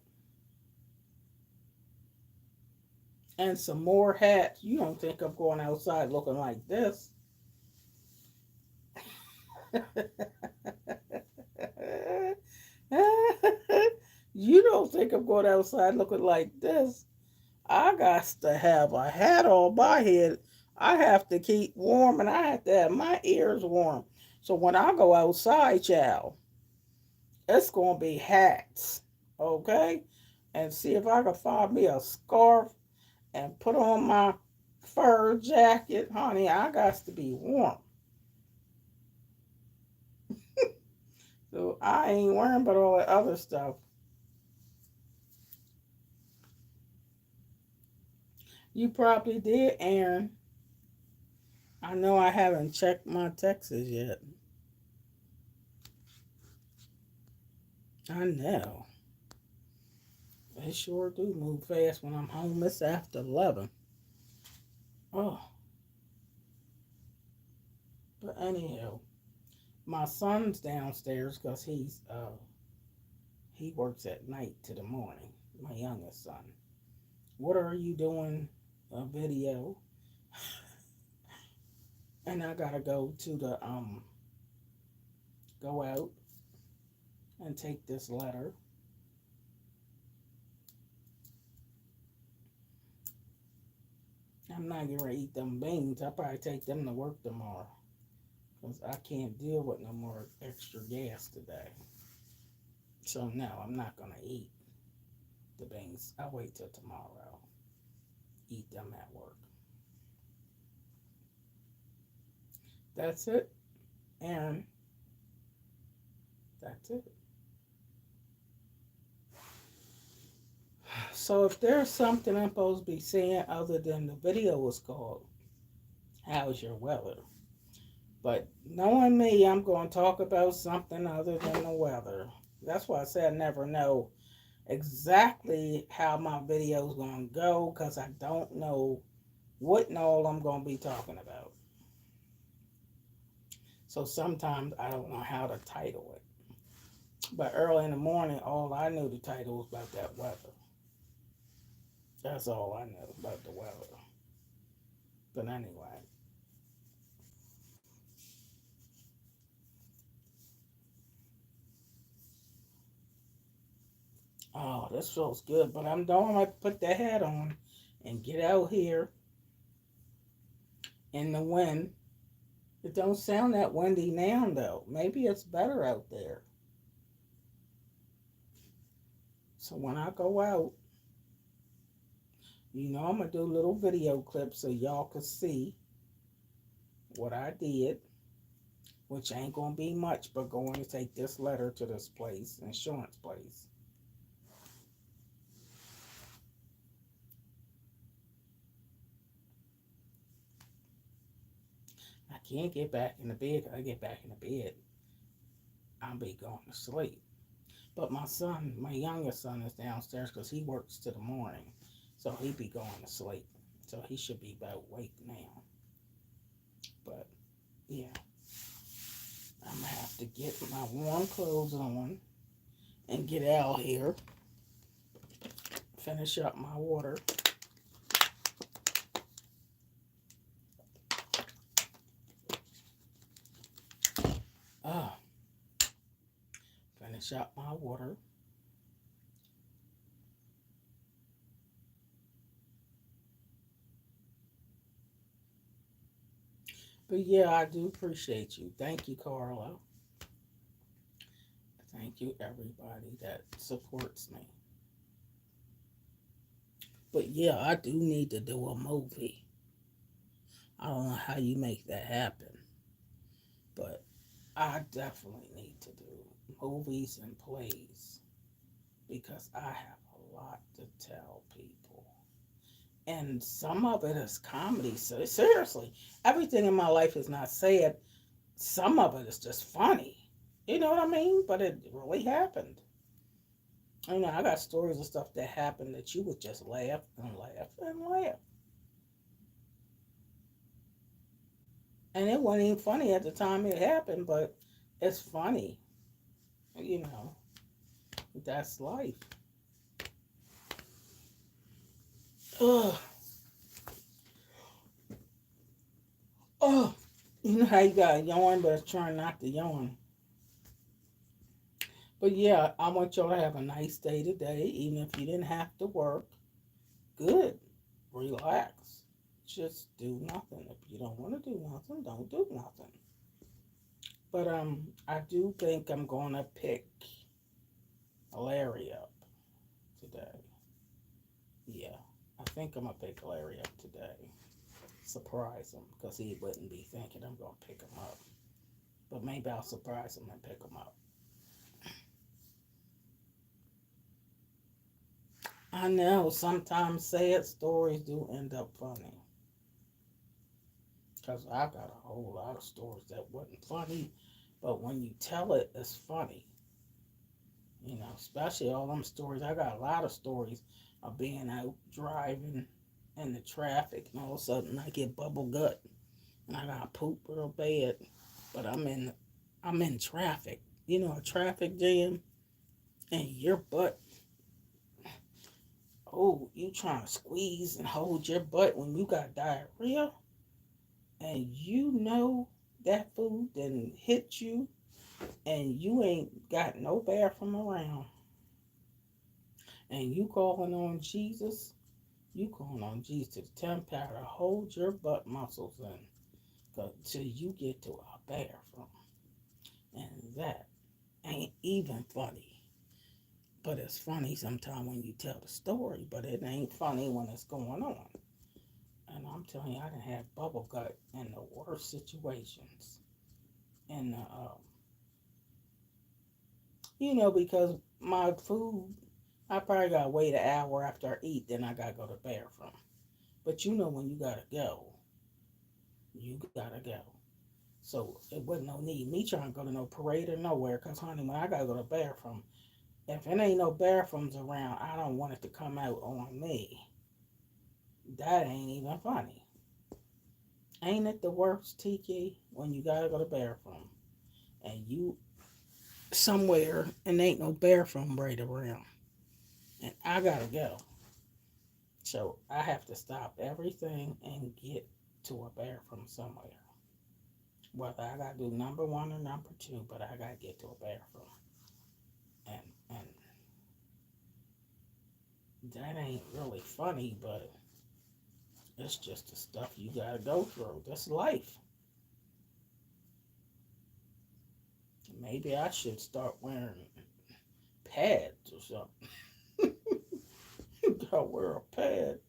And some more hats. You don't think I'm going outside looking like this. You don't think I'm going outside looking like this. I got to have a hat on my head. I have to keep warm and I have to have my ears warm. So when I go outside, child, it's going to be hats. Okay? And see if I can find me a scarf and put on my fur jacket. Honey, I got to be warm. So I ain't wearing but all that other stuff. You probably did, Aaron. I know I haven't checked my texts yet. I know. They sure do move fast when I'm home. It's after 11. Oh, but anyhow, my son's downstairs because he works at night to the morning. My youngest son. What are you doing? A video. And I gotta go to the go out and take this letter. I'm not gonna eat them beans. I'll probably take them to work tomorrow. Because I can't deal with no more extra gas today. So no, I'm not gonna eat the beans. I'll wait till tomorrow. Eat them at work. That's it. And that's it. So if there's something I'm supposed to be saying other than the video was called, how's your weather? But knowing me, I'm going to talk about something other than the weather. That's why I said I never know exactly how my video is going to go because I don't know what and all I'm going to be talking about. So sometimes I don't know how to title it. But early in the morning, all I knew the title was about that weather. That's all I know about the weather. But anyway. Oh, this feels good. But I'm going to put the hat on and get out here in the wind. It don't sound that windy now, though. Maybe it's better out there. So when I go out, I'm gonna do little video clips so y'all can see what I did, which ain't gonna be much, but going to take this letter to this place, insurance place. I can't get back in the bed. 'Cause I get back in the bed, I'll be going to sleep. But my son, my youngest son, is downstairs because he works till the morning, so he be going to sleep. So he should be about awake now. But yeah, I'm gonna have to get my warm clothes on and get out here. Finish up my water. Uh, Finish up my water. But yeah, I do appreciate you. Thank you, Carla. Thank you, everybody that supports me. But yeah, I do need to do a movie. I don't know how you make that happen, but I definitely need to do movies and plays because I have a lot to tell people. And some of it is comedy. So seriously, everything in my life is not sad. Some of it is just funny. You know what I mean? But it really happened. I got stories of stuff that happened that you would just laugh and laugh and laugh. And it wasn't even funny at the time it happened, but it's funny. You know, that's life. Ugh. Oh, you know how you got to yawn, but trying not to yawn. But yeah, I want y'all to have a nice day today, even if you didn't have to work. Good. Relax. Just do nothing. If you don't want to do nothing, don't do nothing. But I do think I'm gonna pick Larry up today. Yeah, I think I'm gonna pick Larry up today. Surprise him because he wouldn't be thinking I'm gonna pick him up. But maybe I'll surprise him and pick him up. I know sometimes sad stories do end up funny. Because I got a whole lot of stories that wasn't funny, but when you tell it, it's funny. Especially all them stories. I got a lot of stories of being out driving in the traffic, and all of a sudden I get bubble gut, and I got poop real bad. But I'm in traffic. A traffic jam, and your butt. Oh, you trying to squeeze and hold your butt when you got diarrhea, and that food didn't hit you, and you ain't got no bathroom around, and you calling on Jesus. You calling on Jesus to tell him power to hold your butt muscles in till you get to a bathroom. And that ain't even funny. But it's funny sometimes when you tell the story, but it ain't funny when it's going on. And I'm telling you, I done had bubble gut in the worst situations. And, because my food, I probably got to wait an hour after I eat, then I got to go to the bathroom. But when you got to go, you got to go. So it wasn't no need me trying to go to no parade or nowhere. Because, honey, when I got to go to the bathroom, if it ain't no bathrooms around, I don't want it to come out on me. That ain't even funny. Ain't it the worst, Tiki, when you gotta go to the bathroom and you somewhere and ain't no bathroom right around and I gotta go. So I have to stop everything and get to a bathroom somewhere. Whether I gotta do number one or number two, but I gotta get to a bathroom. And that ain't really funny, but it's just the stuff you gotta go through. That's life. Maybe I should start wearing pads or something. Gotta wear a pad.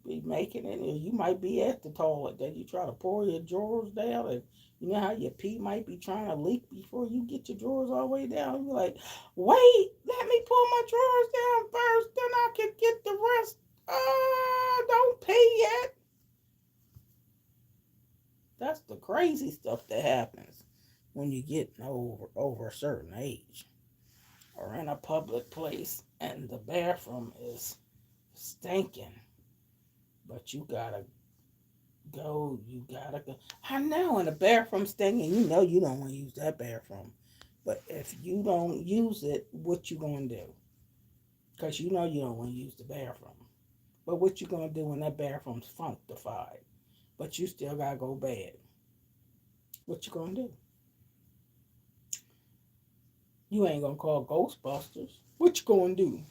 be making it, or you might be at the toilet. Then you try to pour your drawers down, and you know how your pee might be trying to leak before you get your drawers all the way down. You're like, wait, let me pull my drawers down first, then I can get the rest. Don't pee yet. That's the crazy stuff that happens when you get over a certain age, or in a public place and the bathroom is stinking, but you gotta go. I know, in the bathroom stinking, you don't want to use that bathroom. But if you don't use it, what you gonna do? Because you don't want to use the bathroom. But what you gonna do when that bathroom's functified? But you still gotta go bad. What you gonna do? You ain't gonna call Ghostbusters. What you gonna do?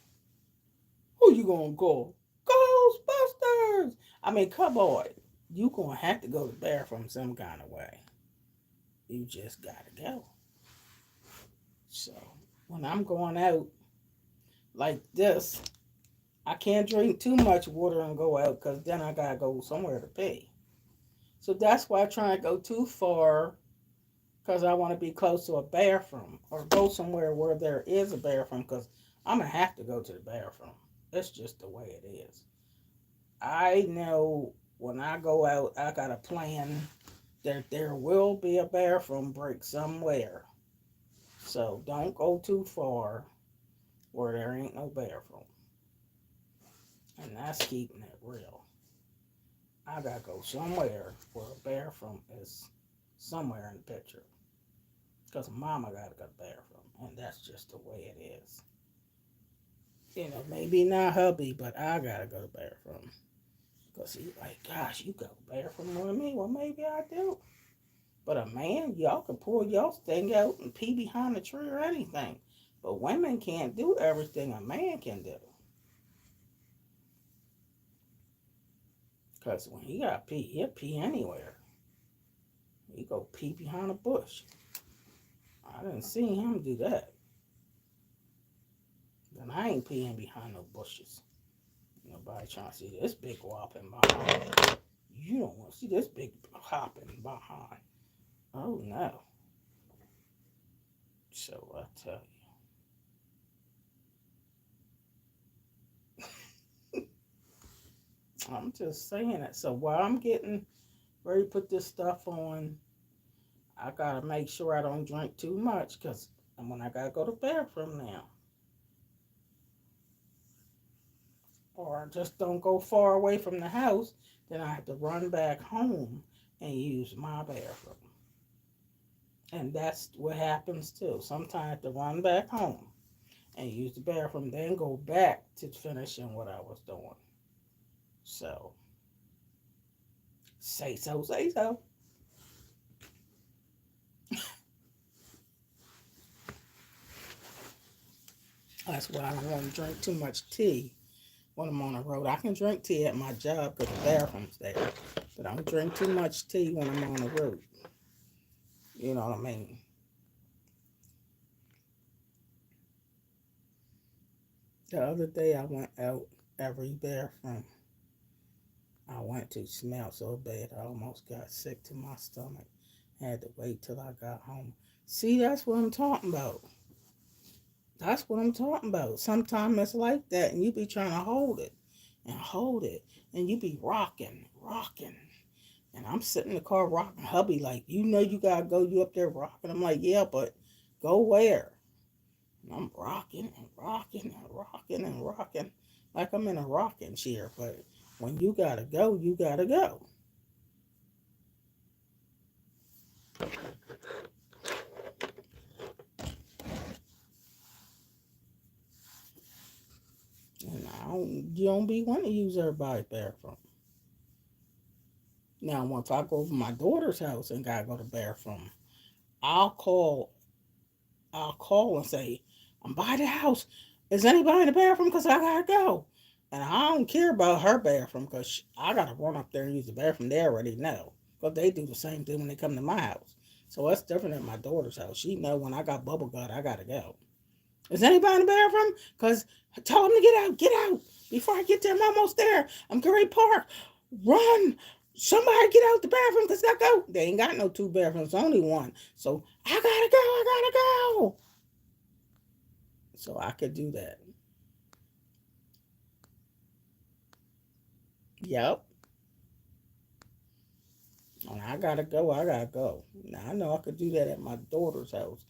Who you gonna call? Ghostbusters! I mean, come on. You gonna have to go to the bathroom some kind of way. You just gotta go. So when I'm going out like this, I can't drink too much water and go out because then I gotta go somewhere to pee. So that's why I try to go too far because I want to be close to a bathroom or go somewhere where there is a bathroom because I'm gonna have to go to the bathroom. That's just the way it is. I know when I go out, I got a plan that there will be a bathroom break somewhere. So don't go too far where there ain't no bathroom. And that's keeping it real. I gotta go somewhere where a bathroom is somewhere in the picture. Because mama gotta go to the bathroom. And that's just the way it is. Maybe not hubby, but I gotta go to the bathroom. Because he's like, gosh, you go to the bathroom more than me. Well, maybe I do. But a man, y'all can pull y'all thing out and pee behind a tree or anything. But women can't do everything a man can do. Because when he got pee, he'll pee anywhere. He go pee behind a bush. I didn't see him do that. Then I ain't peeing behind no bushes. Nobody trying to see this big whopping behind. You don't want to see this big hopping behind. Oh no. So I tell you. I'm just saying it. So while I'm getting ready to put this stuff on, I gotta make sure I don't drink too much because when I gotta go to the bathroom now. Or just don't go far away from the house, then I have to run back home and use my bathroom. And that's what happens too. Sometimes I have to run back home and use the bathroom, then go back to finishing what I was doing. So, say so, say so. That's why I don't want to drink too much tea when I'm on the road. I can drink tea at my job because the bathroom's there. But I don't drink too much tea when I'm on the road. You know what I mean? The other day I went out every bathroom I went to smelled so bad I almost got sick to my stomach. Had to wait till I got home. See, that's what I'm talking about. That's what I'm talking about. Sometimes it's like that, and you be trying to hold it, and you be rocking. And I'm sitting in the car rocking. Hubby, like, you gotta go. You up there rocking. I'm like, yeah, but go where? And I'm rocking and rocking and rocking and rocking, like I'm in a rocking chair. But when you gotta go, you gotta go. And you don't be wanting to use everybody's bathroom. Now, once I go over my daughter's house and gotta go to the bathroom, I'll call. I'll call and say, I'm by the house. Is anybody in the bathroom? Because I gotta go. And I don't care about her bathroom because I gotta run up there and use the bathroom. They already know because they do the same thing when they come to my house. So that's different than my daughter's house. She know when I got bubble gut, I gotta go. Is anybody in the bathroom? Because tell them to get out, get out. Before I get there, I'm almost there. I'm Great Park. Run. Somebody get out the bathroom because I go. They ain't got no two bathrooms, only one. So I gotta go. I gotta go. So I could do that. Yep. And I gotta go. I gotta go. Now I know I could do that at my daughter's house.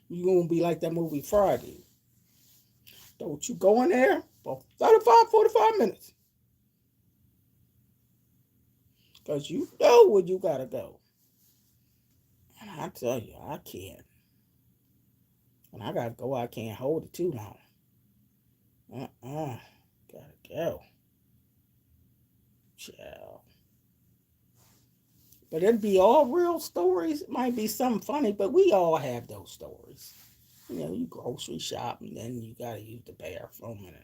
You gonna be like that movie Friday. Don't you go in there for 35, 45 minutes. Because you know where you gotta go. And I tell you, I can't. When I gotta go, I can't hold it too long. Gotta go. Child. But it'd be all real stories. It might be something funny, but we all have those stories. You grocery shop and then you gotta use the bathroom and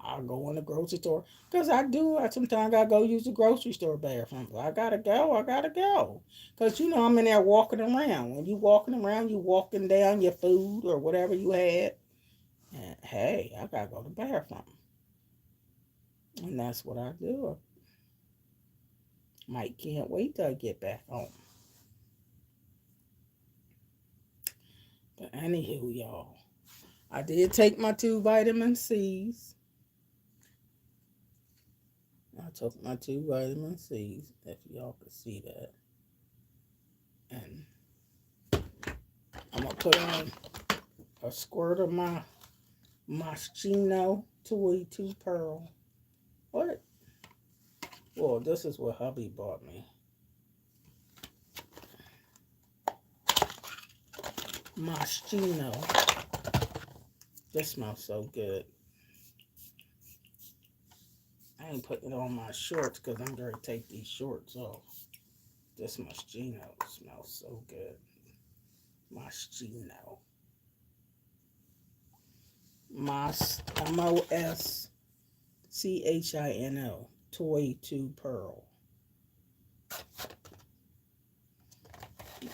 I'll go in the grocery store because I do. I sometimes gotta go use the grocery store bathroom. I gotta go. I gotta go because I'm in there walking around. When you walking around, you walking down your food or whatever you had. And hey, I gotta go to the bathroom, and that's what I do. Mike can't wait till I get back home. But anywho, y'all, I did take my 2 vitamin C's. I took my 2 vitamin C's, if y'all could see that. And I'm gonna put on a squirt of my Moschino 282 Pearl. What? Well, this is what hubby bought me. Moschino. This smells so good. I ain't putting it on my shorts because I'm going to take these shorts off. This Moschino smells so good. Moschino. Moschino. 282 Pearl.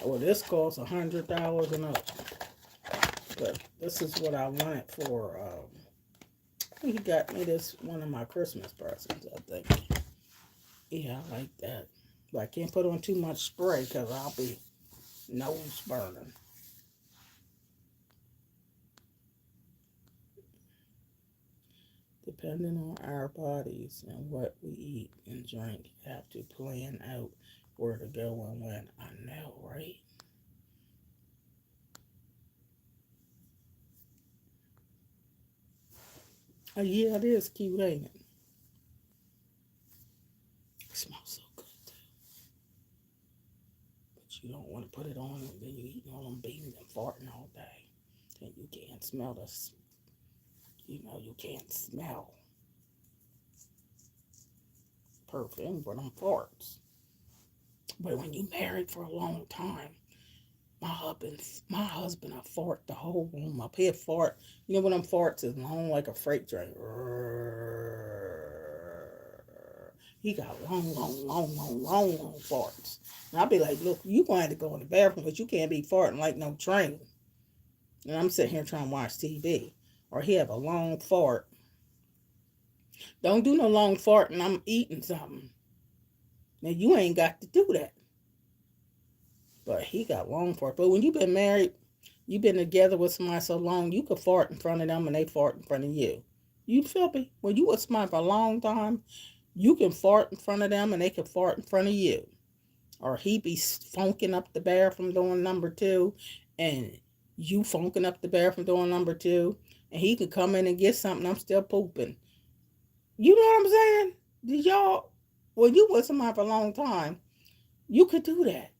Well, this costs $100 and up. But this is what I wanted for. He got me this one of my Christmas presents, I think. Yeah, I like that. But I can't put on too much spray because I'll be nose burning. Depending on our bodies and what we eat and drink, have to plan out where to go and when. I know, right? Oh, yeah, it is cute, ain't it? It smells so good, too. But you don't want to put it on and then you eating all them beans and farting all day. Then you can't smell you can't smell perfume for them farts. But when you married for a long time, my husband a fart the whole room up. He'd fart. You know what them farts is long like a freight train. He got long farts. And I'll be like, look, you going to have to go in the bathroom, but you can't be farting like no train. And I'm sitting here trying to watch TV. Or he have a long fart. Don't do no long fart and I'm eating something. Now you ain't got to do that. But he got long fart. But when you've been married, you've been together with somebody so long, you could fart in front of them and they fart in front of you. You feel me? When you with somebody for a long time, you can fart in front of them and they can fart in front of you. Or he be funking up the bathroom doing number two and you funking up the bathroom doing number two. And he could come in and get something, I'm still pooping. You know what I'm saying? Did y'all, when you with somebody for a long time, you could do that.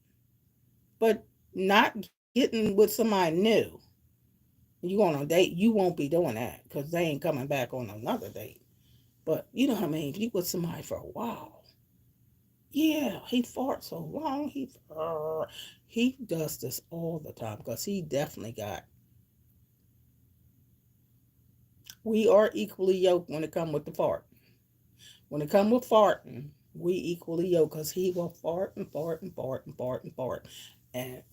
But not getting with somebody new. You go on a date, you won't be doing that because they ain't coming back on another date. But you know what I mean? If you with somebody for a while, yeah, he farts so long. He does this all the time because he definitely got. We are equally yoked when it come with the fart. When it come with farting, we equally yoked because he will fart and fart and fart and fart and fart, and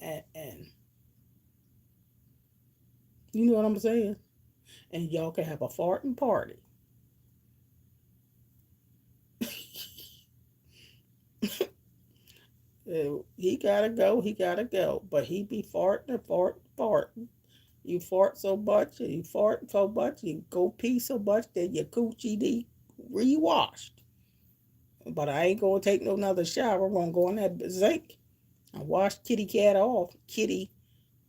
you know what I'm saying. and y'all can have a farting party. He gotta go, he gotta go. But he be farting and farting, farting. You fart so much, and you fart so much, you go pee so much that your coochie need rewashed. But I ain't gonna take no another shower. I'm gonna go in that sink and wash kitty cat off. Kitty,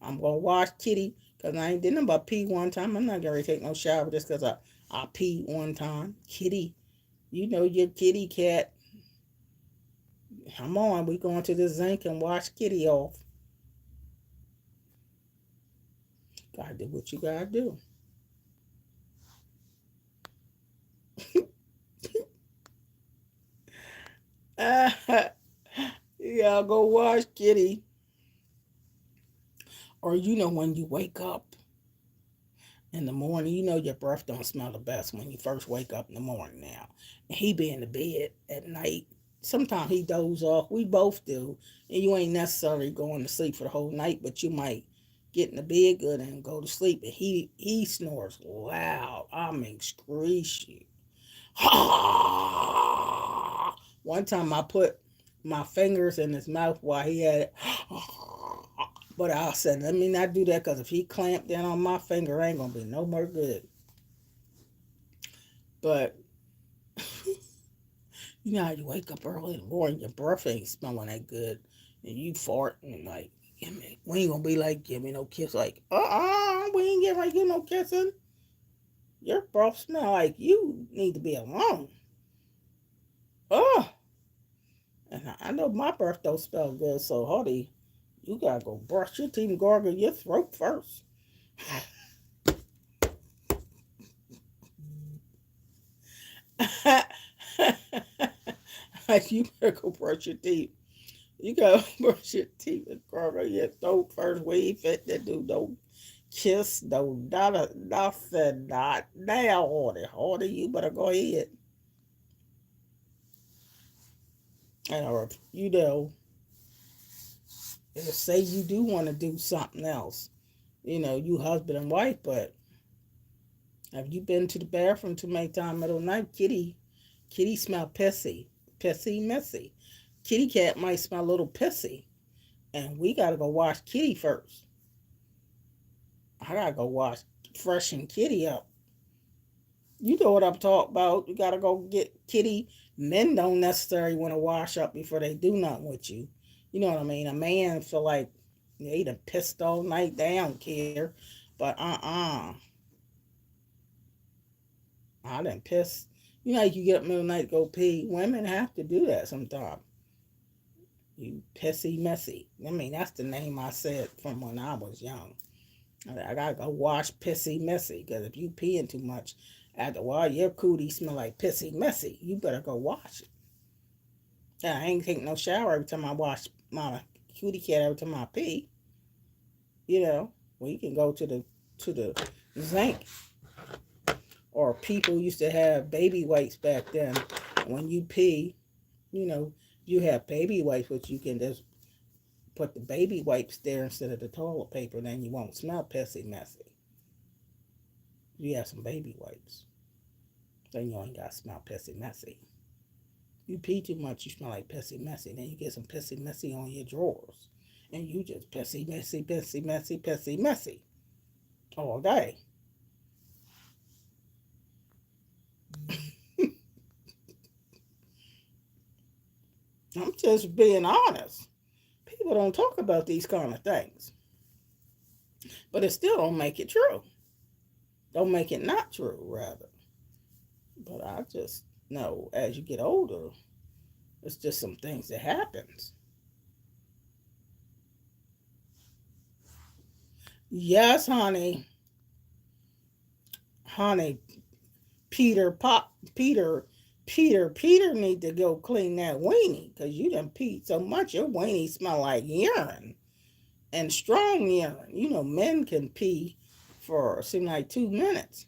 I'm gonna wash kitty because I ain't did nothing but pee one time. I'm not gonna take no shower just because I pee one time. Kitty, you know your kitty cat. Come on, we going to the zinc and wash kitty off. Gotta do what you gotta do. Yeah, go wash kitty. Or when you wake up in the morning, your breath don't smell the best when you first wake up in the morning now. And he be in the bed at night. Sometimes he doze off. We both do. And you ain't necessarily going to sleep for the whole night, but you might get in the bed good and go to sleep. And he snores loud. I mean excruciating. One time I put my fingers in his mouth while he had it. But I said, let me not do that because if he clamped down on my finger, it ain't going to be no more good. But you know how you wake up early in the morning, your breath ain't smelling that good, and you fart and like, we ain't going to be like, give me no kiss. Like, we ain't getting ready to give no kissing. Your breath smell like you need to be alone. Oh, and I know my breath don't smell good, so Hardy, you got to go brush your teeth and gargle your throat first. You better go brush your teeth. You gotta brush your teeth and gargle your throat first. We ain't fit to do no kiss, no nothing, not now, Hardy. Hardy, you better go ahead. And or say you do want to do something else. You husband and wife, but have you been to the bathroom too many times middle of the night? Kitty smell pissy. Pissy, messy. Kitty cat might smell a little pissy. And we gotta go wash kitty first. I gotta go wash freshen kitty up. You know what I'm talking about. You gotta go get kitty. Men don't necessarily want to wash up before they do nothing with you. You know what I mean? A man feel like they done pissed all night. They don't care. But I done pissed. You get up middle of the night to go pee. Women have to do that sometimes. You pissy messy. I mean, that's the name I said from when I was young. I gotta go wash pissy messy because if you peeing too much, after a while your cootie smell like pissy messy. You better go wash it. Yeah, I ain't taking no shower every time I wash my cootie cat every time I pee. We can go to the zinc. Or people used to have baby wipes back then. When you pee, you know, you have baby wipes, which you can just put the baby wipes there instead of the toilet paper, then you won't smell pissy messy. You have some baby wipes, then you ain't got to smell pissy messy. You pee too much, you smell like pissy messy. Then you get some pissy messy on your drawers, and you just pissy messy, pissy messy, pissy messy all day. I'm just being honest. People don't talk about these kind of things, but it still don't make it true. Don't make it not true, rather. But I just know as you get older, it's just some things that happens. Yes, honey, honey, Peter, pop, Peter need to go clean that weenie because you done peed so much your weenie smell like urine and strong urine. Men can pee for seem like 2 minutes,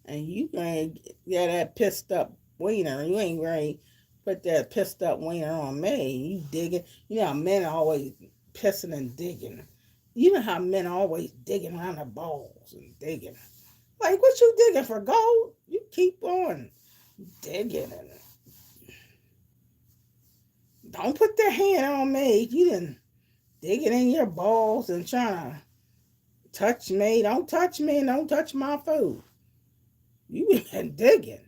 and you gonna get that pissed up wiener. You ain't ready to put that pissed up wiener on me. You digging. You know how men are always pissing and digging. You know how men are always digging around the balls and digging. Like, what you digging for gold? You keep on digging and don't put that hand on me. You done digging in your balls and trying to touch me. Don't touch me and don't touch my food. You been digging.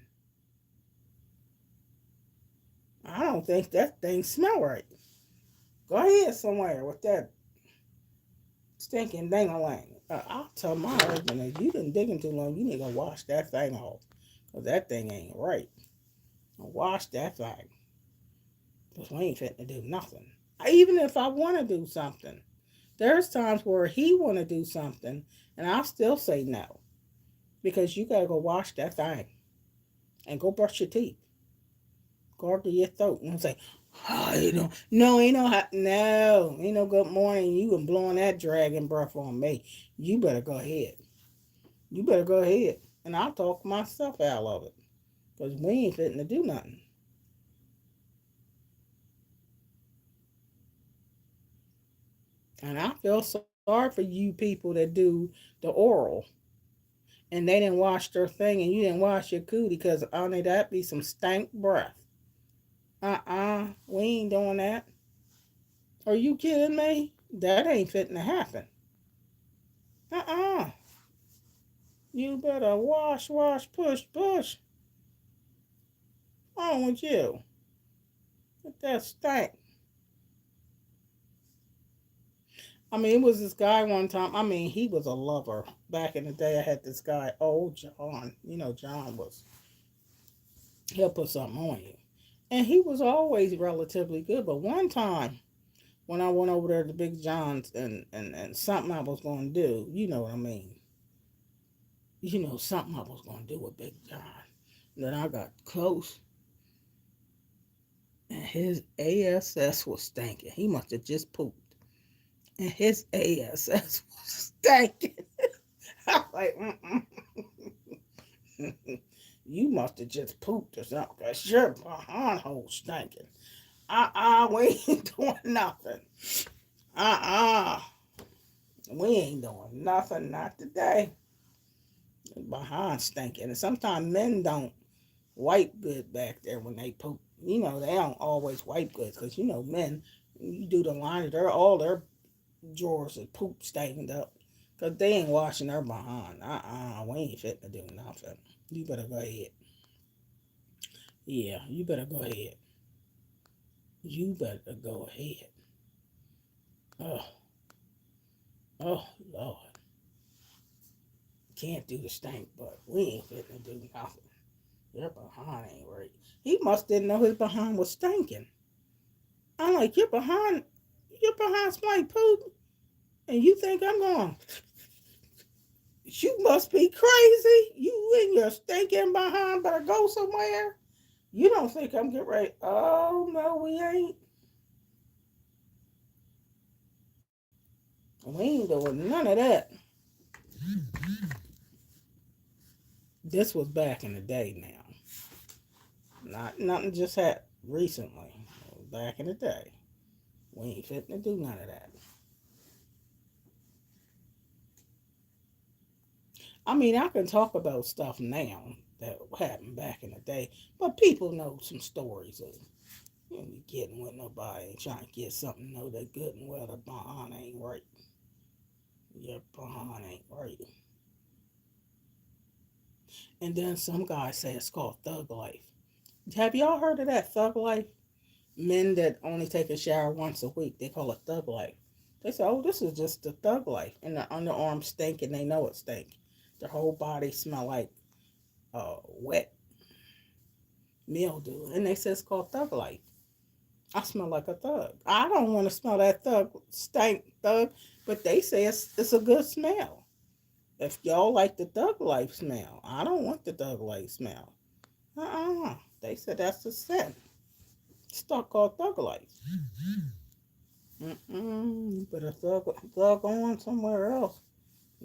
I don't think that thing smell right. Go ahead somewhere with that stinking ding-a-lang. I'll tell my husband that you been digging too long. You need to wash that thing off. Because that thing ain't right. Wash that thing. Because we ain't fit to do nothing. Even if I want to do something. There's times where he want to do something. And I'll still say no. Because you got to go wash that thing. And go brush your teeth. Gargle your throat. And say, oh, you know, no, ain't no good morning. You been blowing that dragon breath on me. You better go ahead. You better go ahead. And I'll talk myself out of it. Because we ain't fitting to do nothing. And I feel sorry for you people that do the oral and they didn't wash their thing and you didn't wash your cootie because only that be some stank breath. We ain't doing that. Are you kidding me? That ain't fitting to happen. Uh-uh. You better wash, wash, push, push. What's wrong with you? Let that stank. I mean, it was this guy one time. I mean, he was a lover. Back in the day, I had this guy, old John. You know, John was, he'll put something on you. And he was always relatively good. But one time, when I went over there to Big John's and something I was going to do, you know what I mean? You know, something I was going to do with Big John. Then I got close, and his ASS was stinking. He must have just pooped. And his ASS was stinking. I was like, you must have just pooped or something, because your behind hole stinking. We ain't doing nothing. Uh-uh. We ain't doing nothing, not today. Behind stinking. And sometimes men don't wipe good back there when they poop. You know, they don't always wipe good, because, you know, men, you do the laundry, all their drawers are poop stained up. Because they ain't washing their behind. We ain't fit to do nothing. You better go ahead. Yeah, you better go ahead. You better go ahead. Oh, oh, Lord. Can't do the stink, but we ain't fit to do nothing. Your behind ain't right. He must didn't know his behind was stinking. I'm like, your behind smell like poop, and you think I'm going, you must be crazy. You and your stinking behind better go somewhere. You don't think I'm getting ready? Oh no, we ain't. We ain't doing none of that. This was back in the day now. Not nothing just happened recently. Back in the day. We ain't fitting to do none of that. I mean, I can talk about stuff now that happened back in the day, but people know some stories of getting with nobody and trying to get something to know that good and well the behind ain't right. Your behind ain't right. And then some guy say it's called thug life. Have y'all heard of that thug life? Men that only take a shower once a week, they call it thug life. They say, oh, this is just the thug life. And their underarms stink and they know it stink. Their whole body smell like wet mildew. And they say it's called thug life. I smell like a thug. I don't want to smell that stank thug, but they say it's a good smell. If y'all like the thug life smell, I don't want the thug life smell. They said that's the scent. Stuff called thug life. You better thug on somewhere else.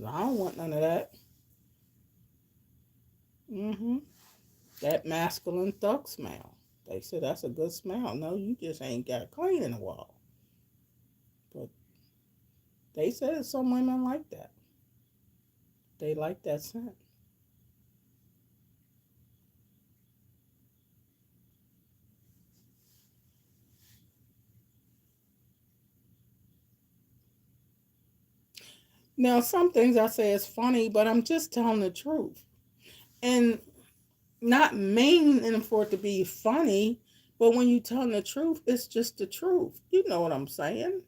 I don't want none of that. Mm-hmm. That masculine thug smell. They said that's a good smell. No, you just ain't got clean in a while. But they said some women like that. They like that scent. Now, some things I say is funny, but I'm just telling the truth. And not meaning for it to be funny, but when you telling the truth, it's just the truth. You know what I'm saying?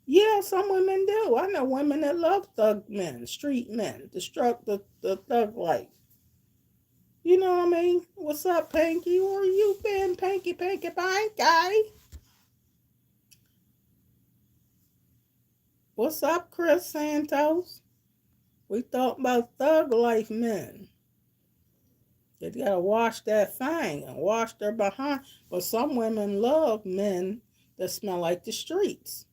Yeah, some women do. I know women that love thug men, street men, the thug life. You know what I mean? What's up, Pinky? Where you been, Pinky, Pinky, Pinky? What's up, Chris Santos? We talking about thug life men. They gotta wash that thing and wash their behind. But some women love men that smell like the streets.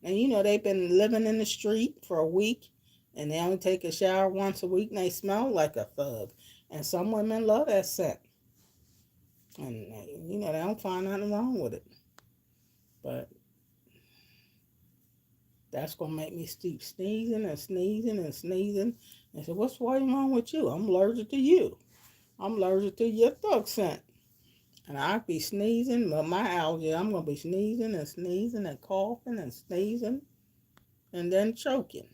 And you know they've been living in the street for a week and they only take a shower once a week and they smell like a thug. And some women love that scent. And you know they don't find nothing wrong with it. But that's gonna make me keep sneezing and sneezing and sneezing. And say, what's wrong with you? I'm allergic to you. I'm allergic to your thug scent. And I'll be sneezing, but my allergy, I'm gonna be sneezing and sneezing and coughing and sneezing and then choking.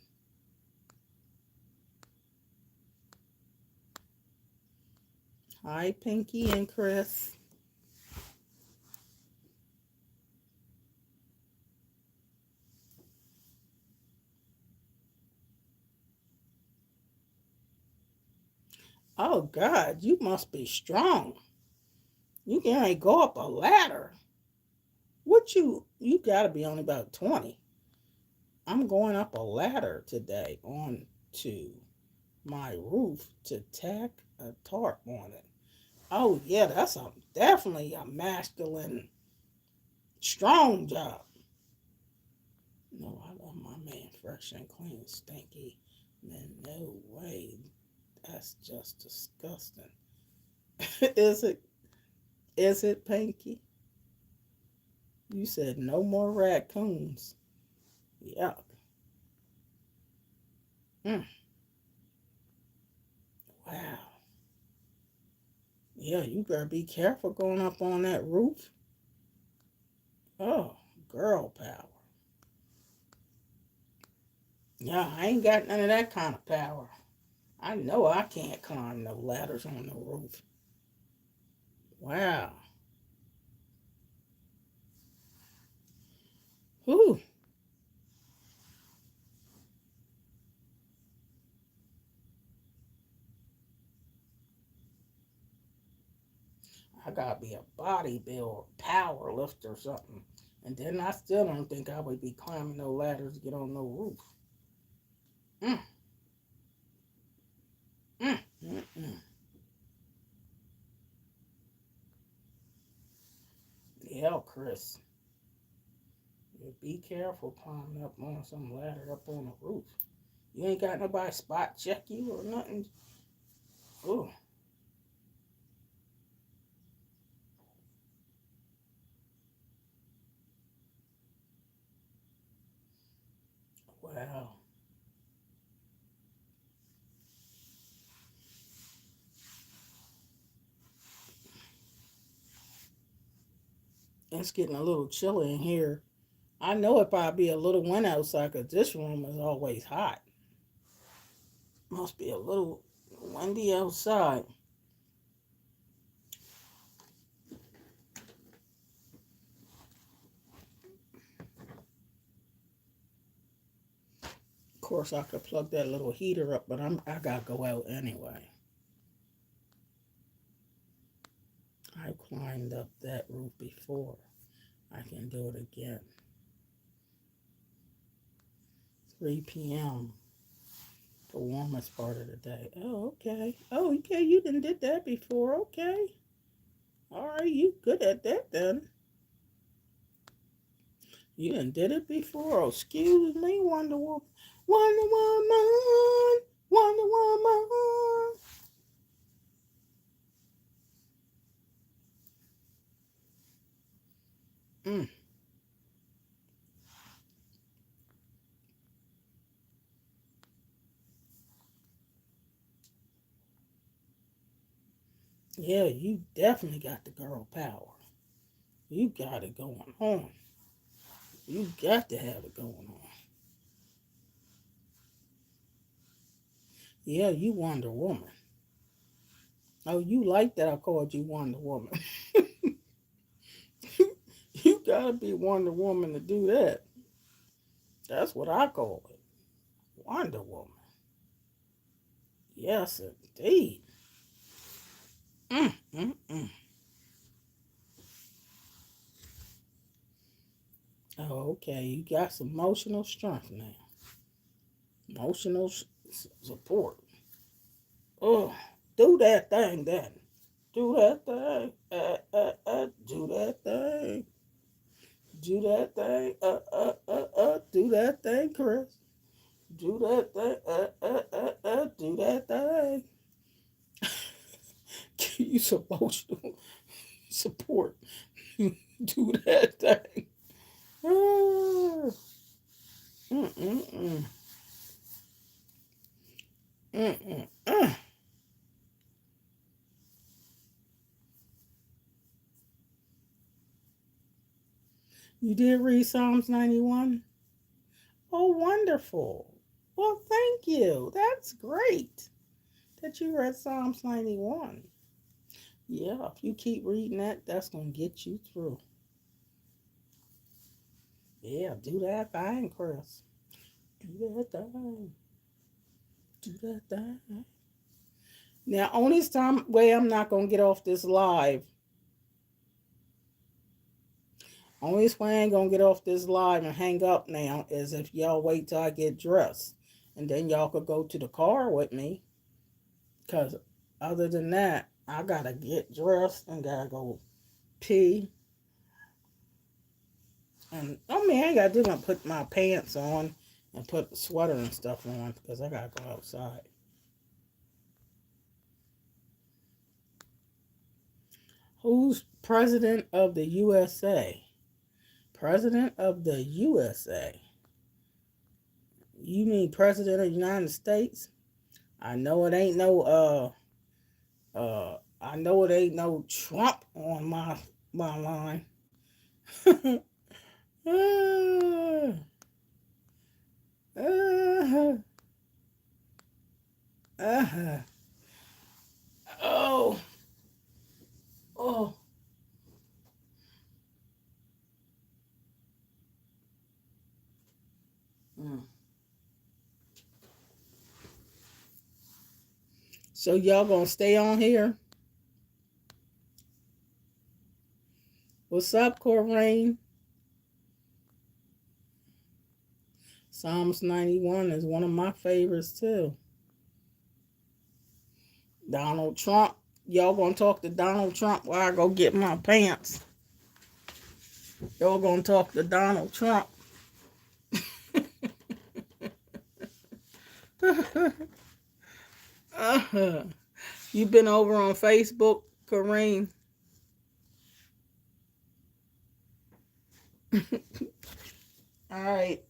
Hi, Pinky and Chris. Oh God, you must be strong. You can't go up a ladder. What you gotta be only about 20. I'm going up a ladder today on to my roof to tack a tarp on it. Oh yeah, that's definitely a masculine, strong job. No, I want my man fresh and clean, stinky. Man, no way. That's just disgusting. Is it? Is it, Pinky? You said no more raccoons. Yuck. Mm, wow. Yeah, you better be careful going up on that roof. Oh, girl power. Yeah, I ain't got none of that kind of power. I know I can't climb no ladders on the roof. Wow. Whew. I gotta be a bodybuilder, power lifter or something. And then I still don't think I would be climbing no ladders to get on no roof. Mm, mm, mm, mm. Yeah, Chris. You be careful climbing up on some ladder up on the roof. You ain't got nobody spot check you or nothing. Oh, wow. It's getting a little chilly in here. I know it probably be a little wind outside because this room is always hot. Must be a little windy outside. Of course, I could plug that little heater up, but I gotta go out anyway. I climbed up that roof before. I can do it again. 3 p.m. The warmest part of the day. Oh, okay. Oh, okay. You done did that before. Okay. All right. You good at that then. You done did it before. Oh, excuse me, Wonder Woman. Wonder Woman. Wonder Woman. Mm. Yeah, you definitely got the girl power. You got it going on. You got to have it going on. Yeah, you Wonder Woman. Oh, you like that I called you Wonder Woman. You gotta be Wonder Woman to do that. That's what I call it. Wonder Woman. Yes, indeed. Mm, mm, mm. Oh, okay. You got some emotional strength now. Emotional support. Oh, do that thing then. Do that thing. Do that thing. Do that thing. Do that thing, Chris. Do that thing. Do that thing. You supposed to support. Do that thing. Ah. Mm-mm-mm. Mm-mm-mm. You did read Psalms 91? Oh, wonderful. Well, thank you. That's great that you read Psalms 91. Yeah, if you keep reading that, that's going to get you through. Yeah, do that thing, Chris. Do that thing. Do that thing. Now, only time way I'm not going to get off this live, only way I ain't going to get off this live and hang up now is if y'all wait till I get dressed. And then y'all could go to the car with me. Because other than that, I got to get dressed and got to go pee. And I mean, I ain't got to do nothing. Put my pants on and put the sweater and stuff on because I got to go outside. Who's president of the USA? President of the USA? You mean president of the United States? I know it ain't no I know it ain't no Trump on my line. uh, uh, uh, oh, oh. Mm. So y'all gonna stay on here? What's up, Corinne? Psalms 91 is one of my favorites too. Donald Trump. Y'all gonna talk to Donald Trump while I go get my pants? Y'all gonna talk to Donald Trump? uh, you been over on Facebook, Kareem? All right.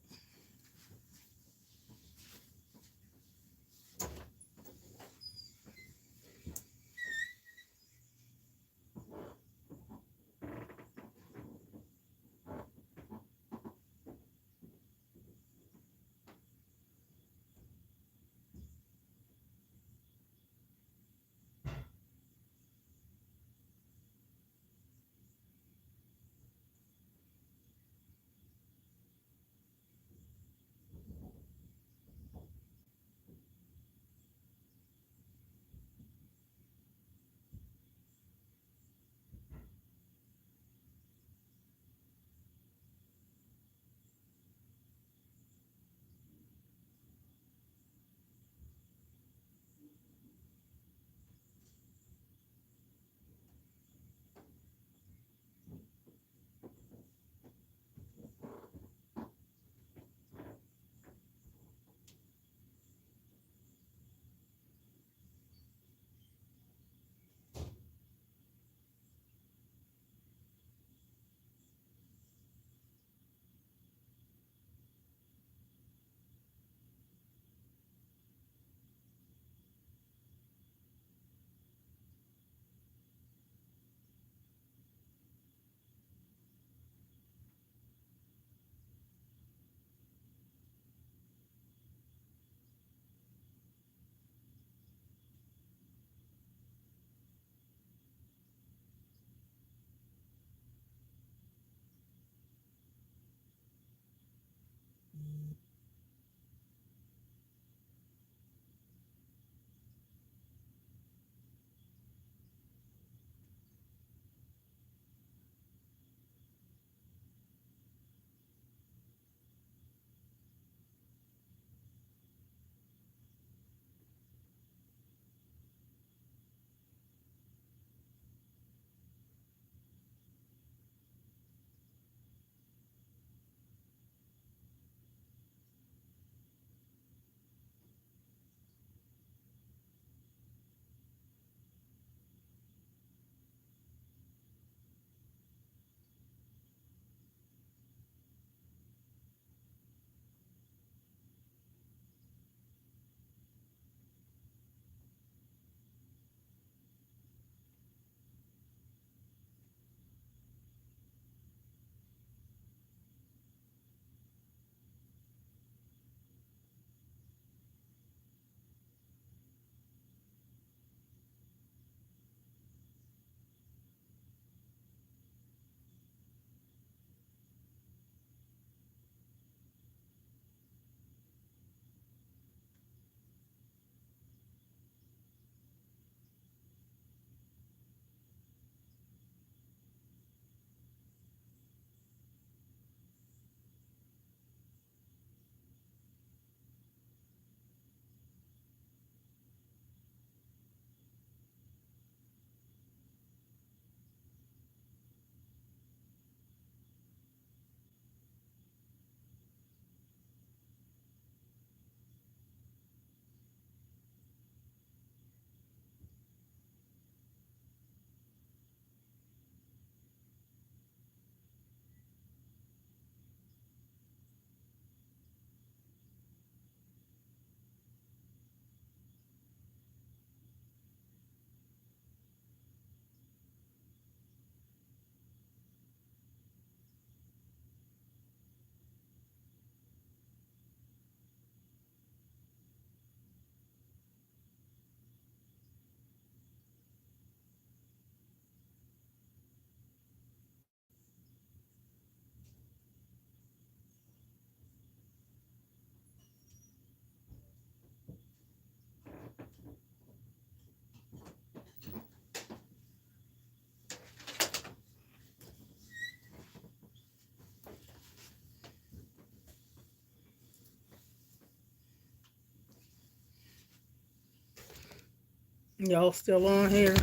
Y'all still on here?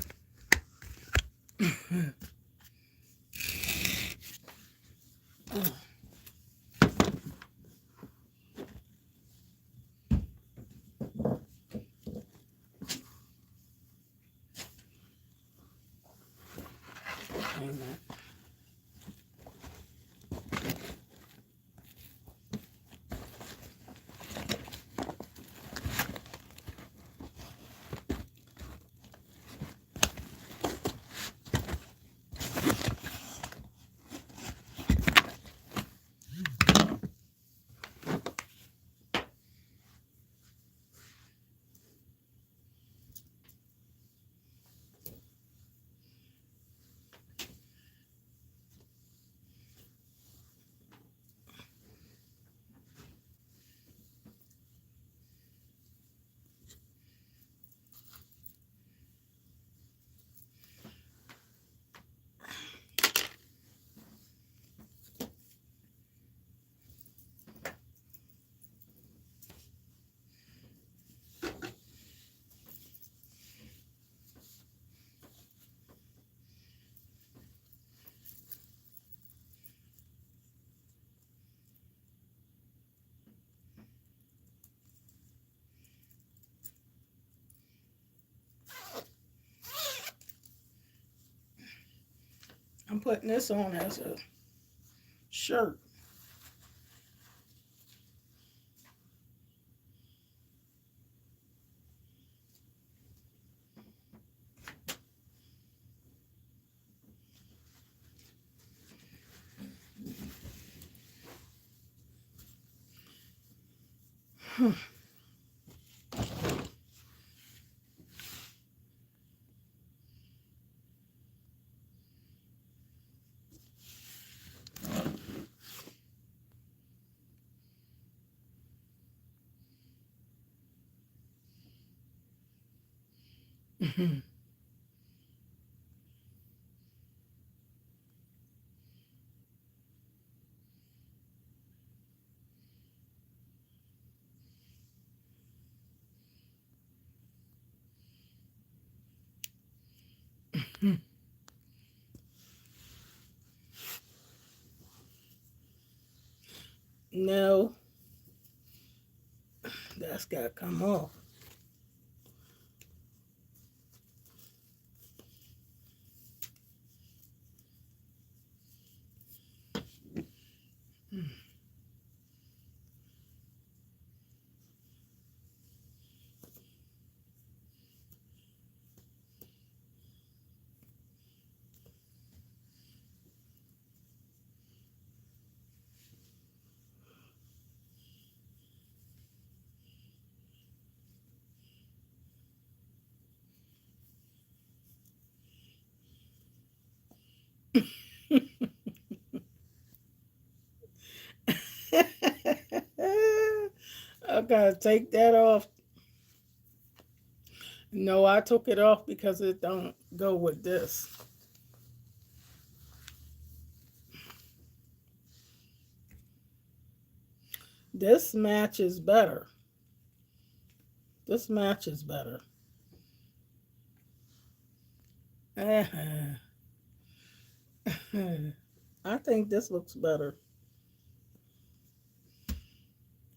Amen. I'm putting this on as a shirt. No, that's got to come off. I gotta take that off. No, I took it off because it don't go with this. This matches better. This matches better. I think this looks better.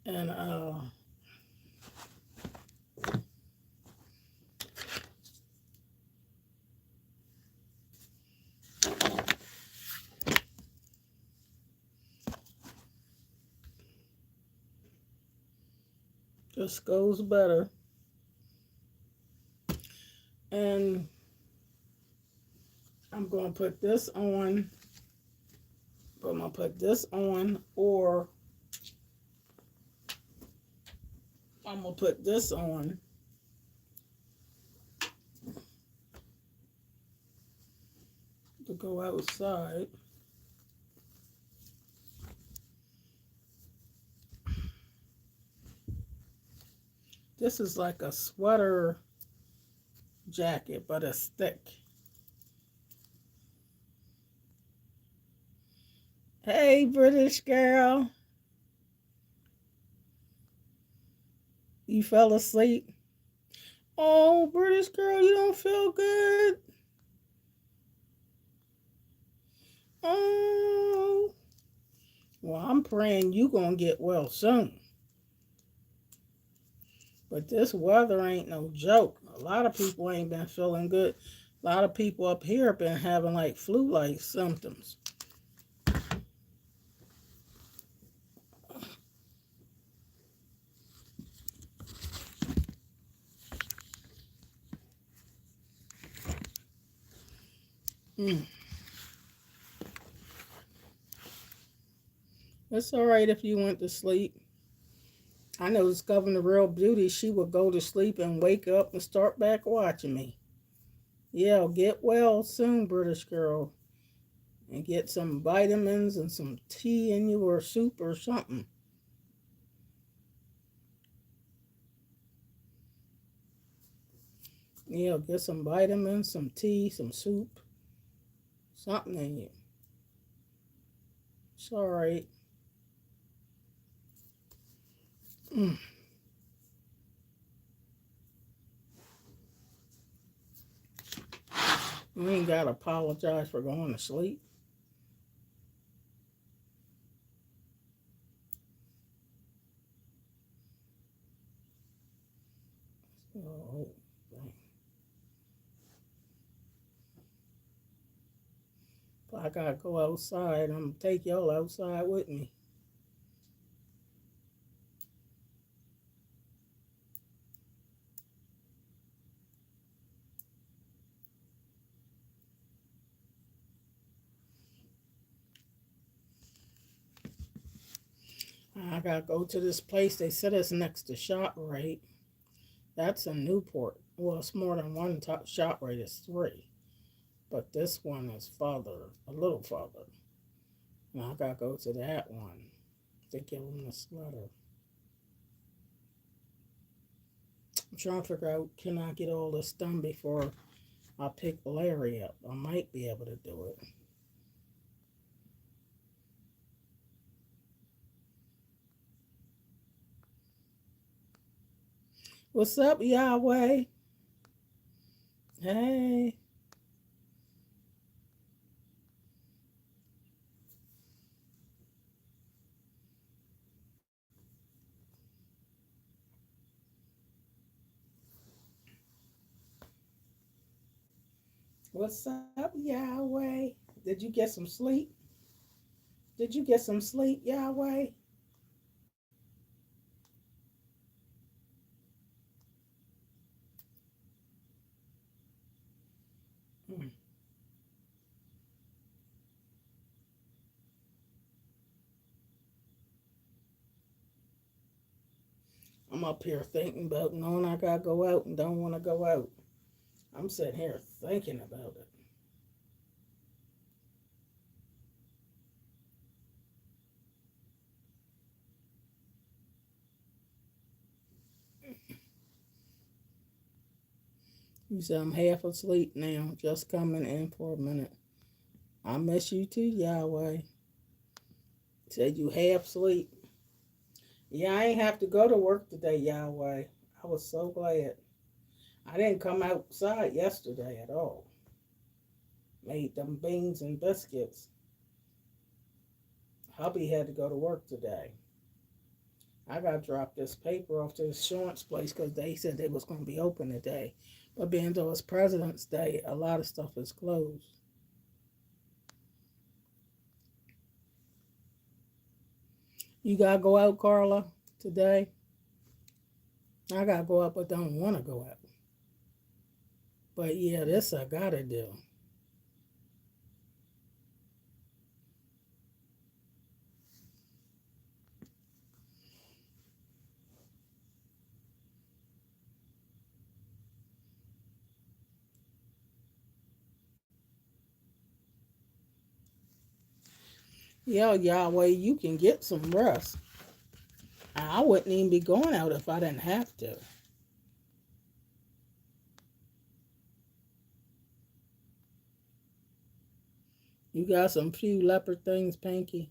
And this goes better. And I'm going to put this on. I'm going to put this on, or I'm going to put this on to go outside. This is like a sweater jacket, but it's thick. Hey, British girl. You fell asleep? Oh, British girl, you don't feel good? Oh. Well, I'm praying you gonna get well soon. But this weather ain't no joke. A lot of people ain't been feeling good. A lot of people up here have been having like flu-like symptoms. Mm. It's all right if you went to sleep. I know this Governor Real Beauty, she would go to sleep and wake up and start back watching me. Yeah, get well soon, British girl. And get some vitamins and some tea in you or soup or something. Yeah, get some vitamins, some tea, some soup, something in you. It's all right. Mm. You ain't got to apologize for going to sleep. Oh, if I gotta go outside, I'm gonna take y'all outside with me. I gotta go to this place. They said it's next to ShopRite. That's in Newport. Well, it's more than one ShopRite. It's three. But this one is farther, a little farther. And I gotta go to that one to give them this letter. I'm trying to figure out, can I get all this done before I pick Larry up? I might be able to do it. What's up, Yahweh? Hey. What's up, Yahweh? Did you get some sleep? Did you get some sleep, Yahweh? Hmm. I'm up here thinking about knowing I gotta go out and don't want to go out. I'm sitting here thinking about it. You said I'm half asleep now, just coming in for a minute. I miss you too, Yahweh. Said you half asleep. Yeah, I ain't have to go to work today, Yahweh. I was so glad. I didn't come outside yesterday at all. Made them beans and biscuits. Hubby had to go to work today. I got to drop this paper off to the insurance place because they said they was going to be open today. But being though it's President's Day, a lot of stuff is closed. You got to go out, Carla, today? I got to go out but don't want to go out. But yeah, this I got to do. Yeah, Yahweh, you can get some rest. I wouldn't even be going out if I didn't have to. You got some few leopard things, Pinky?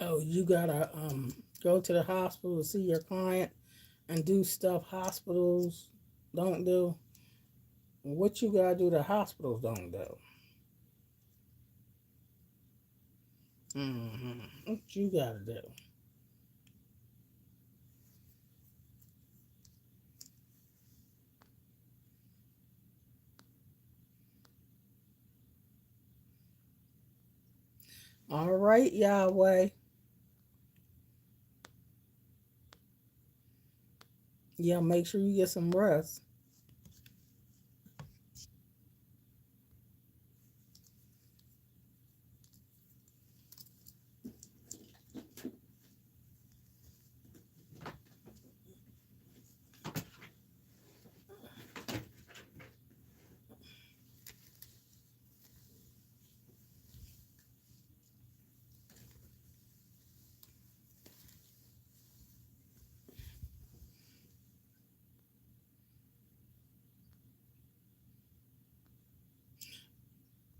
Oh, you gotta go to the hospital to see your client and do stuff hospitals don't do. What you gotta do the hospitals don't do? What you gotta do? All right, Yahweh. Yeah, make sure you get some rest.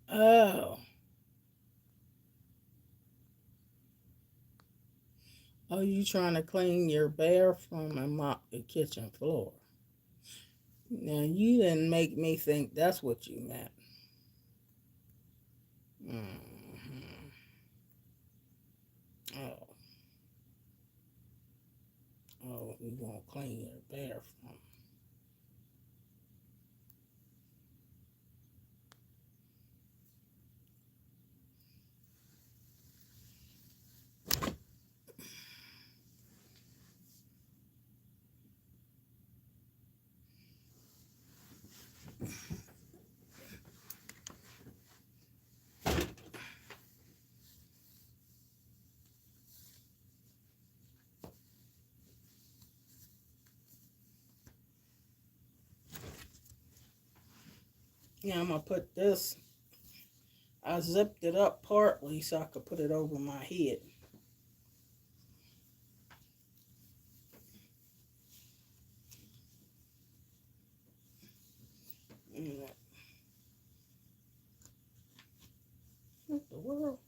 Oh, Oh, you trying to clean your bathroom and mop the kitchen floor? Now you didn't make me think that's what you meant. Hmm. Oh, oh, you gonna clean your bathroom? Yeah, I'm gonna put this. I zipped it up partly so I could put it over my head. Mm, what the world?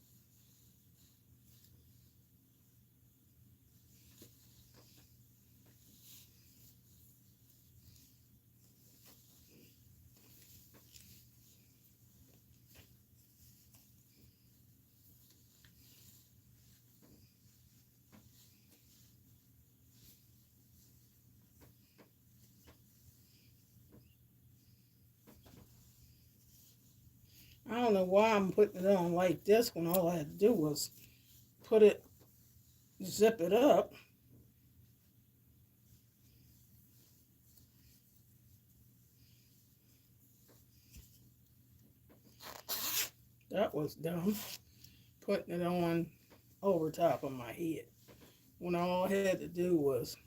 I don't know why I'm putting it on like this when all I had to do was put it, zip it up. That was dumb. Putting it on over top of my head when all I had to do was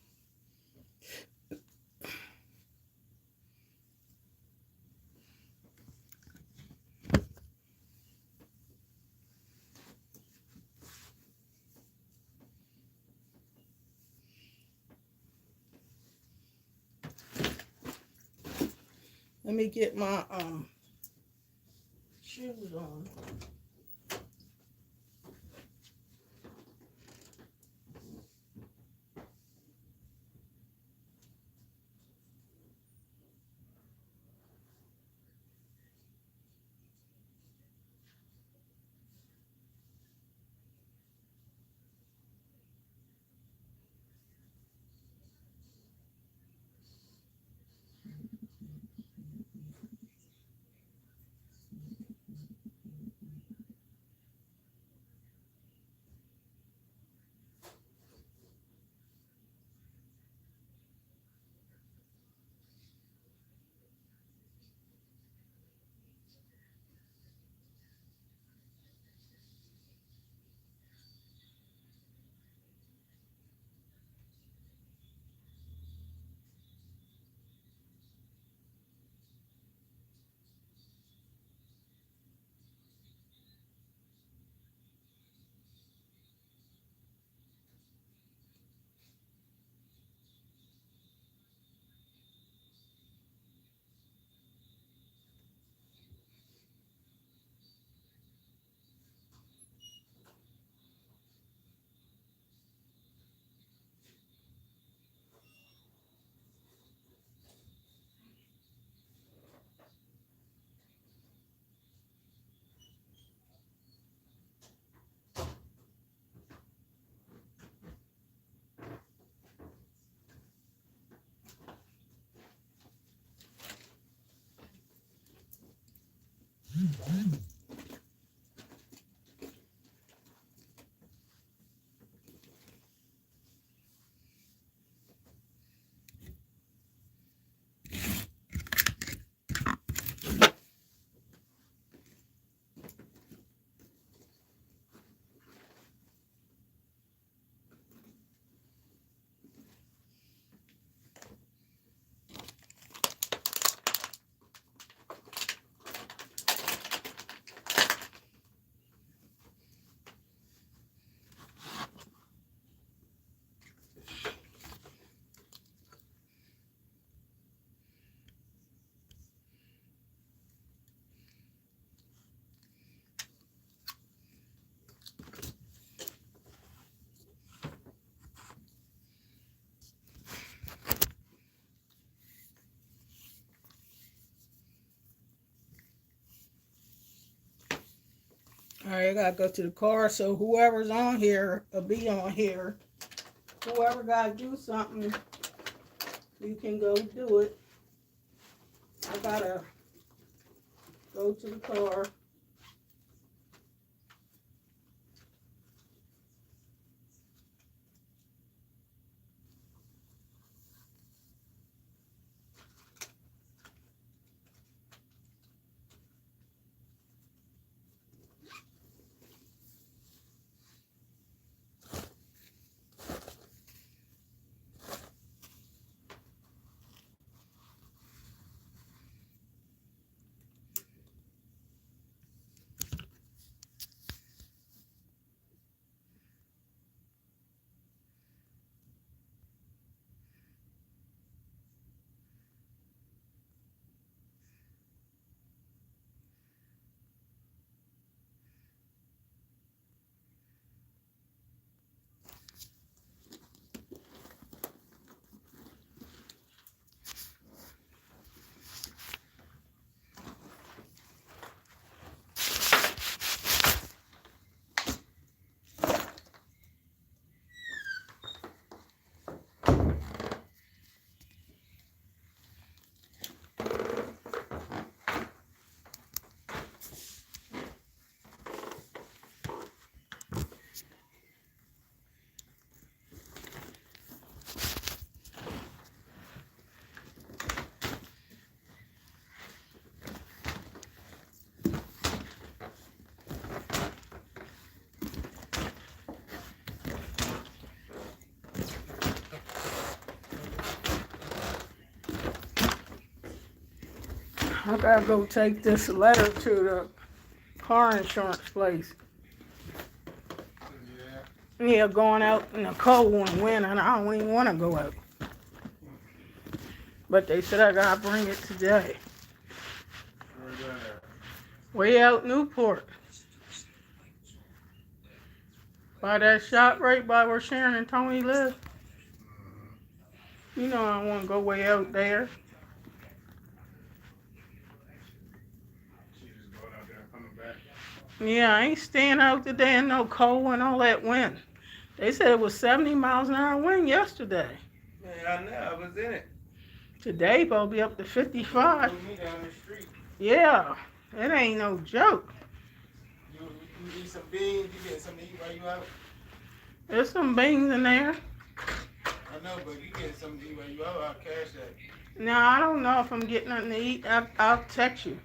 let me get my shoes on. Okay, I gotta go to the car. So whoever's on here will be on here. Whoever gotta do something, you can go do it. I gotta go to the car. I gotta go take this letter to the car insurance place. Yeah, going out in the cold and winter, and I don't even want to go out. But they said I gotta bring it today. Where's that at? Way out Newport. By that shop right by where Sharon and Tony live. You know I want to go way out there. She just going out there and coming back. Yeah, I ain't staying out today in no cold and all that wind. They said it was 70 miles an hour wind yesterday. Man, I know, I was in it. Today probably be up to 55. You me down the street. Yeah, it ain't no joke. You eat some beans, you get something to eat while you out? There's some beans in there. I know, but you get something to eat while you out, I'll cash that. No, I don't know if I'm getting nothing to eat. I'll text you.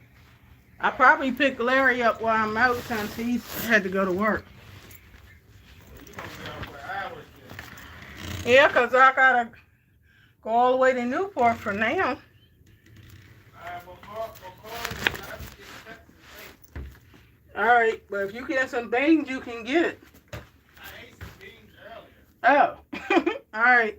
I probably pick Larry up while I'm out since he had to go to work. So you gonna be out for hours then? Yeah, 'cause I gotta go all the way to Newport for now. Alright, well, call me. I have to get Texas. All right, but if you get some beans, you can get it. I ate some beans earlier. Oh, all right.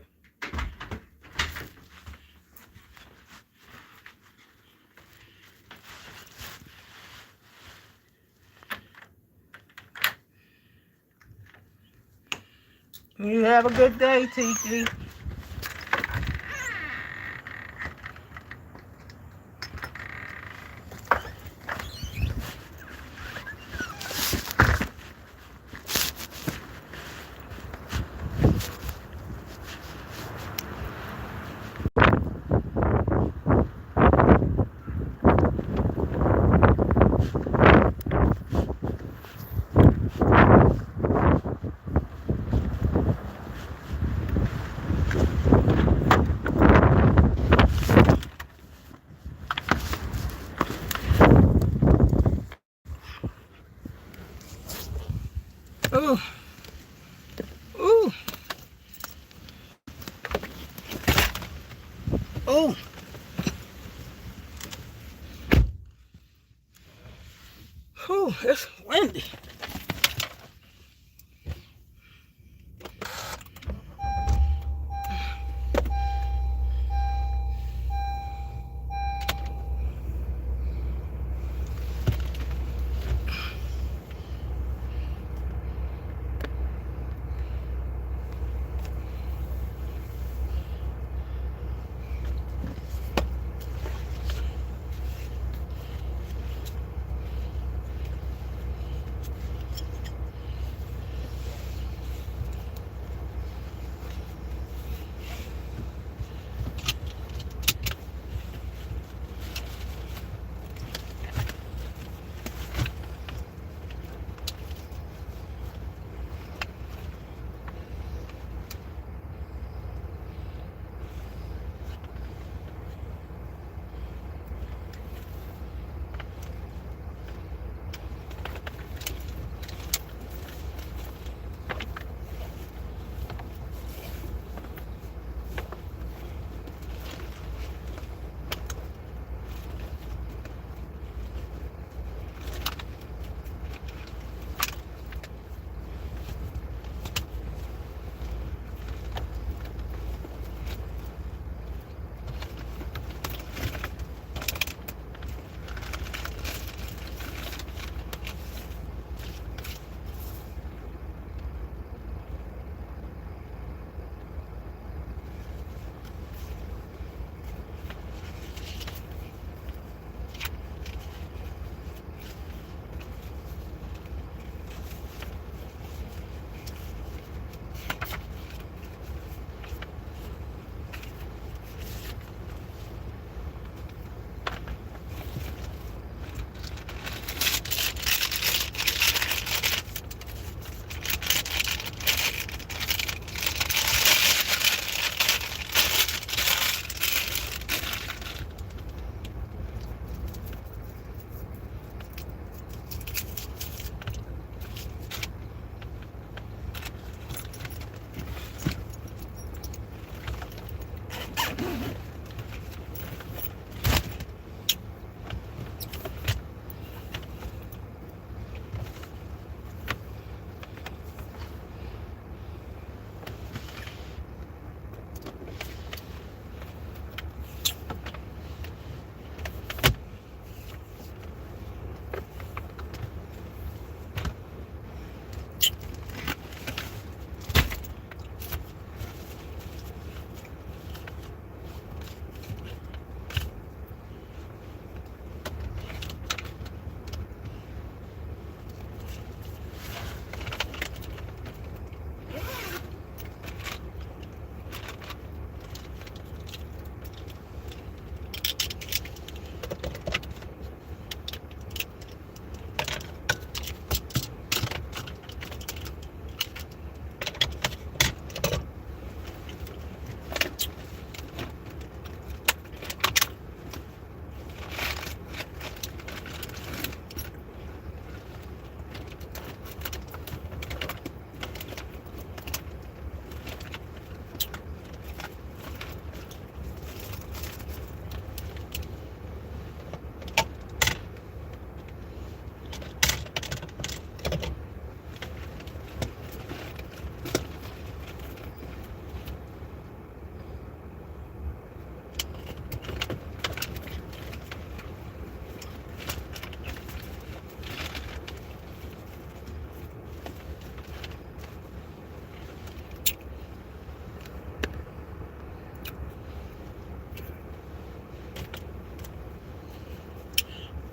You have a good day, Tiki. Ooh. Ooh. Ooh. Ooh, it's windy.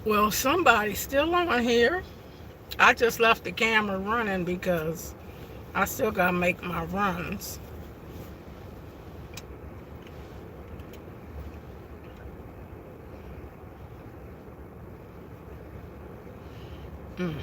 Well, somebody's still on here. I just left the camera running because I still gotta make my runs. Mm.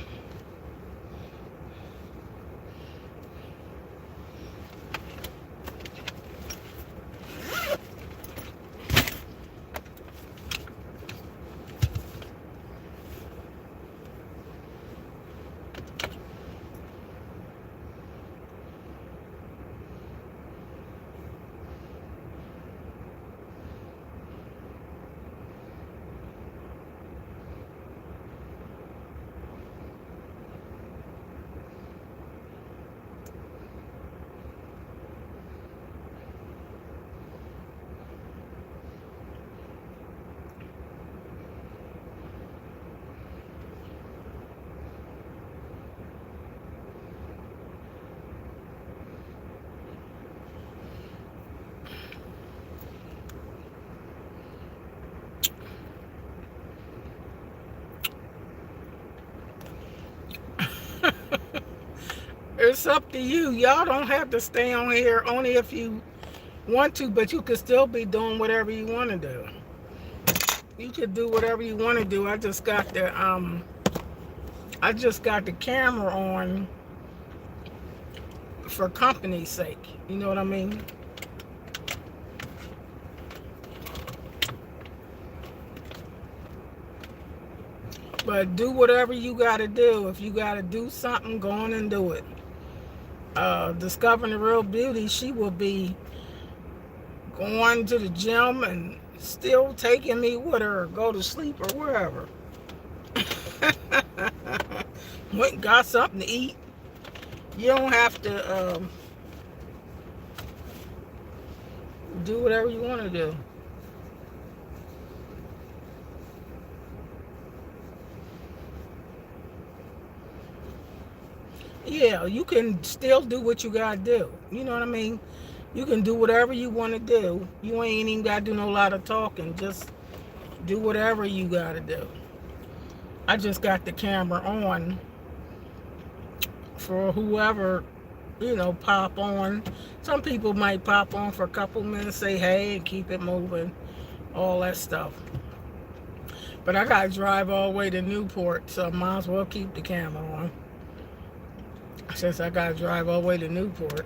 It's up to you. Y'all don't have to stay on here only if you want to, but you could still be doing whatever you want to do. You could do whatever you want to do. I just got the camera on for company's sake. You know what I mean? But do whatever you got to do. If you got to do something, go on and do it. Discovering the real beauty, she will be going to the gym and still taking me with her, or go to sleep or wherever. Went and got something to eat. You don't have to do whatever you want to do. Yeah, you can still do what you gotta do. You know what I mean? You can do whatever you want to do. You ain't even gotta do no lot of talking. Just do whatever you gotta do. I just got the camera on for whoever, pop on. Some people might pop on for a couple minutes, say hey, and keep it moving, all that stuff. But I gotta drive all the way to Newport, so I might as well keep the camera on. Since I gotta drive all the way to Newport.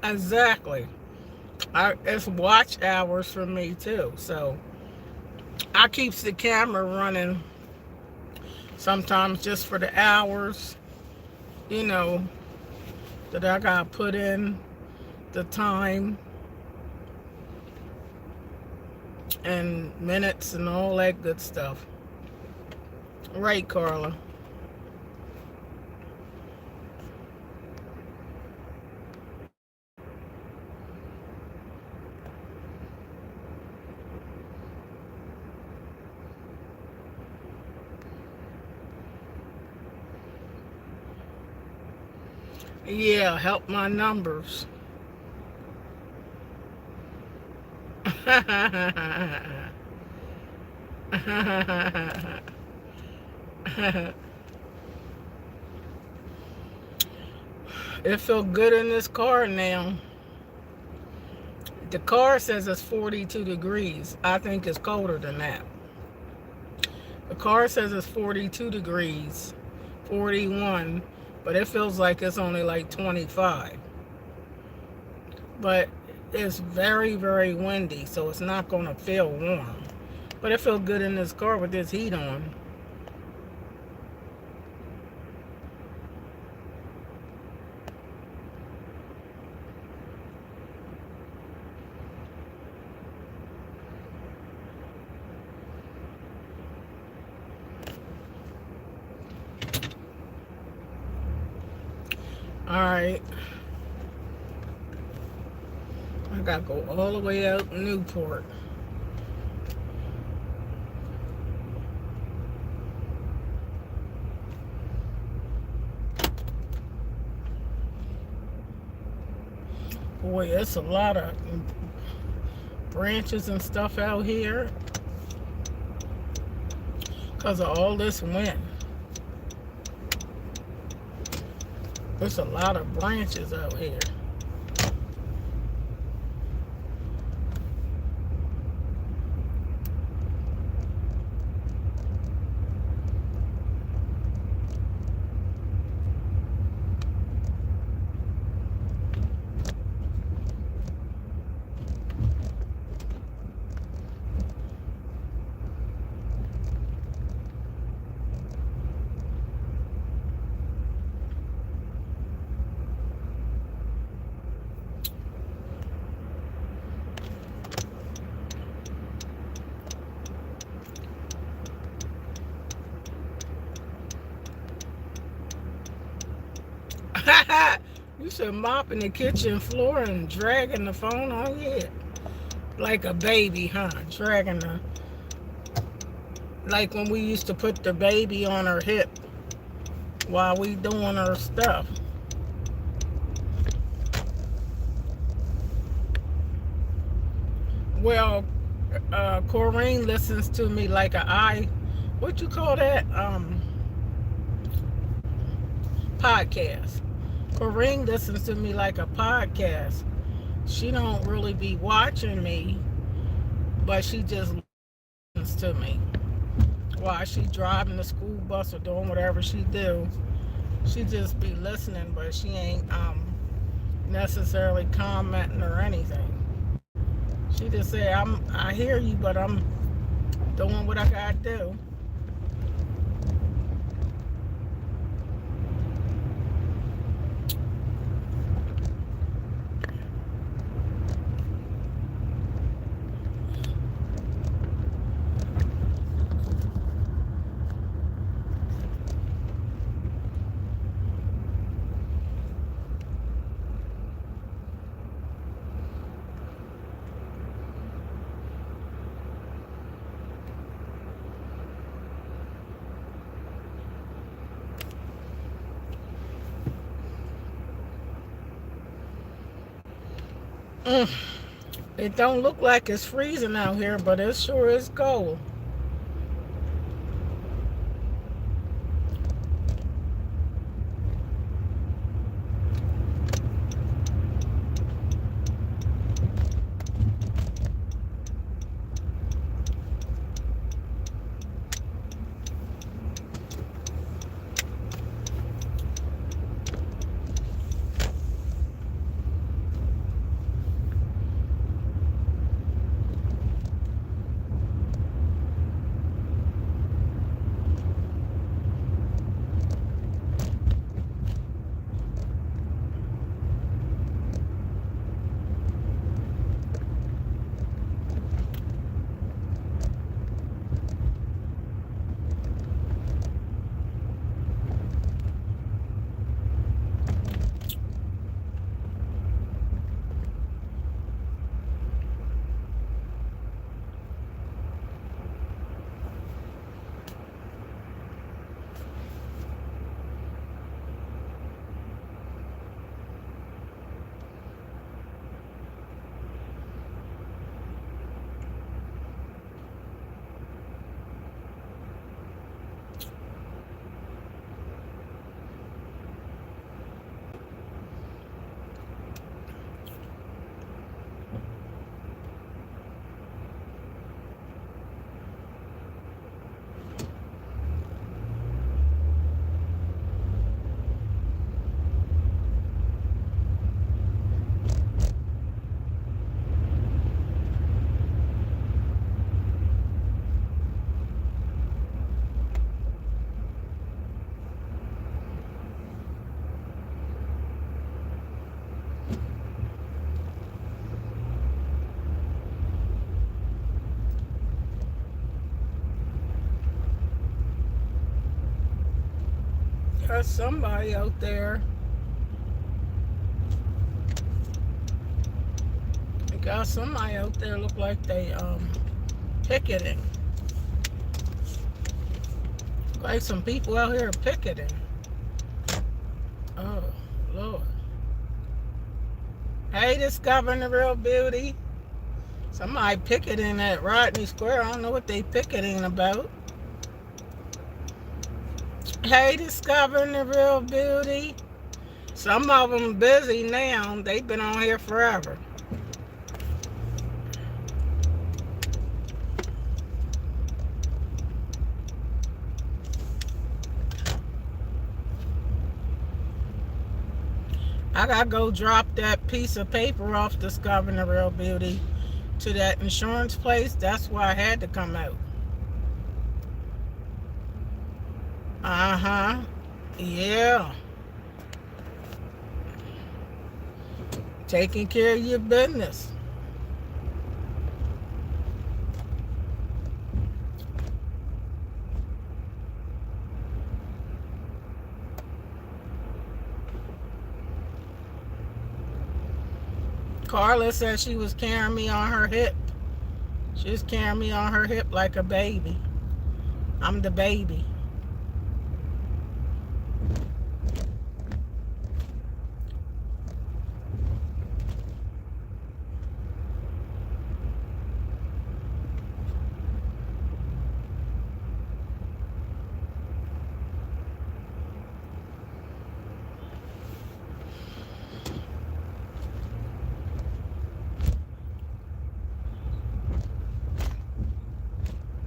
Exactly. It's watch hours for me too, so I keeps the camera running sometimes just for the hours, you know, that I gotta put in the time and minutes and all that good stuff. Right, Carla? Yeah, help my numbers. It feels good in this car now. The car says it's 42 degrees. I think it's colder than that. The car says it's 42 degrees, 41, but it feels like it's only like 25. But it's very, very windy, so it's not going to feel warm. But it feels good in this car with this heat on. Alright. I gotta go all the way out in Newport. boy, it's a lot of branches and stuff out here because of all this wind. There's a lot of branches out here. You should mop in the kitchen floor and dragging the phone on your head. Like a baby, huh? Dragging the... Like when we used to put the baby on her hip while we doing her stuff. Well, Corrine listens to me like a what you call that? Podcast. Corrine listens to me like a podcast. She don't really be watching me, but she just listens to me while she driving the school bus or doing whatever she do. She just be listening, but she ain't necessarily commenting or anything. She just say, I hear you, but I'm doing what I gotta do. Mm. It don't look like it's freezing out here, but it sure is cold. There's somebody out there. They got somebody out there look like they picketing. Like some people out here picketing. Oh Lord. Hey, discovering the real beauty. Somebody picketing at Rodney Square. I don't know what they picketing about. Hey, discovering the real beauty. Some of them busy now. They've been on here forever. I gotta go drop that piece of paper off discovering the real beauty to that insurance place. That's why I had to come out. Uh-huh. Yeah. Taking care of your business. Carla said she was carrying me on her hip. She was carrying me on her hip like a baby. I'm the baby.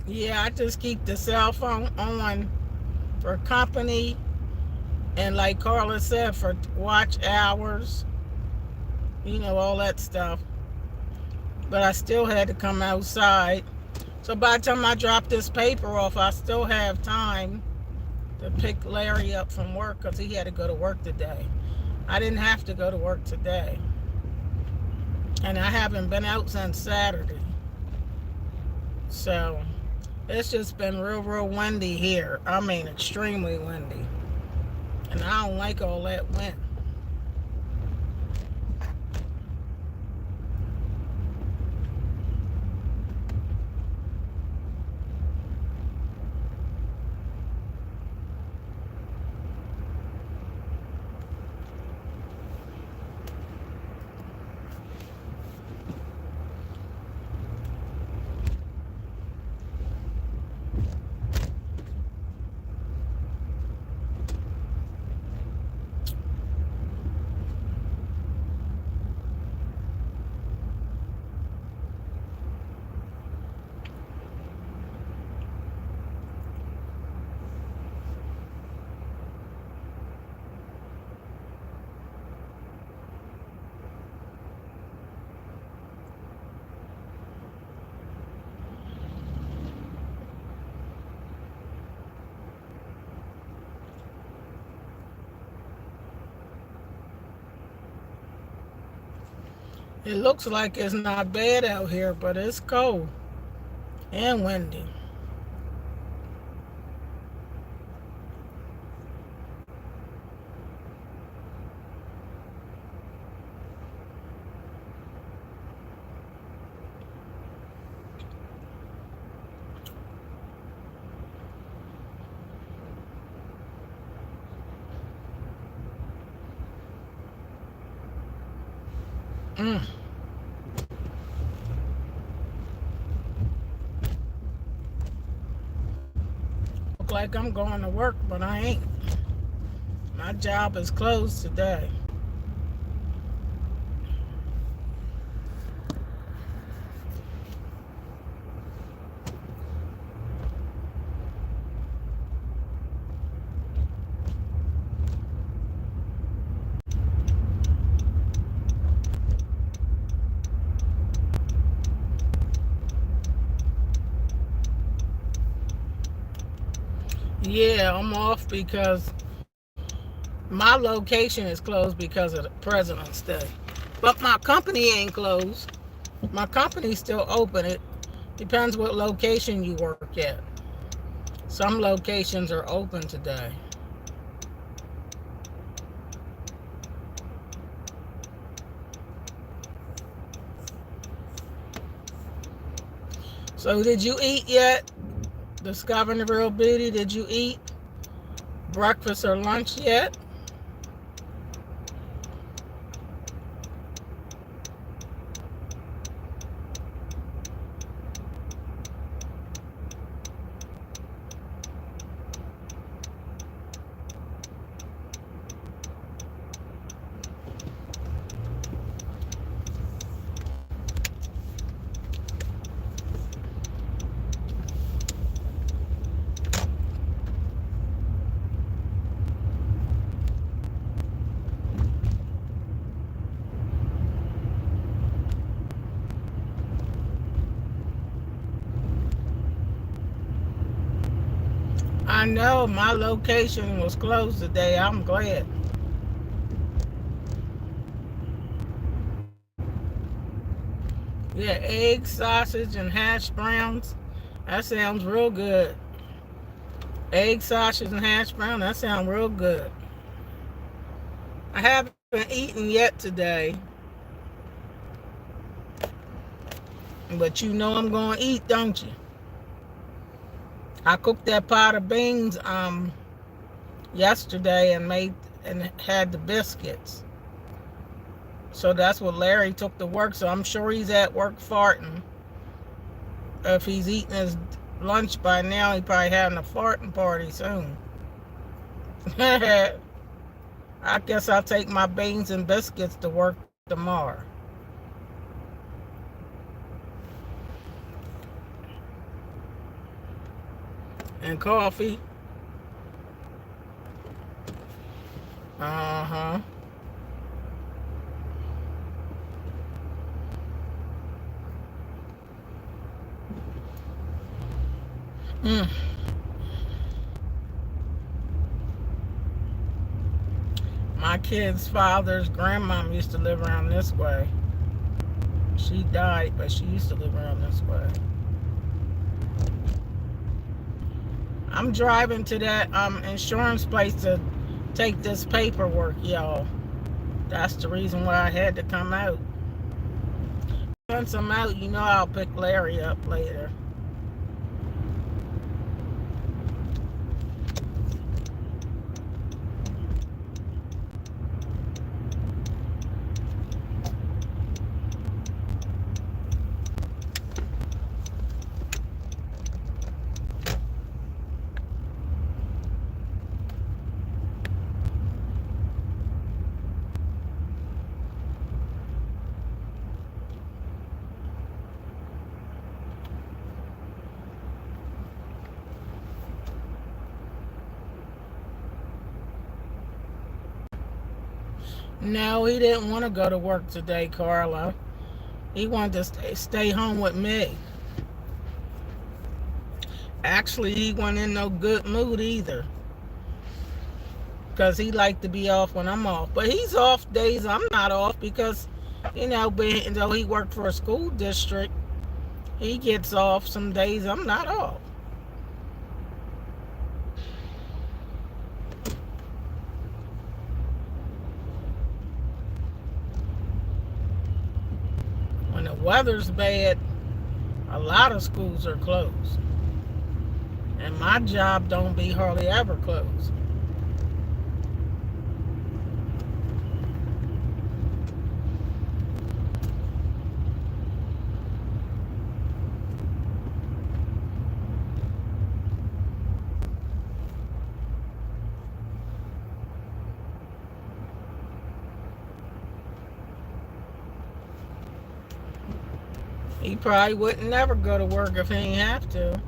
Yeah, I just keep the cell phone on for company and, like Carla said, for watch hours, all that stuff. But I still had to come outside. So by the time I drop this paper off, I still have time to pick Larry up from work because he had to go to work today. I didn't have to go to work today. And I haven't been out since Saturday. So it's just been real, real windy here. I mean, extremely windy. And I don't like all that wind. It looks like it's not bad out here, but it's cold and windy. Mm. Look like I'm going to work, but I ain't. My job is closed today. Yeah, I'm off because my location is closed because of the President's Day. But my company ain't closed. My company's still open. It depends what location you work at. Some locations are open today. So did you eat yet? Discovering the real beauty, did you eat breakfast or lunch yet? I know my location was closed today. I'm glad. Yeah, egg, sausage, and hash browns. That sounds real good. Egg, sausage, and hash brown. That sounds real good. I haven't eaten yet today, but you know I'm gonna eat, don't you? I cooked that pot of beans yesterday and made and had the biscuits. So that's what Larry took to work. So I'm sure he's at work farting. If he's eating his lunch by now, he probably having a farting party soon. I guess I'll take my beans and biscuits to work tomorrow. And coffee. Uh-huh. Mm. My kid's father's grandmom used to live around this way. She died, but she used to live around this way. I'm driving to that insurance place to take this paperwork, y'all. That's the reason why I had to come out. Once I'm out, you know I'll pick Larry up later. No, he didn't want to go to work today, Carla. He wanted to stay home with me. Actually, he wasn't in no good mood either. Because he liked to be off when I'm off. But he's off days I'm not off because, being though he worked for a school district, he gets off some days I'm not off. When the weather's bad, a lot of schools are closed. And my job don't be hardly ever closed. He probably wouldn't never go to work if he ain't have to.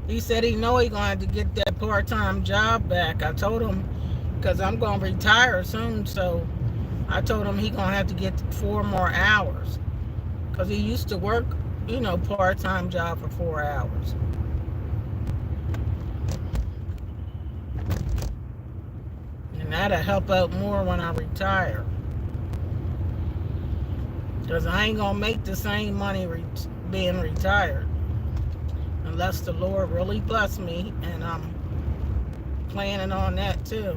He said he know he gonna have to get that part-time job back. I told him because I'm gonna retire soon, so I told him he gonna have to get 4 more hours because he used to work, part-time job for 4 hours. And that'll help out more when I retire. Because I ain't gonna make the same money being retired unless the Lord really bless me, and I'm planning on that too.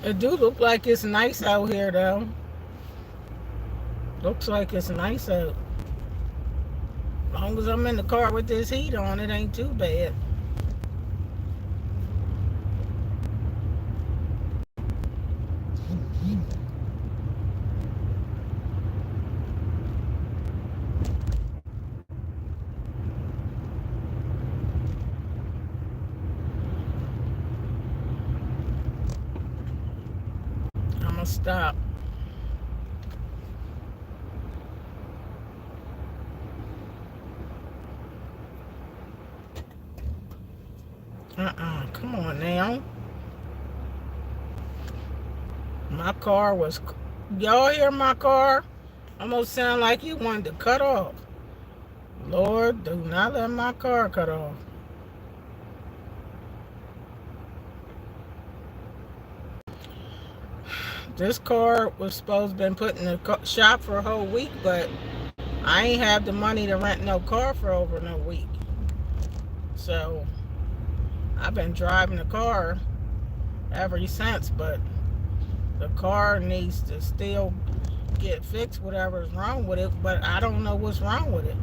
It do look like it's nice out here though. Looks like it's nice out. As long as I'm in the car with this heat on, it ain't too bad. I'm gonna stop. Come on now. My car was. Y'all hear my car? Almost sound like you wanted to cut off. Lord, do not let my car cut off. This car was supposed to been put in the shop for a whole week, but I ain't have the money to rent no car for over no week. So I've been driving the car ever since, but the car needs to still get fixed, whatever's wrong with it, but I don't know what's wrong with it.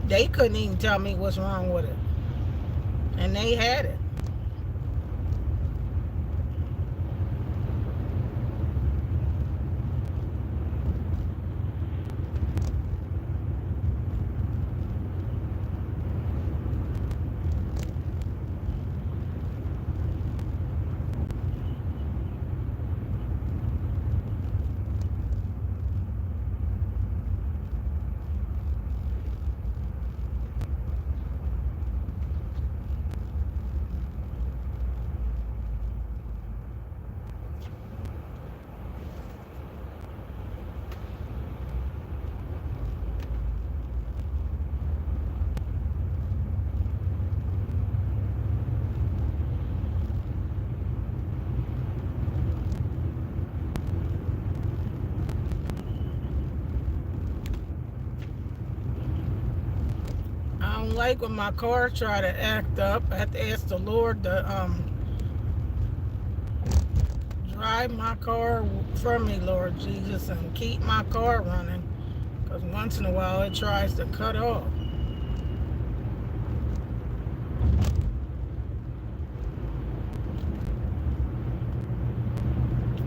They couldn't even tell me what's wrong with it. And they had it. I don't like when my car try to act up. I have to ask the Lord to drive my car for me, Lord Jesus, and keep my car running. Because once in a while it tries to cut off.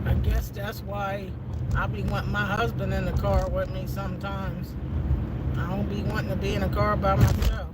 I guess that's why I be wanting my husband in the car with me sometimes. I don't be wanting to be in a car by myself.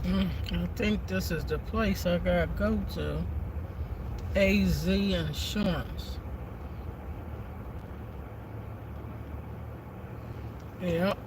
I think this is the place I gotta go to. AZ Insurance. Yep.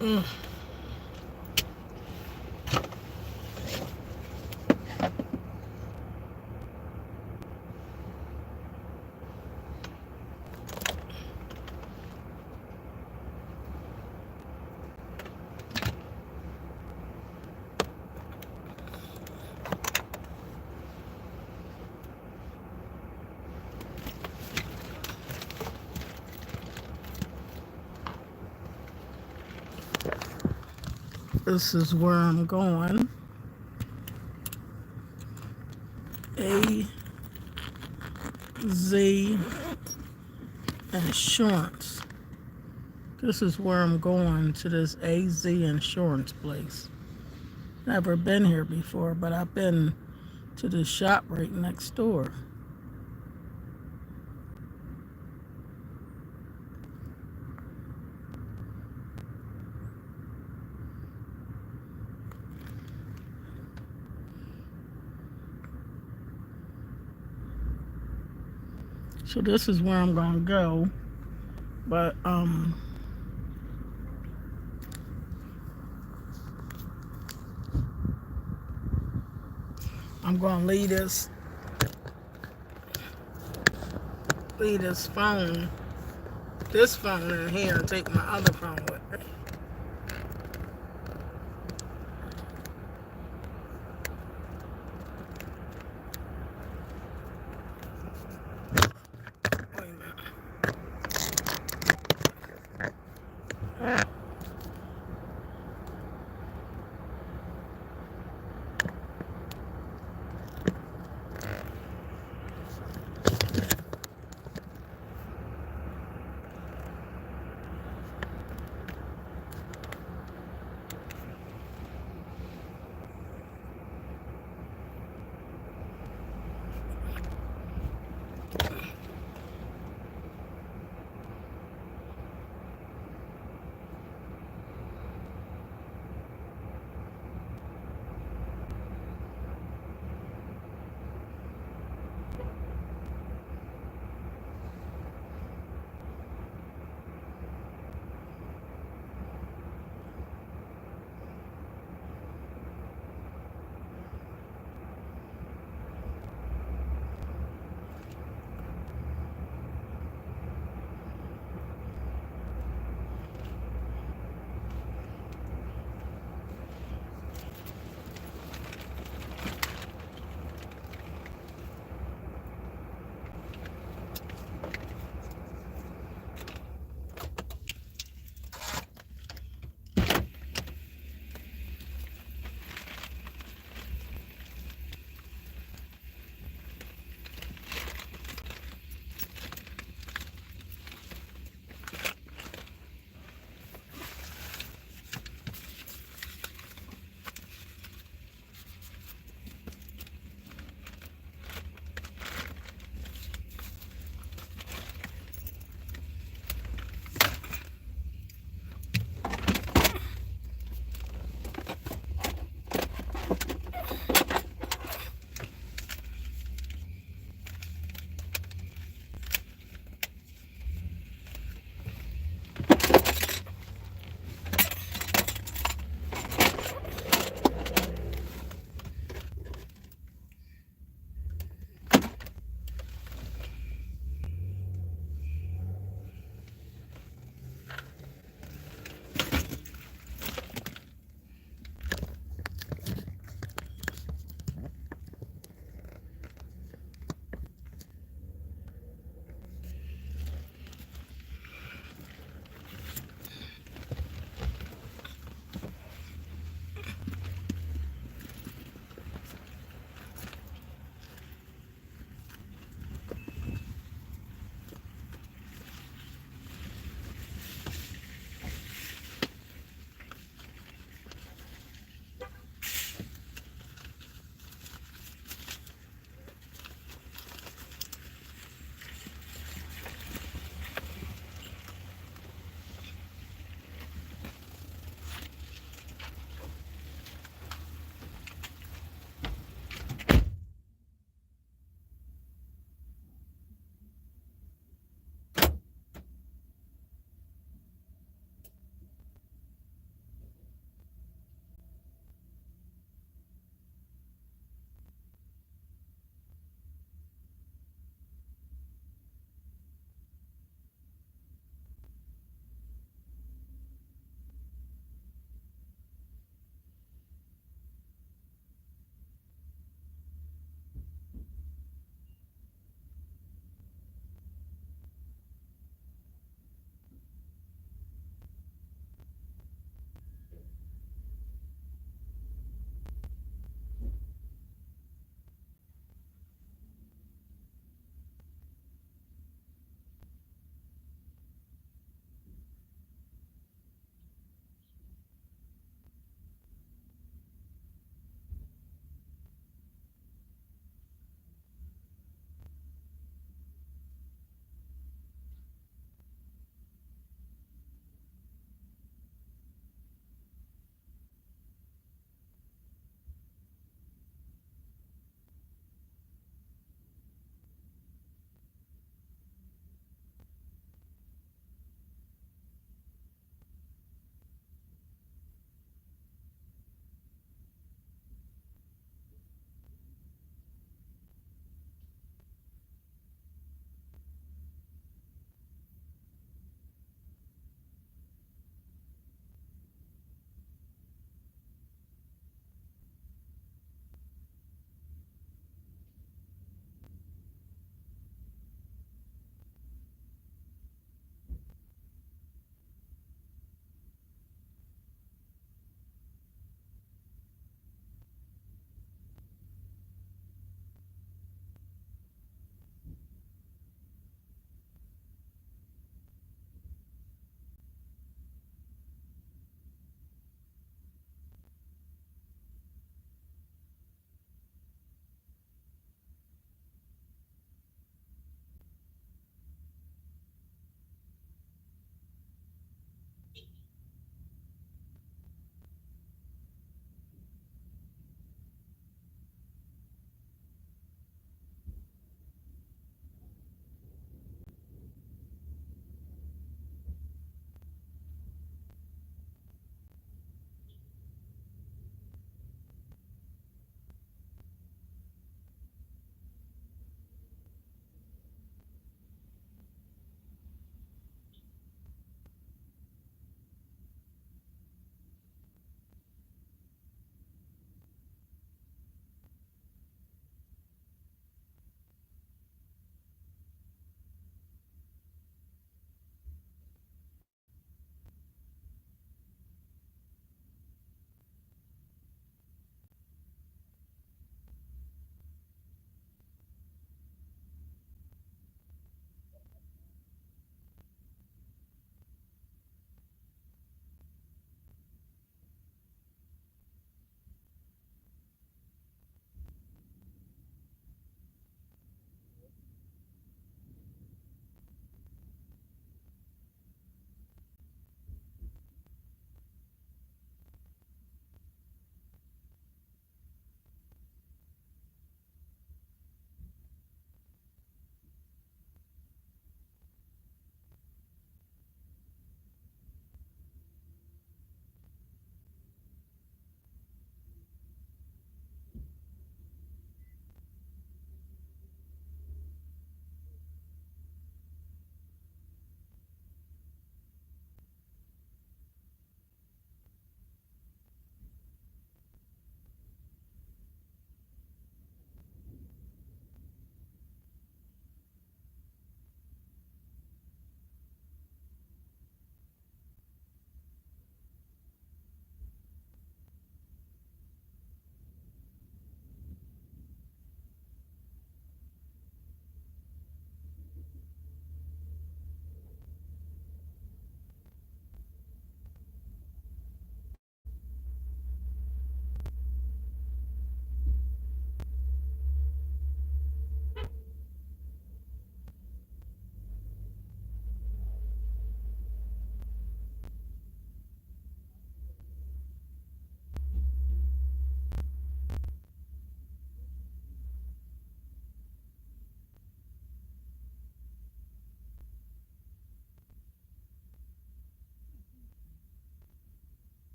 Mm. This is where I'm going. AZ Insurance. This is where I'm going, to this AZ Insurance place. Never been here before, but I've been to the shop right next door. So this is where I'm gonna go. But I'm gonna leave this phone in here, and take my other phone with me. Wait a minute.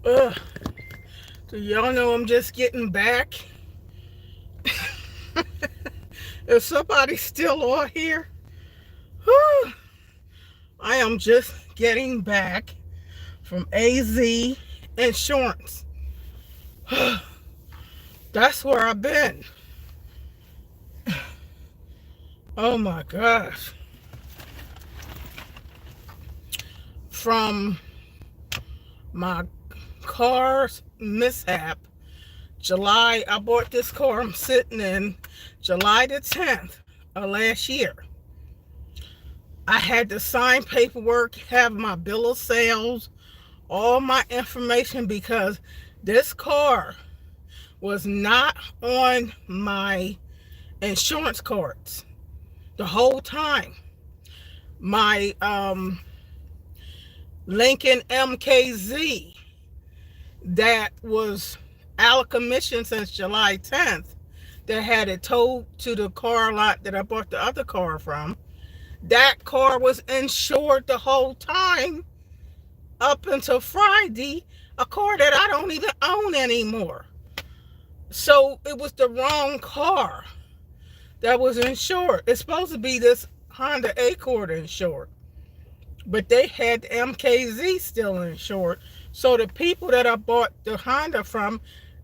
Ugh. Do y'all know I'm just getting back? If somebody's still on here, whew, I am just getting back from AZ Insurance. That's where I've been. Oh my gosh. From my car's mishap, I bought this car I'm sitting in July the 10th of last year. I had to sign paperwork, have my bill of sales, all my information because this car was not on my insurance cards the whole time. My Lincoln MKZ that was out of commission since July 10th, that had it towed to the car lot that I bought the other car from. That car was insured the whole time up until Friday, a car that I don't even own anymore. So it was the wrong car that was insured. It's supposed to be this Honda Accord insured, but they had the MKZ still insured. So the people that I bought the Honda from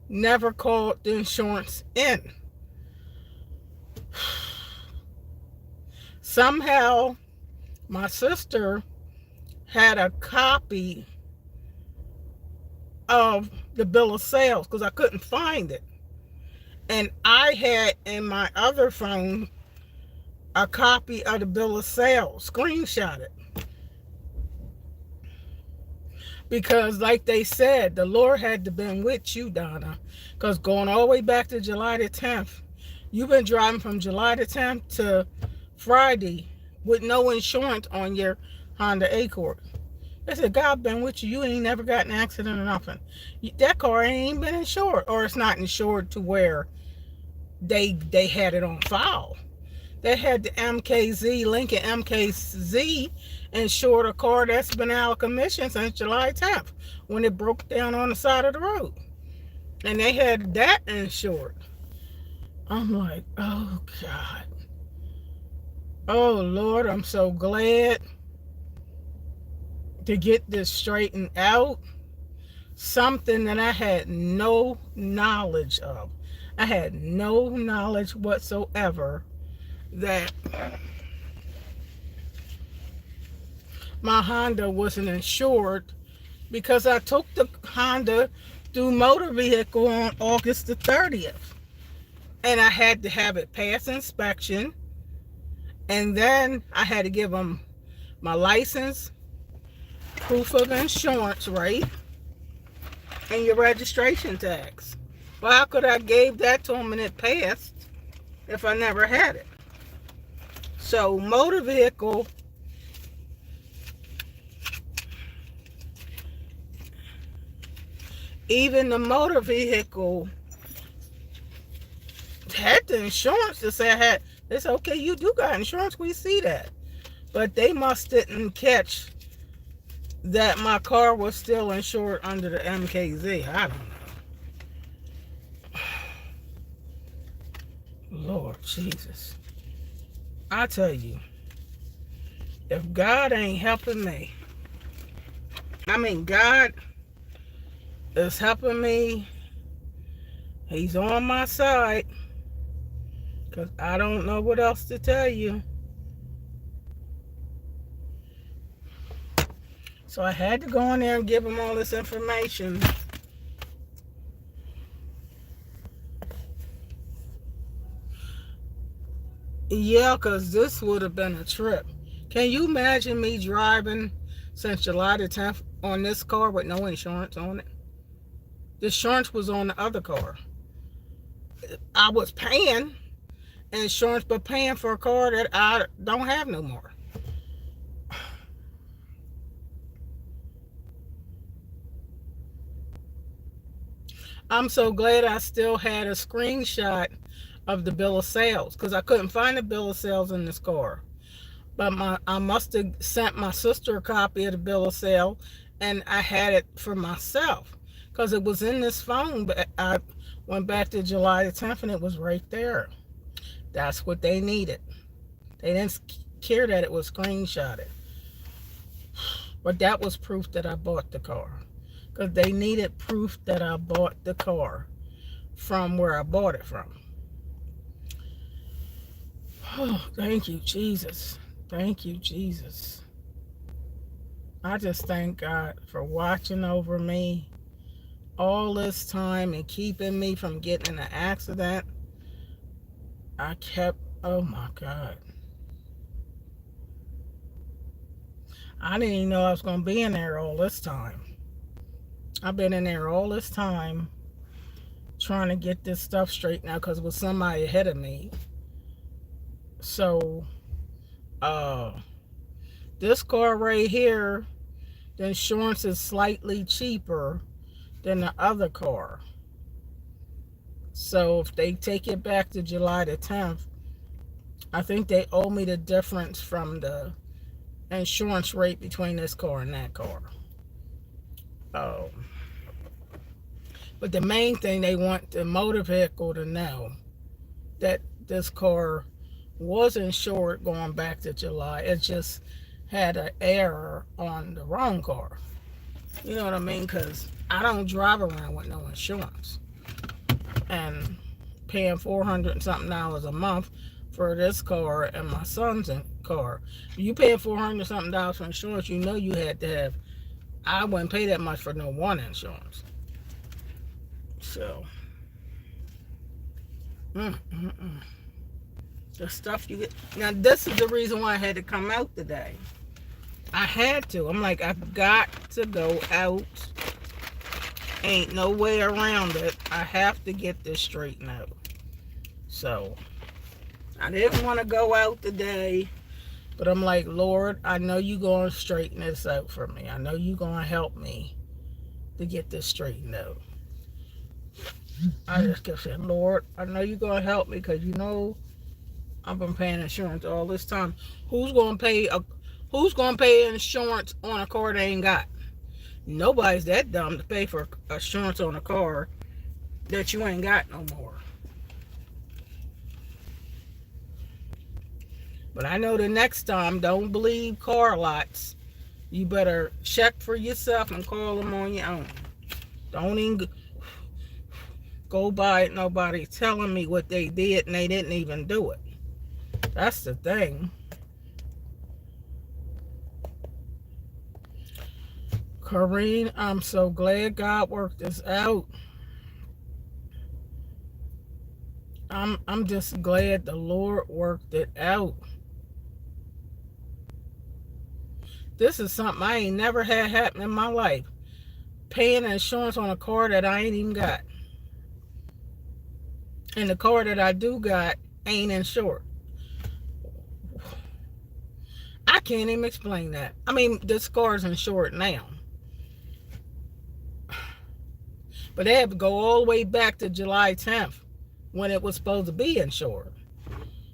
never called the insurance in. Somehow my sister had a copy of the bill of sales because I couldn't find it. And I had in my other phone a copy of the bill of sales, screenshot it. Because like they said, the Lord had to been with you, Donna. Because going all the way back to July the 10th, you've been driving from July the 10th to Friday with no insurance on your Honda Accord. They said, God been with you. You ain't never got an accident or nothing. That car ain't been insured. Or it's not insured to where they had it on file. They had the MKZ, Lincoln MKZ, insured a car that's been out of commission since July 10th when it broke down on the side of the road. And they had that insured. I'm like, oh God. Oh Lord, I'm so glad to get this straightened out. Something that I had no knowledge of. I had no knowledge whatsoever that my Honda wasn't insured, because I took the Honda through motor vehicle on August the 30th. And I had to have it pass inspection. And then I had to give them my license, proof of insurance, right? And your registration tags. Well, how could I gave that to them and it passed if I never had it? So motor vehicle, even the motor vehicle had the insurance to say I had. They said, okay, you do got insurance, we see that. But they must didn't catch that my car was still insured under the MKZ. I don't know. Lord Jesus. I tell you, if God ain't helping me, God is helping me. He's on my side. Because I don't know what else to tell you. So I had to go in there and give him all this information. Yeah, because this would have been a trip. Can you imagine me driving since July the 10th on this car with no insurance on it? The insurance was on the other car. I was paying insurance, but paying for a car that I don't have no more. I'm so glad I still had a screenshot of the bill of sales, because I couldn't find the bill of sales in this car. But I must have sent my sister a copy of the bill of sale, and I had it for myself. because it was in this phone. But I went back to July the 10th and it was right there. That's what they needed. They didn't care that it was screenshotted. But that was proof that I bought the car. Because they needed proof that I bought the car from where I bought it from. Oh, thank you, Jesus. Thank you, Jesus. I just thank God for watching over me all this time and keeping me from getting in an accident. I kept, oh my God. I didn't even know I was going to be in there all this time. I've been in there all this time trying to get this stuff straightened out because it was somebody ahead of me. So, this car right here, the insurance is slightly cheaper than the other car. So if they take it back to July the 10th, I think they owe me the difference from the insurance rate between this car and that car. But the main thing, they want the motor vehicle to know that this car was insured going back to July. It just had an error on the wrong car. You know what I mean? Because I don't drive around with no insurance. And paying $400 and something a month for this car and my son's car. You paying $400 something for insurance, you know you had to have. I wouldn't pay that much for no one insurance. So, the stuff you get. Now, this is the reason why I had to come out today. I had to. I'm like, I've got to go out. Ain't no way around it. I have to get this straightened out. So, I didn't want to go out today. But I'm like, Lord, I know you're going to straighten this out for me. I know you're going to help me to get this straightened out. I just kept saying, Lord, I know you're going to help me because you know I've been paying insurance all this time. Who's going to pay insurance on a car they ain't got? Nobody's that dumb to pay for insurance on a car that you ain't got no more. But I know the next time, don't believe car lots. You better check for yourself and call them on your own. Don't even go by it. Nobody telling me what they did and they didn't even do it. That's the thing. Corrine, I'm so glad God worked this out. I'm just glad the Lord worked it out. This is something I ain't never had happen in my life. Paying insurance on a car that I ain't even got. And the car that I do got ain't insured. I can't even explain that. I mean, this car's insured now. But they have to go all the way back to July 10th when it was supposed to be insured.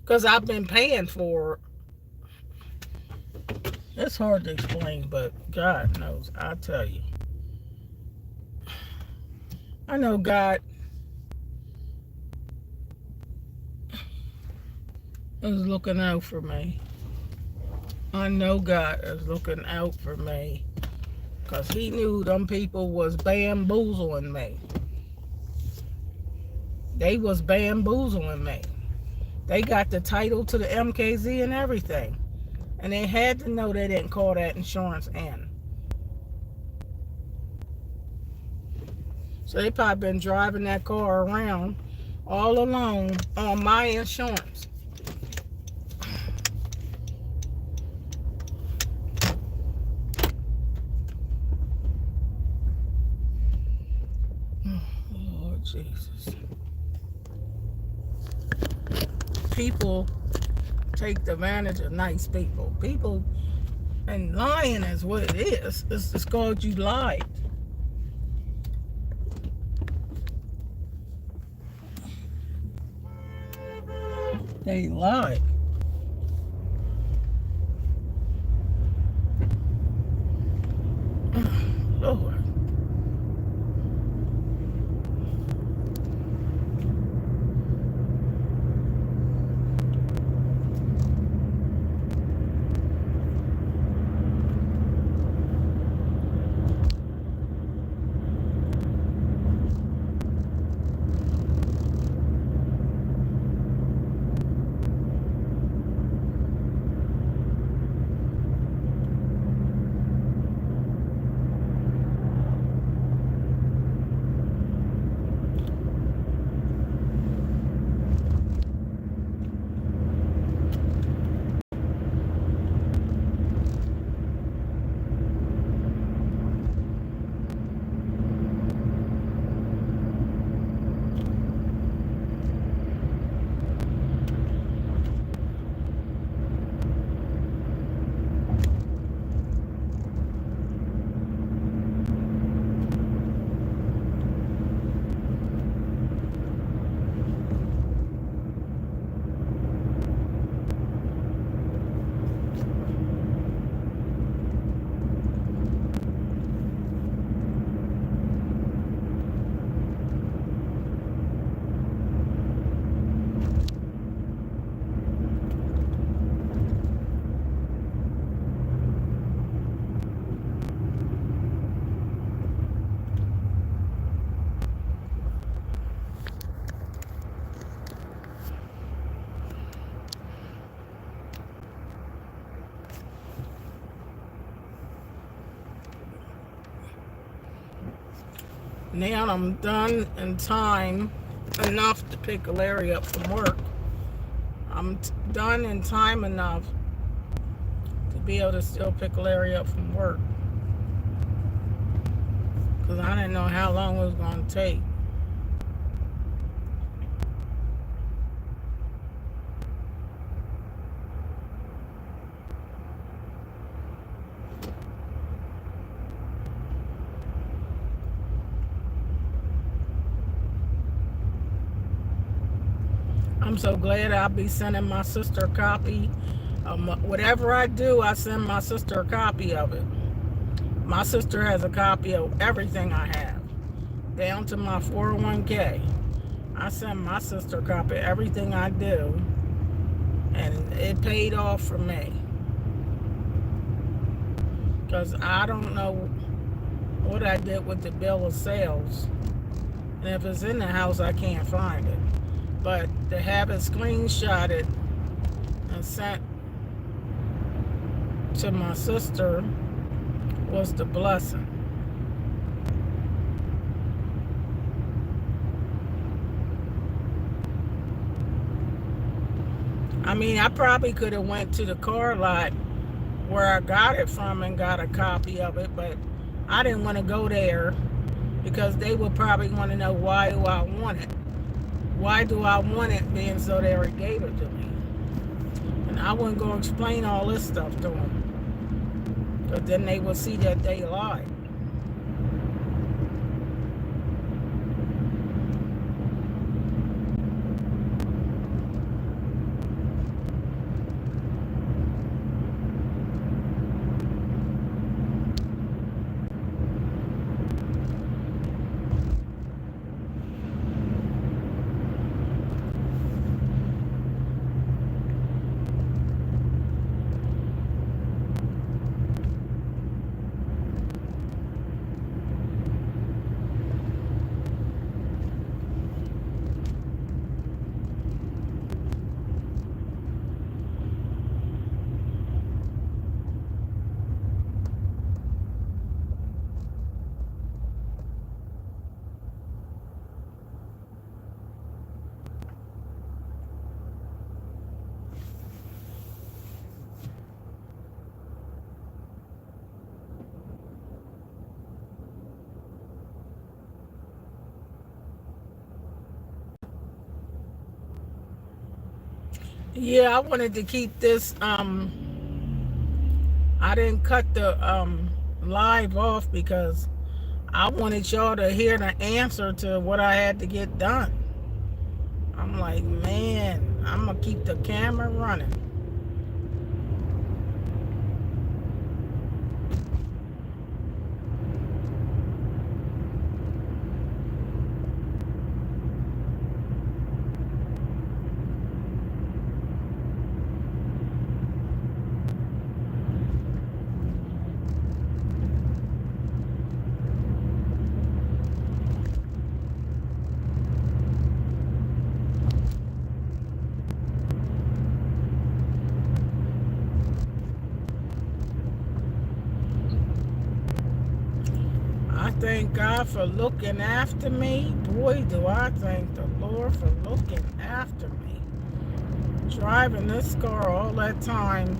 Because I've been paying for. It's hard to explain, but God knows. I tell you. I know God is looking out for me. I know God is looking out for me. Because he knew them people was bamboozling me. They was bamboozling me. They got the title to the MKZ and everything. And they had to know they didn't call that insurance in. So they probably been driving that car around all alone on my insurance. Lord Jesus. People take advantage of nice people. People, and lying is what it is. It's called you lied. They lied. Lord. Now I'm done in time enough to pick Larry up from work. Done in time enough to be able to still pick Larry up from work because I didn't know how long it was going to take. I'm so glad I'll be sending my sister a copy. Whatever I do, I send my sister a copy of it. My sister has a copy of everything I have, down to my 401k. I send my sister a copy of everything I do, and it paid off for me. Because I don't know what I did with the bill of sales. And if it's in the house, I can't find it. But to have it screenshotted and sent to my sister was the blessing. I mean, I probably could have went to the car lot where I got it from and got a copy of it, but I didn't want to go there because they would probably want to know why do I want it. Why do I want it being so they already gave it to me? And I wouldn't go explain all this stuff to them. Because then they would see that they lied. Yeah, I wanted to keep this. I didn't cut the live off because I wanted y'all to hear the answer to what I had to get done. I'm like, man, I'm gonna keep the camera running. I thank God for looking after me. Boy, do I thank the Lord for looking after me. Driving this car all that time,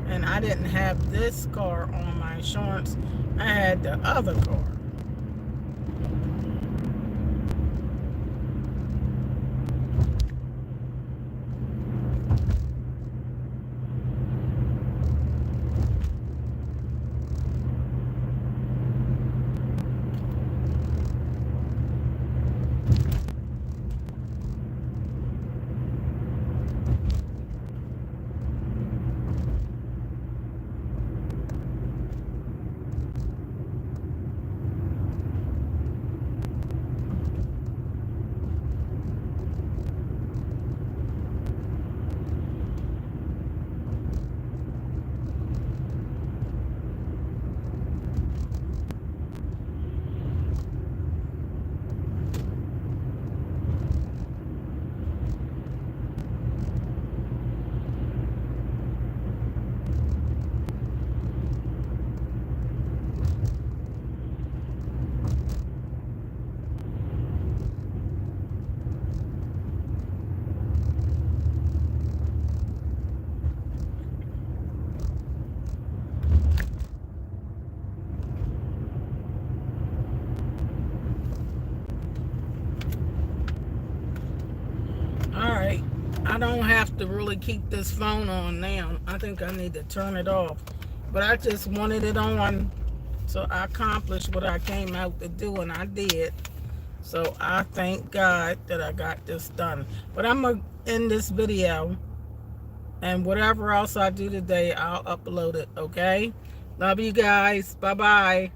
and I didn't have this car on my insurance. I had the other car. I don't have to really keep this phone on now. I think I need to turn it off. But I just wanted it on so I accomplished what I came out to do, and I did. So I thank God that I got this done. But I'm going to end this video, and whatever else I do today, I'll upload it, okay? Love you guys. Bye-bye.